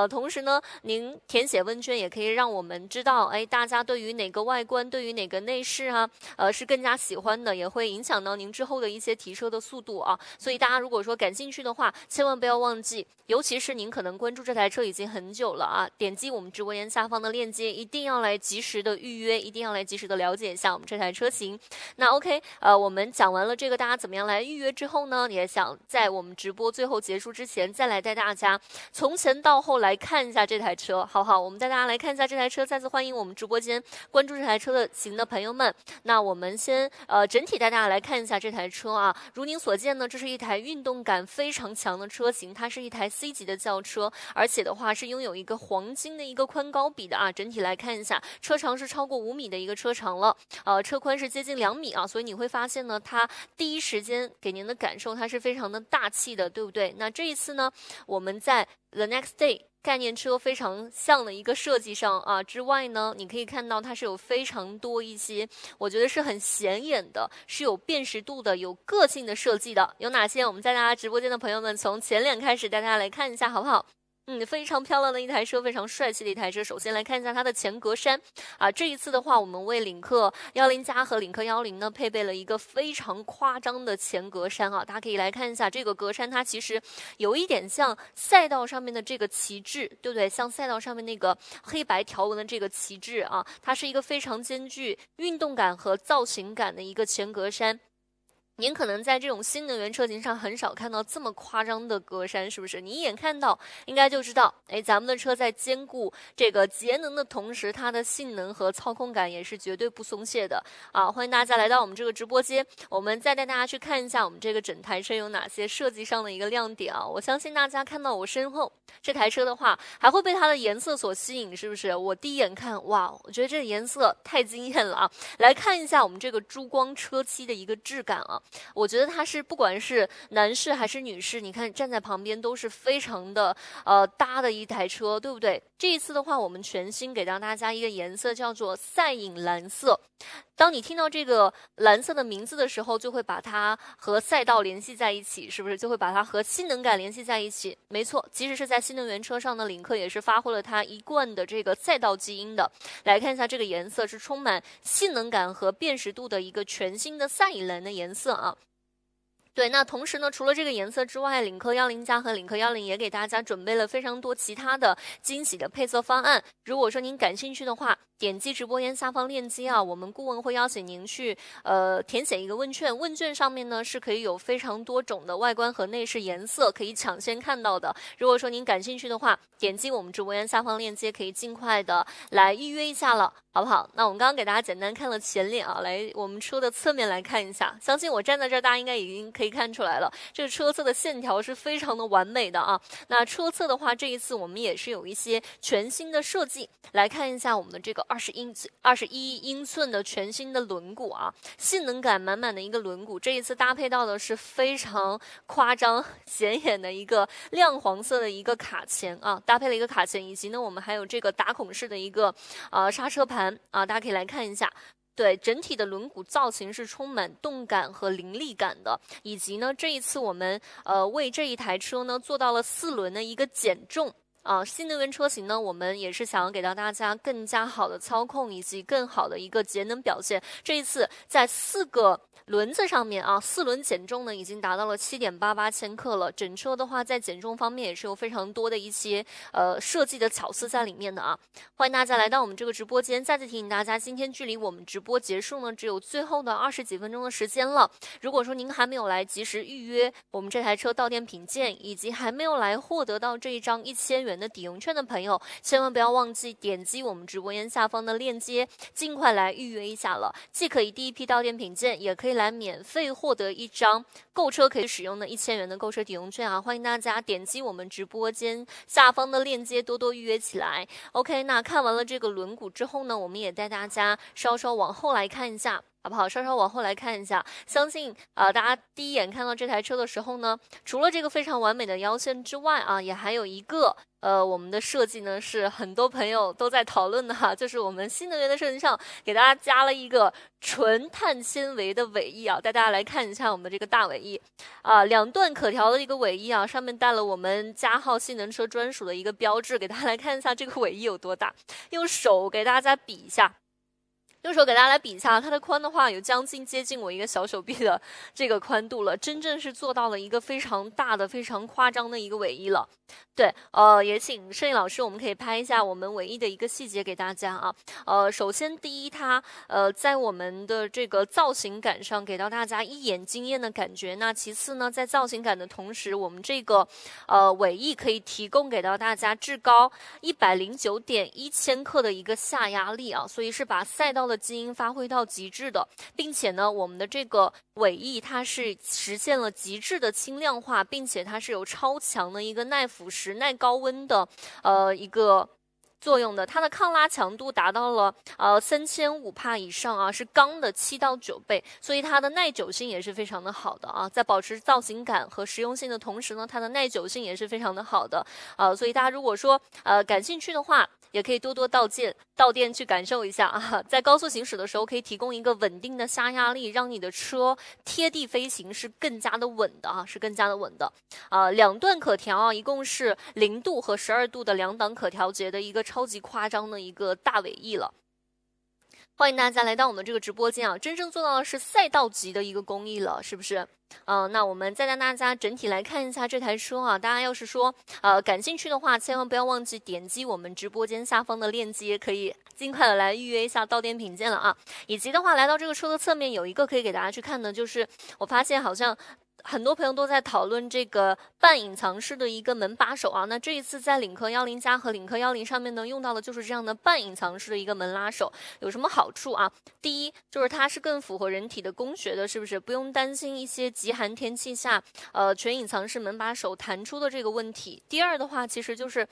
同时呢，您填写问卷也可以让我们知道，大家对于哪个外观、对于哪个内饰啊，是更加喜欢的，也会影响到您之后的一些提车的速度啊。所以大家如果说感兴趣的话，千万不要忘记，尤其是您可能关注这台车已经很久了啊。话，点击我们直播间下方的链接，一定要来及时的预约，一定要来及时的了解一下我们这台车型。那 OK， 我们讲完了这个大家怎么样来预约之后呢，也想在我们直播最后结束之前，再来带大家从前到后来看一下这台车，好不好？我们带大家来看一下这台车，再次欢迎我们直播间关注这台车的型的朋友们。那我们先整体带大家来看一下这台车啊，如您所见呢，这是一台运动感非常强的车型，它是一台 C 级的轿车，而且的话是拥有一个黄金的一个宽高比的啊。整体来看一下，车长是超过5米的一个车长了，车宽是接近2米啊，所以你会发现呢，它第一时间给您的感受它是非常的大气的，对不对？那这一次呢，我们在 The Next Day概念车非常像的一个设计上啊之外呢，你可以看到它是有非常多一些，我觉得是很显眼的，是有辨识度的，有个性的设计的。有哪些？我们在大家直播间的朋友们从前脸开始带大家来看一下，好不好？非常漂亮的一台车，非常帅气的一台车。首先来看一下它的前格栅啊，这一次的话，我们为领克10+和领克10呢配备了一个非常夸张的前格栅啊，大家可以来看一下这个格栅，它其实有一点像赛道上面的这个旗帜，对不对？像赛道上面那个黑白条纹的这个旗帜啊，它是一个非常兼具运动感和造型感的一个前格栅。您可能在这种新能源车型上很少看到这么夸张的格栅，是不是？你一眼看到应该就知道，咱们的车在兼顾这个节能的同时，它的性能和操控感也是绝对不松懈的啊！欢迎大家来到我们这个直播间，我们再带大家去看一下我们这个整台车有哪些设计上的一个亮点啊！我相信大家看到我身后这台车的话，还会被它的颜色所吸引，是不是？我第一眼看，哇，我觉得这个颜色太惊艳了啊！来看一下我们这个珠光车漆的一个质感啊！我觉得它是不管是男士还是女士，你看站在旁边都是非常的搭的一台车，对不对？这一次的话，我们全新给到大家一个颜色叫做赛隐蓝色。当你听到这个蓝色的名字的时候，就会把它和赛道联系在一起，是不是？就会把它和性能感联系在一起。没错，即使是在新能源车上的领克也是发挥了它一贯的这个赛道基因的。来看一下这个颜色，是充满性能感和辨识度的一个全新的赛隐蓝的颜色啊。对，那同时呢，除了这个颜色之外，领克10+和领克10也给大家准备了非常多其他的惊喜的配色方案。如果说您感兴趣的话，点击直播间下方链接啊，我们顾问会邀请您去填写一个问卷，问卷上面呢是可以有非常多种的外观和内饰颜色可以抢先看到的。如果说您感兴趣的话，点击我们直播间下方链接，可以尽快的来预约一下了，好不好？那我们刚刚给大家简单看了前脸啊，来我们车的侧面来看一下，相信我站在这儿，大家应该已经可以看出来了，这个车侧的线条是非常的完美的啊。那车侧的话，这一次我们也是有一些全新的设计，来看一下我们的这个21英寸的全新的轮毂啊，性能感满满的一个轮毂。这一次搭配到的是非常夸张显眼的一个亮黄色的一个卡钳啊，搭配了一个卡钳，以及呢我们还有这个打孔式的一个刹车盘啊，大家可以来看一下。对，整体的轮毂造型是充满动感和凌厉感的，以及呢，这一次我们为这一台车呢做到了4轮的一个减重。新能源车型呢，我们也是想要给到大家更加好的操控以及更好的一个节能表现。这一次在4个轮子上面啊，4轮减重呢已经达到了7.88千克了。整车的话，在减重方面也是有非常多的一些设计的巧思在里面的啊。欢迎大家来到我们这个直播间，再次提醒大家，今天距离我们直播结束呢，只有最后的20几分钟的时间了。如果说您还没有来及时预约我们这台车到店品鉴，以及还没有来获得到这一张1000元的抵用券的朋友，千万不要忘记点击我们直播间下方的链接，尽快来预约一下了。既可以第一批到店品鉴，也可以来免费获得一张购车可以使用的1000元的购车抵用券啊！欢迎大家点击我们直播间下方的链接，多多预约起来。OK， 那看完了这个轮毂之后呢，我们也带大家稍稍往后来看一下。好不好？稍稍往后来看一下，相信大家第一眼看到这台车的时候呢，除了这个非常完美的腰线之外啊，也还有一个我们的设计呢是很多朋友都在讨论的哈，就是我们新能源的设计上给大家加了一个纯碳纤维的尾翼啊，带大家来看一下我们的这个大尾翼啊，2段可调的一个尾翼啊，上面带了我们嘉号性能车专属的一个标志，给大家来看一下这个尾翼有多大，用手给大家比一下。右手给大家来比一下，它的宽的话有将近接近我一个小手臂的这个宽度了，真正是做到了一个非常大的、非常夸张的一个尾翼了。对，也请摄影老师，我们可以拍一下我们尾翼的一个细节给大家啊。首先第一，它在我们的这个造型感上给到大家一眼惊艳的感觉。那其次呢，在造型感的同时，我们这个尾翼可以提供给到大家至高109.1千克的一个下压力啊，所以是把赛道的基因发挥到极致的，并且呢，我们的这个尾翼它是实现了极致的轻量化，并且它是有超强的一个耐腐蚀、耐高温的一个作用的。它的抗拉强度达到了3500帕以上啊，是钢的7到9倍，所以它的耐久性也是非常的好的啊。在保持造型感和实用性的同时呢，它的耐久性也是非常的好的所以大家如果说感兴趣的话，也可以多多到店去感受一下啊。在高速行驶的时候，可以提供一个稳定的下压力，让你的车贴地飞行是更加的稳的啊，是更加的稳的2段可调啊，一共是0度和12度的2档可调节的一个超级夸张的一个大尾翼了。欢迎大家来到我们这个直播间啊，真正做到的是赛道级的一个工艺了，是不是？那我们再带大家整体来看一下这台车啊。大家要是说感兴趣的话，千万不要忘记点击我们直播间下方的链接，可以尽快的来预约一下到店品鉴了啊。以及的话，来到这个车的侧面有一个可以给大家去看的，就是我发现好像很多朋友都在讨论这个半隐藏式的一个门把手啊。那这一次在领克10加和领克10上面呢，用到的就是这样的半隐藏式的一个门拉手。有什么好处啊？第一，就是它是更符合人体的工学的，是不是？不用担心一些极寒天气下全隐藏式门把手弹出的这个问题。第二的话，其实就是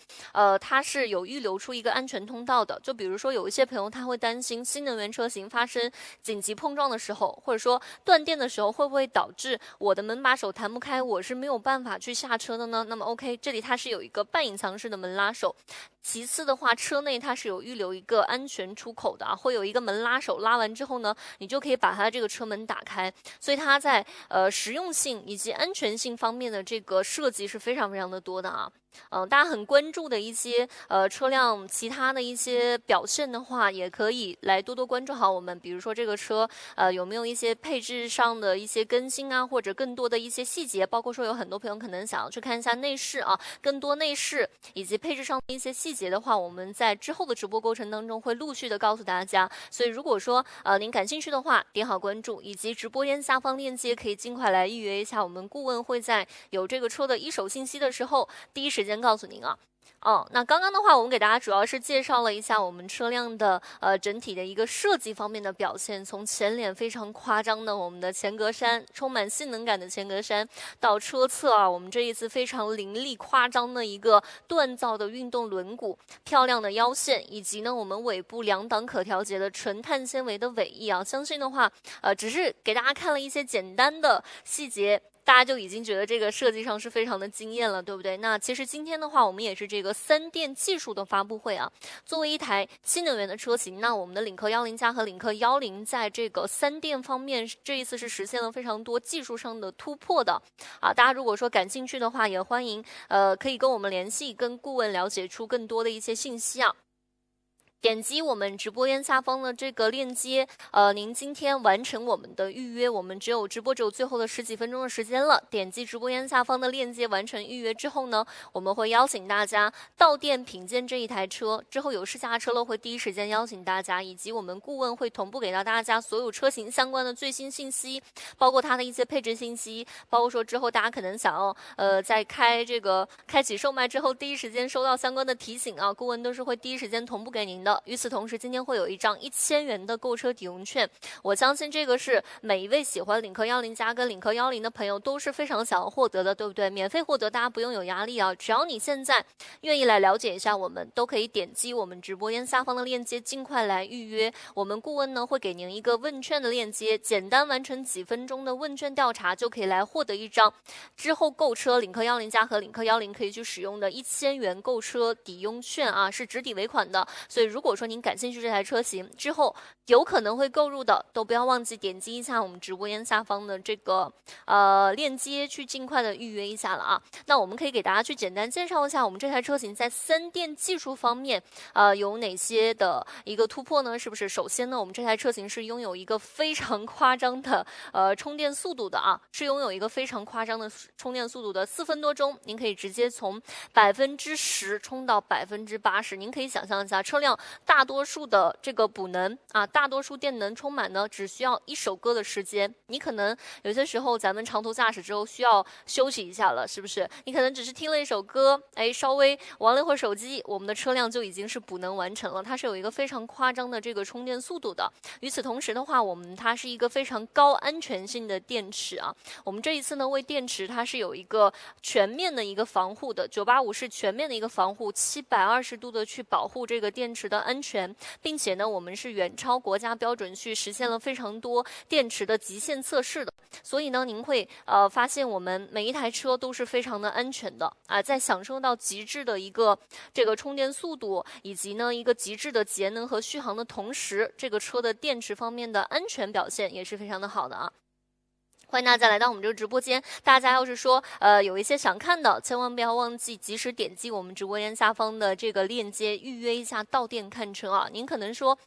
它是有预留出一个安全通道的。就比如说有一些朋友他会担心新能源车型发生紧急碰撞的时候，或者说断电的时候，会不会导致我的门把手弹不开，我是没有办法去下车的呢？那么 OK， 这里它是有一个半隐藏式的门拉手。其次的话，车内它是有预留一个安全出口的啊，会有一个门拉手，拉完之后呢，你就可以把它的这个车门打开。所以它在实用性以及安全性方面的这个设计是非常非常的多的啊。大家很关注的一些车辆其他的一些表现的话，也可以来多多关注好我们。比如说这个车有没有一些配置上的一些更新啊，或者更多的一些细节，包括说有很多朋友可能想要去看一下内饰啊，更多内饰以及配置上的一些细节的话，我们在之后的直播过程当中会陆续的告诉大家。所以如果说您感兴趣的话，点好关注，以及直播间下方链接可以尽快来预约一下，我们顾问会在有这个车的一手信息的时候第一时间告诉您啊。那刚刚的话，我们给大家主要是介绍了一下我们车辆的整体的一个设计方面的表现，从前脸非常夸张的我们的前格栅，充满性能感的前格栅，到车侧啊，我们这一次非常凌厉夸张的一个锻造的运动轮毂，漂亮的腰线，以及呢我们尾部2档可调节的纯碳纤维的尾翼啊，相信的话只是给大家看了一些简单的细节，大家就已经觉得这个设计上是非常的惊艳了，对不对？那其实今天的话，我们也是这个3电技术的发布会啊。作为一台新能源的车型，那我们的领克10加和领克10在这个3电方面，这一次是实现了非常多技术上的突破的啊。大家如果说感兴趣的话，也欢迎可以跟我们联系，跟顾问了解出更多的一些信息啊。点击我们直播间下方的这个链接，您今天完成我们的预约，我们只有最后的10几分钟的时间了。点击直播间下方的链接完成预约之后呢，我们会邀请大家到店品鉴这一台车，之后有试驾车了会第一时间邀请大家，以及我们顾问会同步给到大家所有车型相关的最新信息，包括它的一些配置信息，包括说之后大家可能想要在开启售卖之后第一时间收到相关的提醒啊，顾问都是会第一时间同步给您的。与此同时，今天会有一张1000元的购车抵用券，我相信这个是每一位喜欢领克10加跟领克10的朋友都是非常想要获得的，对不对？免费获得，大家不用有压力啊，只要你现在愿意来了解一下我们，都可以点击我们直播间下方的链接，尽快来预约。我们顾问呢会给您一个问卷的链接，简单完成几分钟的问卷调查，就可以来获得一张之后购车领克10加和领克10可以去使用的1000元购车抵用券啊，是直抵尾款的。所以如果说您感兴趣这台车型之后有可能会购入的，都不要忘记点击一下我们直播间下方的这个链接，去尽快的预约一下了啊。那我们可以给大家去简单介绍一下我们这台车型在3电技术方面有哪些的一个突破呢？是不是？首先呢，我们这台车型是拥有一个非常夸张的充电速度的啊，是拥有一个非常夸张的充电速度的，4分多钟您可以直接从10%充到80%。您可以想象一下，车辆大多数的这个补能啊，大多数电能充满呢，只需要1首歌的时间。你可能有些时候咱们长途驾驶之后需要休息一下了，是不是？你可能只是听了一首歌，哎，稍微玩了一会儿手机，我们的车辆就已经是补能完成了。它是有一个非常夸张的这个充电速度的。与此同时的话，它是一个非常高安全性的电池啊。我们这一次呢，为电池它是有一个全面的一个防护的，985是全面的一个防护，720度的去保护这个电池的安全，并且呢，我们是远超国家标准去实现了非常多电池的极限测试的。所以呢，您会发现我们每一台车都是非常的安全的啊，在享受到极致的一个这个充电速度，以及呢一个极致的节能和续航的同时，这个车的电池方面的安全表现也是非常的好的啊。欢迎大家来到我们这个直播间。大家要是说有一些想看的，千万不要忘记及时点击我们直播间下方的这个链接，预约一下到店看车啊。您可能说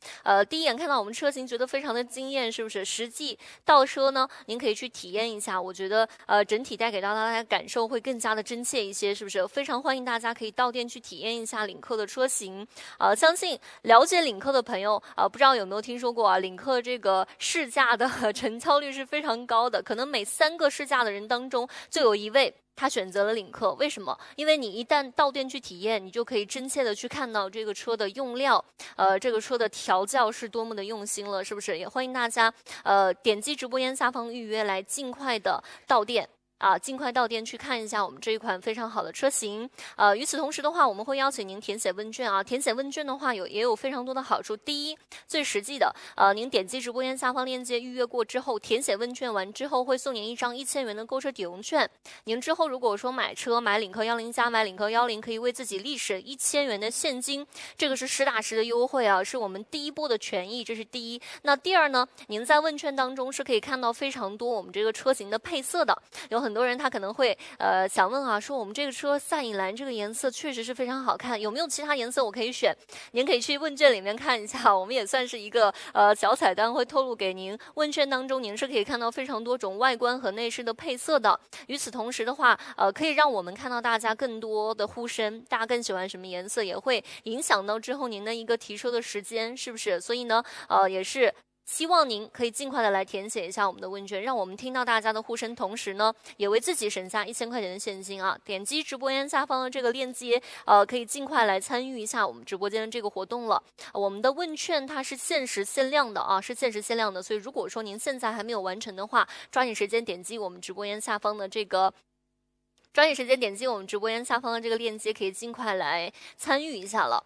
第一眼看到我们车型觉得非常的惊艳，是不是？实际到车呢，您可以去体验一下，我觉得整体带给到大家的感受会更加的真切一些，是不是？非常欢迎大家可以到店去体验一下领克的车型。相信了解领克的朋友不知道有没有听说过啊，领克这个试驾的成交率是非常高的，可能每3个试驾的人当中就有1位他选择了领克。为什么？因为你一旦到店去体验，你就可以真切的去看到这个车的用料，这个车的调教是多么的用心了，是不是？也欢迎大家点击直播间下方预约，来尽快的到店。尽快到店去看一下我们这一款非常好的车型。与此同时的话，我们会邀请您填写问卷啊。填写问卷的话，也有非常多的好处。第一，最实际的，您点击直播间下方链接预约过之后，填写问卷完之后，会送您1张1000元的购车抵用券。您之后如果说买车，买领克10加，买领克10，可以为自己立省1000元的现金，这个是实打实的优惠啊，是我们第一波的权益，这是第一。那第二呢，您在问卷当中是可以看到非常多我们这个车型的配色的。有很多人他可能会想问啊，说我们这个车赛隐蓝这个颜色确实是非常好看，有没有其他颜色我可以选？您可以去问卷里面看一下，我们也算是一个小彩蛋会透露给您。问卷当中您是可以看到非常多种外观和内饰的配色的。与此同时的话，可以让我们看到大家更多的呼声，大家更喜欢什么颜色，也会影响到之后您的一个提车的时间，是不是？所以呢，也是希望您可以尽快的来填写一下我们的问卷，让我们听到大家的呼声，同时呢，也为自己省下1000块钱的现金啊！点击直播间下方的这个链接，可以尽快来参与一下我们直播间的这个活动了。我们的问卷它是限时限量的啊，是限时限量的，所以如果说您现在还没有完成的话，抓紧时间点击我们直播间下方的这个。抓紧时间点击我们直播间下方的这个链接，可以尽快来参与一下了。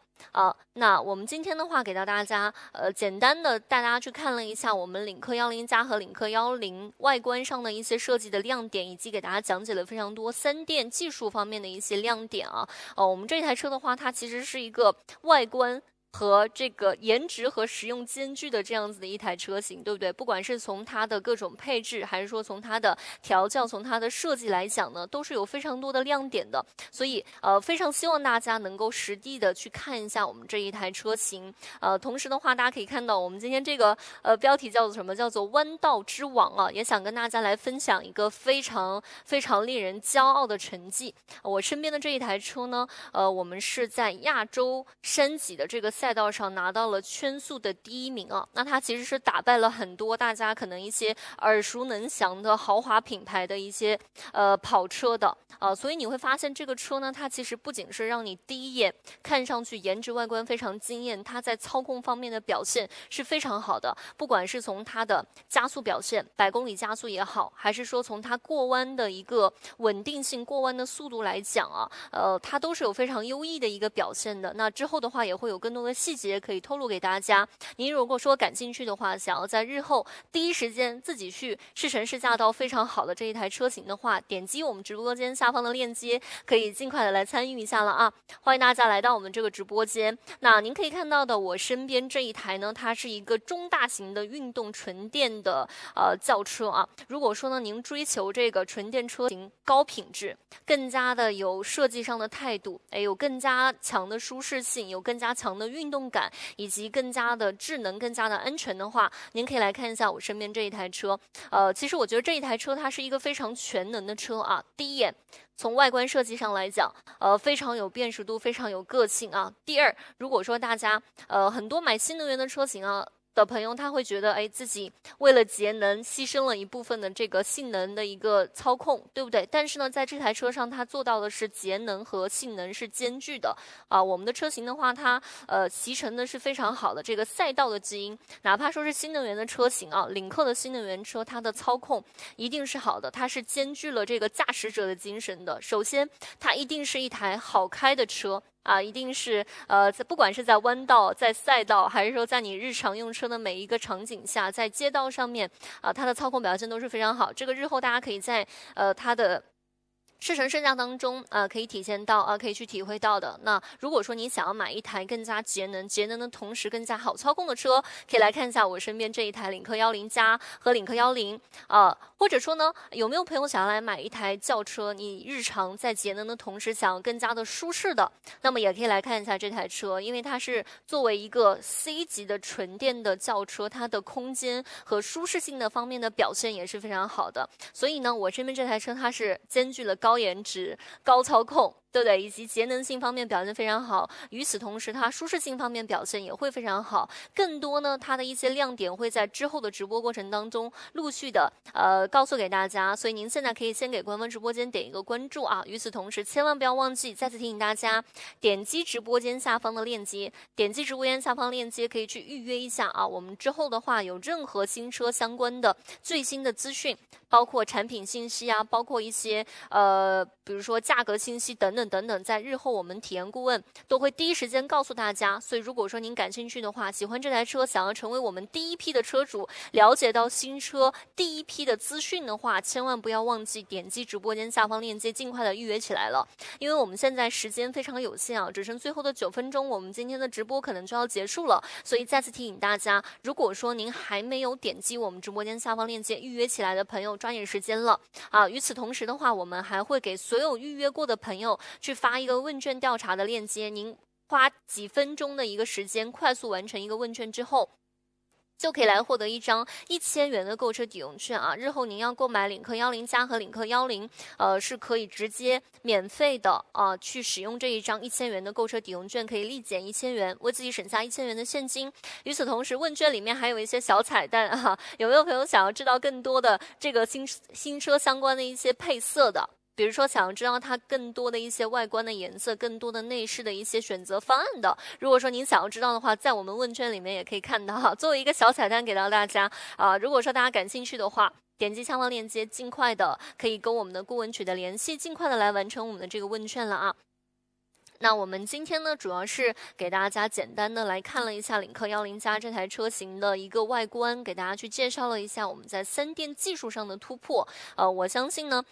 那我们今天的话，给到大家简单的带大家去看了一下我们领克10加和领克10外观上的一些设计的亮点，以及给大家讲解了非常多3电技术方面的一些亮点啊。我们这台车的话，它其实是一个外观和这个颜值和实用兼具的这样子的一台车型，对不对？不管是从它的各种配置，还是说从它的调教，从它的设计来讲呢，都是有非常多的亮点的。所以非常希望大家能够实地的去看一下我们这一台车型。同时的话，大家可以看到我们今天这个标题叫做什么？叫做弯道之王啊！也想跟大家来分享一个非常非常令人骄傲的成绩。我身边的这一台车呢，我们是在亚洲山脊的这个赛道上拿到了圈速的第1名啊。那它其实是打败了很多大家可能一些耳熟能详的豪华品牌的一些跑车的所以你会发现这个车呢，它其实不仅是让你第一眼看上去颜值外观非常惊艳，它在操控方面的表现是非常好的。不管是从它的加速表现，100公里加速也好，还是说从它过弯的一个稳定性、过弯的速度来讲啊，它都是有非常优异的一个表现的。那之后的话，也会有更多的的细节可以透露给大家。您如果说感兴趣的话，想要在日后第一时间自己去试乘试驾到非常好的这一台车型的话，点击我们直播间下方的链接，可以尽快的来参与一下了啊！欢迎大家来到我们这个直播间。那您可以看到的，我身边这一台呢，它是一个中大型的运动纯电的轿车啊。如果说呢，您追求这个纯电车型高品质，更加的有设计上的态度，有更加强的舒适性，有更加强的运动感，以及更加的智能、更加的安全的话，您可以来看一下我身边这一台车。其实我觉得这一台车它是一个非常全能的车啊。第一眼，从外观设计上来讲，非常有辨识度，非常有个性啊。第二，如果说大家很多买新能源的车型啊的朋友，他会觉得自己为了节能牺牲了一部分的这个性能的一个操控，对不对？但是呢，在这台车上，它做到的是节能和性能是兼具的啊。我们的车型的话，它集成的是非常好的这个赛道的基因，哪怕说是新能源的车型啊，领克的新能源车，它的操控一定是好的，它是兼具了这个驾驶者的精神的。首先，它一定是一台好开的车。一定是不管是在弯道、在赛道，还是说在你日常用车的每一个场景下，在街道上面它的操控表现都是非常好。这个日后大家可以在它的试乘试驾当中可以体现到可以去体会到的。那如果说你想要买一台更加节能的同时更加好操控的车，可以来看一下我身边这一台领克10+和领克10或者说呢，有没有朋友想要来买一台轿车，你日常在节能的同时想要更加的舒适的，那么也可以来看一下这台车，因为它是作为一个 C 级的纯电的轿车，它的空间和舒适性的方面的表现也是非常好的。所以呢，我身边这台车它是兼具了高颜值、高操控，对不对？以及节能性方面表现非常好，与此同时，它舒适性方面表现也会非常好。更多呢，它的一些亮点会在之后的直播过程当中陆续的告诉给大家。所以您现在可以先给官方直播间点一个关注啊。与此同时，千万不要忘记，再次提醒大家，点击直播间下方的链接，点击直播间下方链接可以去预约一下啊。我们之后的话，有任何新车相关的最新的资讯，包括产品信息啊，包括一些比如说价格信息等等，在日后我们体验顾问都会第一时间告诉大家。所以如果说您感兴趣的话，喜欢这台车，想要成为我们第一批的车主，了解到新车第一批的资讯的话，千万不要忘记点击直播间下方链接，尽快的预约起来了。因为我们现在时间非常有限啊，只剩最后的9分钟，我们今天的直播可能就要结束了。所以再次提醒大家，如果说您还没有点击我们直播间下方链接预约起来的朋友，抓紧时间了啊！与此同时的话，我们还会给所有预约过的朋友去发一个问卷调查的链接，您花几分钟的一个时间，快速完成一个问卷之后，就可以来获得一张1000元的购车抵用券啊！日后您要购买领克10+和领克10，是可以直接免费的去使用这一张1000元的购车抵用券，可以立减1000元，为自己省下1000元的现金。与此同时，问卷里面还有一些小彩蛋啊！有没有朋友想要知道更多的这个新车相关的一些配色的？比如说想要知道它更多的一些外观的颜色，更多的内饰的一些选择方案的，如果说您想要知道的话，在我们问卷里面也可以看到哈，作为一个小彩蛋给到大家如果说大家感兴趣的话，点击下方链接，尽快的可以跟我们的顾问取得联系，尽快的来完成我们的这个问卷了啊。那我们今天呢，主要是给大家简单的来看了一下领克10+这台车型的一个外观，给大家去介绍了一下我们在3电技术上的突破。我相信呢，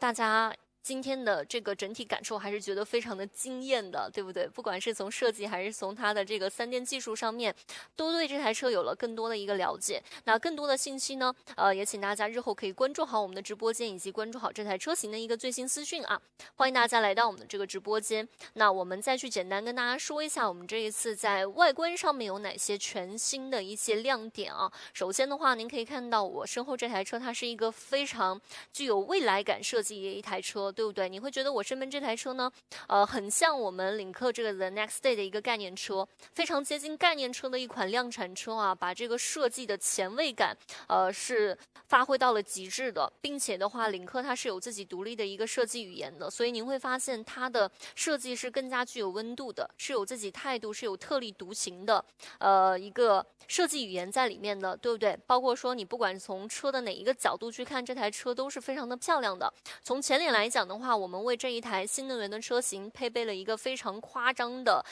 大家今天的这个整体感受还是觉得非常的惊艳的，对不对？不管是从设计还是从它的这个3电技术上面，都对这台车有了更多的一个了解。那更多的信息呢，也请大家日后可以关注好我们的直播间，以及关注好这台车型的一个最新资讯啊。欢迎大家来到我们的这个直播间。那我们再去简单跟大家说一下，我们这一次在外观上面有哪些全新的一些亮点啊。首先的话，您可以看到我身后这台车，它是一个非常具有未来感设计的一台车。对不对？你会觉得我身边这台车呢，很像我们领克这个 The Next Day 的一个概念车，非常接近概念车的一款量产车啊，把这个设计的前卫感，是发挥到了极致的，并且的话，领克它是有自己独立的一个设计语言的，所以您会发现它的设计是更加具有温度的，是有自己态度，是有特立独行的，一个设计语言在里面的，对不对？包括说你不管从车的哪一个角度去看这台车，都是非常的漂亮的。从前脸来讲，讲的话，我们为这一台新能源的车型配备了一个非常夸张的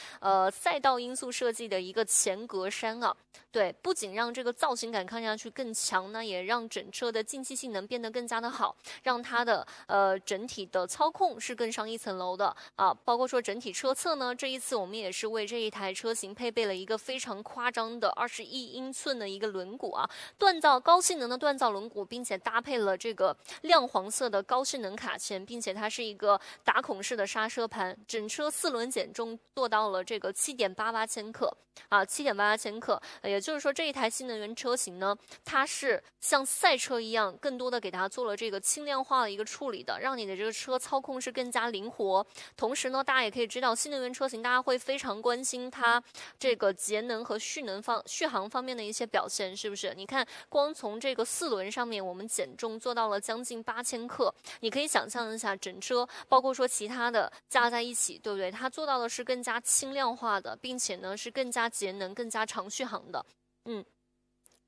赛道因素设计的一个前格栅啊。对，不仅让这个造型感看上去更强呢，也让整车的进气性能变得更加的好，让它的整体的操控是更上一层楼的啊。包括说整体车侧呢，这一次我们也是为这一台车型配备了一个非常夸张的21英寸的一个轮毂啊，高性能的锻造轮毂，并且搭配了这个亮黄色的高性能卡钳，并且它是一个打孔式的刹车盘，整车4轮减重做到了这个7.88千克啊，7.88千克，也就是说这一台新能源车型呢，它是像赛车一样，更多的给它做了这个轻量化的一个处理的，让你的这个车操控是更加灵活。同时呢，大家也可以知道，新能源车型大家会非常关心它这个节能和续航方面的一些表现，是不是？你看，光从这个4轮上面，我们减重做到了将近8千克，你可以想象一下，整车包括说其他的加在一起，对不对？它做到的是更加轻量化的，并且呢是更加节能、更加长续航的。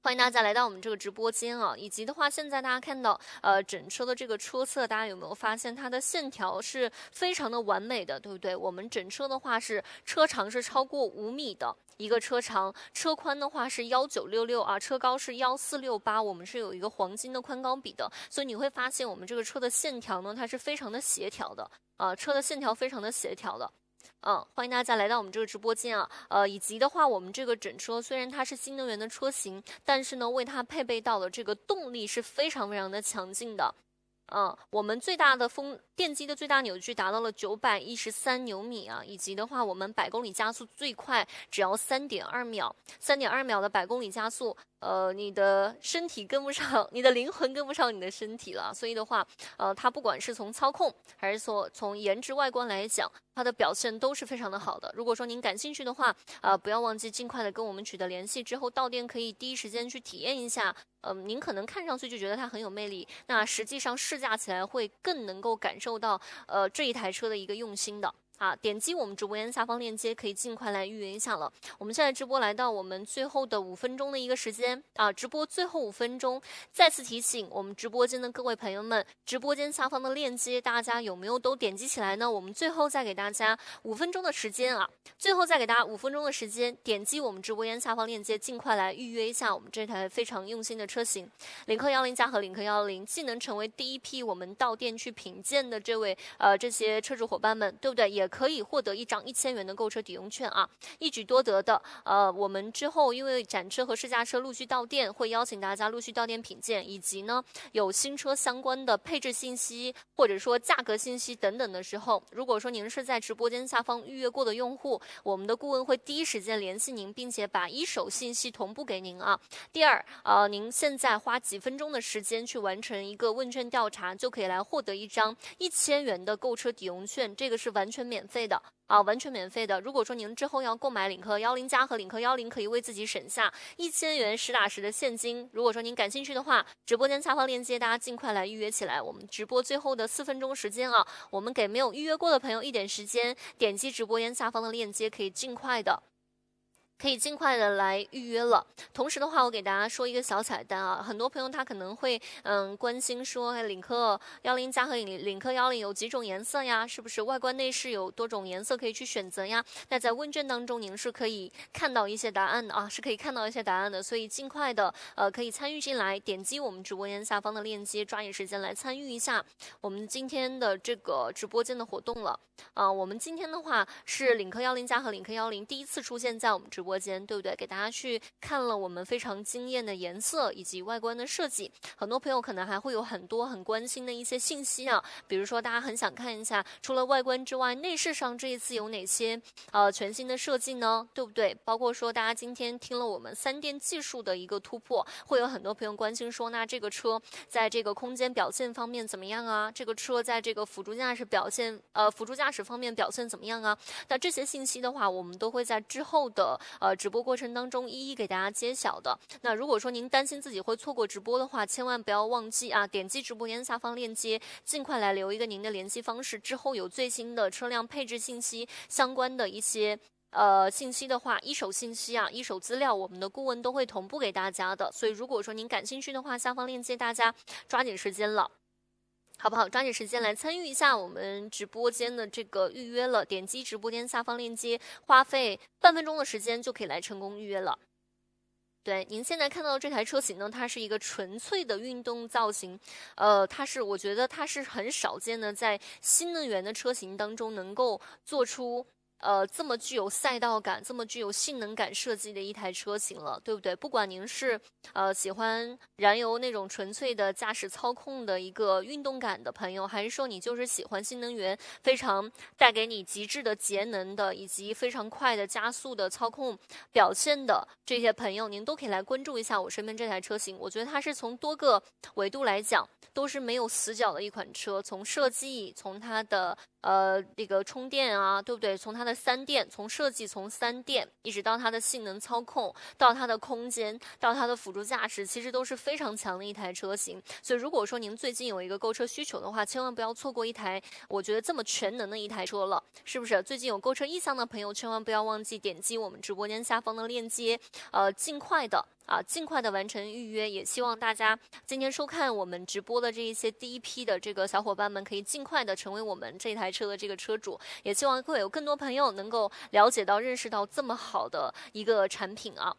欢迎大家来到我们这个直播间啊，以及的话，现在大家看到整车的这个车侧，大家有没有发现它的线条是非常的完美的，对不对？我们整车的话是车长是超过5米的一个车长，车宽的话是1966啊，车高是1468，我们是有一个黄金的宽高比的，所以你会发现我们这个车的线条呢，它是非常的协调的啊，车的线条非常的协调的。欢迎大家来到我们这个直播间啊，以及的话，我们这个整车虽然它是新能源的车型，但是呢，为它配备到的这个动力是非常非常的强劲的。我们最大的电机的最大扭矩达到了913牛米啊，以及的话，我们100公里加速最快只要3.2秒，3.2秒的100公里加速，你的身体跟不上，你的灵魂跟不上你的身体了。所以的话，它不管是从操控还是说从颜值外观来讲，它的表现都是非常的好的。如果说您感兴趣的话，不要忘记尽快的跟我们取得联系，之后到店可以第一时间去体验一下。您可能看上去就觉得它很有魅力，那实际上试驾起来会更能够感受到这一台车的一个用心的。点击我们直播间下方链接，可以尽快来预约一下了。我们现在直播来到我们最后的5分钟的一个时间直播最后5分钟，再次提醒我们直播间的各位朋友们，直播间下方的链接大家有没有都点击起来呢？我们最后再给大家5分钟的时间点击我们直播间下方链接，尽快来预约一下我们这台非常用心的车型领克10加和领克110，既能成为第一批我们到店去品鉴的这些车主伙伴们，对不对？也可以获得1张1000元的购车抵用券啊，一举多得的。我们之后因为展车和试驾车陆续到店，会邀请大家陆续到店品鉴，以及呢有新车相关的配置信息或者说价格信息等等的时候，如果说您是在直播间下方预约过的用户，我们的顾问会第一时间联系您，并且把一手信息同步给您啊。第二，您现在花几分钟的时间去完成一个问卷调查，就可以来获得1张1000元的购车抵用券，这个是完全免费的完全免费的。如果说您之后要购买领克10加和领克10，可以为自己省下1000元实打实的现金。如果说您感兴趣的话，直播间下方链接大家尽快来预约起来。我们直播最后的4分钟时间我们给没有预约过的朋友一点时间，点击直播间下方的链接，可以尽快的来预约了。同时的话，我给大家说一个小彩蛋很多朋友他可能会关心说，领克10加和领克10有几种颜色呀？是不是外观内饰有多种颜色可以去选择呀？那在问卷当中您是可以看到一些答案的所以尽快的可以参与进来，点击我们直播间下方的链接，抓紧时间来参与一下我们今天的这个直播间的活动了。我们今天的话是领克10加和领克10第一次出现在我们直播间，对不对？给大家去看了我们非常惊艳的颜色以及外观的设计，很多朋友可能还会有很多很关心的一些信息比如说大家很想看一下，除了外观之外，内饰上这一次有哪些全新的设计呢？对不对？包括说大家今天听了我们3电技术的一个突破，会有很多朋友关心说，那这个车在这个空间表现方面怎么样啊？这个车在这个辅助驾驶方面表现怎么样啊？那这些信息的话，我们都会在之后的直播过程当中一一给大家揭晓的。那如果说您担心自己会错过直播的话，千万不要忘记点击直播间下方链接，尽快来留一个您的联系方式，之后有最新的车辆配置信息相关的一些信息的话，一手信息一手资料，我们的顾问都会同步给大家的。所以如果说您感兴趣的话，下方链接大家抓紧时间了。好不好？抓紧时间来参与一下我们直播间的这个预约了，点击直播间下方链接，花费半分钟的时间就可以来成功预约了。对，您现在看到的这台车型呢，它是一个纯粹的运动造型，我觉得它是很少见的，在新能源的车型当中能够做出。这么具有赛道感、这么具有性能感设计的一台车型了，对不对？不管您是喜欢燃油那种纯粹的驾驶操控的一个运动感的朋友，还是说你就是喜欢新能源非常带给你极致的节能的以及非常快的加速的操控表现的这些朋友，您都可以来关注一下我身边这台车型。我觉得它是从多个维度来讲都是没有死角的一款车，从设计，从它的这个充电啊，对不对？从它的3电，从设计，从3电，一直到它的性能操控，到它的空间，到它的辅助驾驶，其实都是非常强的一台车型。所以如果说您最近有一个购车需求的话，千万不要错过一台我觉得这么全能的一台车了，是不是？最近有购车意向的朋友，千万不要忘记点击我们直播间下方的链接，尽快的完成预约。也希望大家今天收看我们直播的这一些第一批的这个小伙伴们，可以尽快的成为我们这台车的这个车主。也希望会有更多朋友能够了解到、认识到这么好的一个产品啊。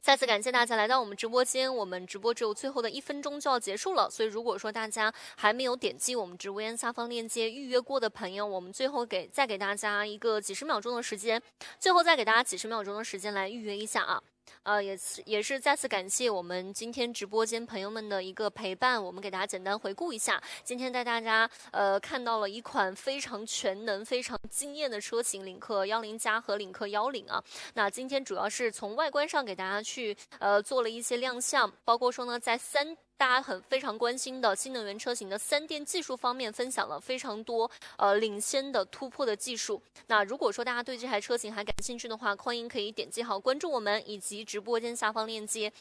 再次感谢大家来到我们直播间，我们直播只有最后的1分钟就要结束了，所以如果说大家还没有点击我们直播间下方链接预约过的朋友，我们最后再给大家一个几十秒钟的时间，来预约一下啊。也是再次感谢我们今天直播间朋友们的一个陪伴。我们给大家简单回顾一下，今天带大家看到了一款非常全能、非常惊艳的车型，领克10+和领克10啊。那今天主要是从外观上给大家去做了一些亮相，包括说呢，在大家非常关心的新能源车型的3电技术方面，分享了非常多领先的突破的技术。那如果说大家对这台车型还感兴趣的话，欢迎可以点击好关注我们以及直播间下方链接，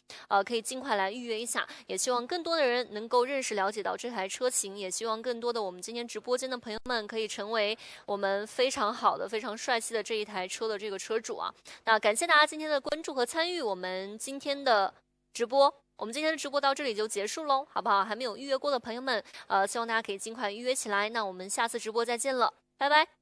可以尽快来预约一下。也希望更多的人能够认识了解到这台车型，也希望更多的我们今天直播间的朋友们可以成为我们非常好的、非常帅气的这一台车的这个车主啊。那感谢大家今天的关注和参与我们今天的直播。我们今天的直播到这里就结束喽，好不好？还没有预约过的朋友们，希望大家可以尽快预约起来。那我们下次直播再见了，拜拜。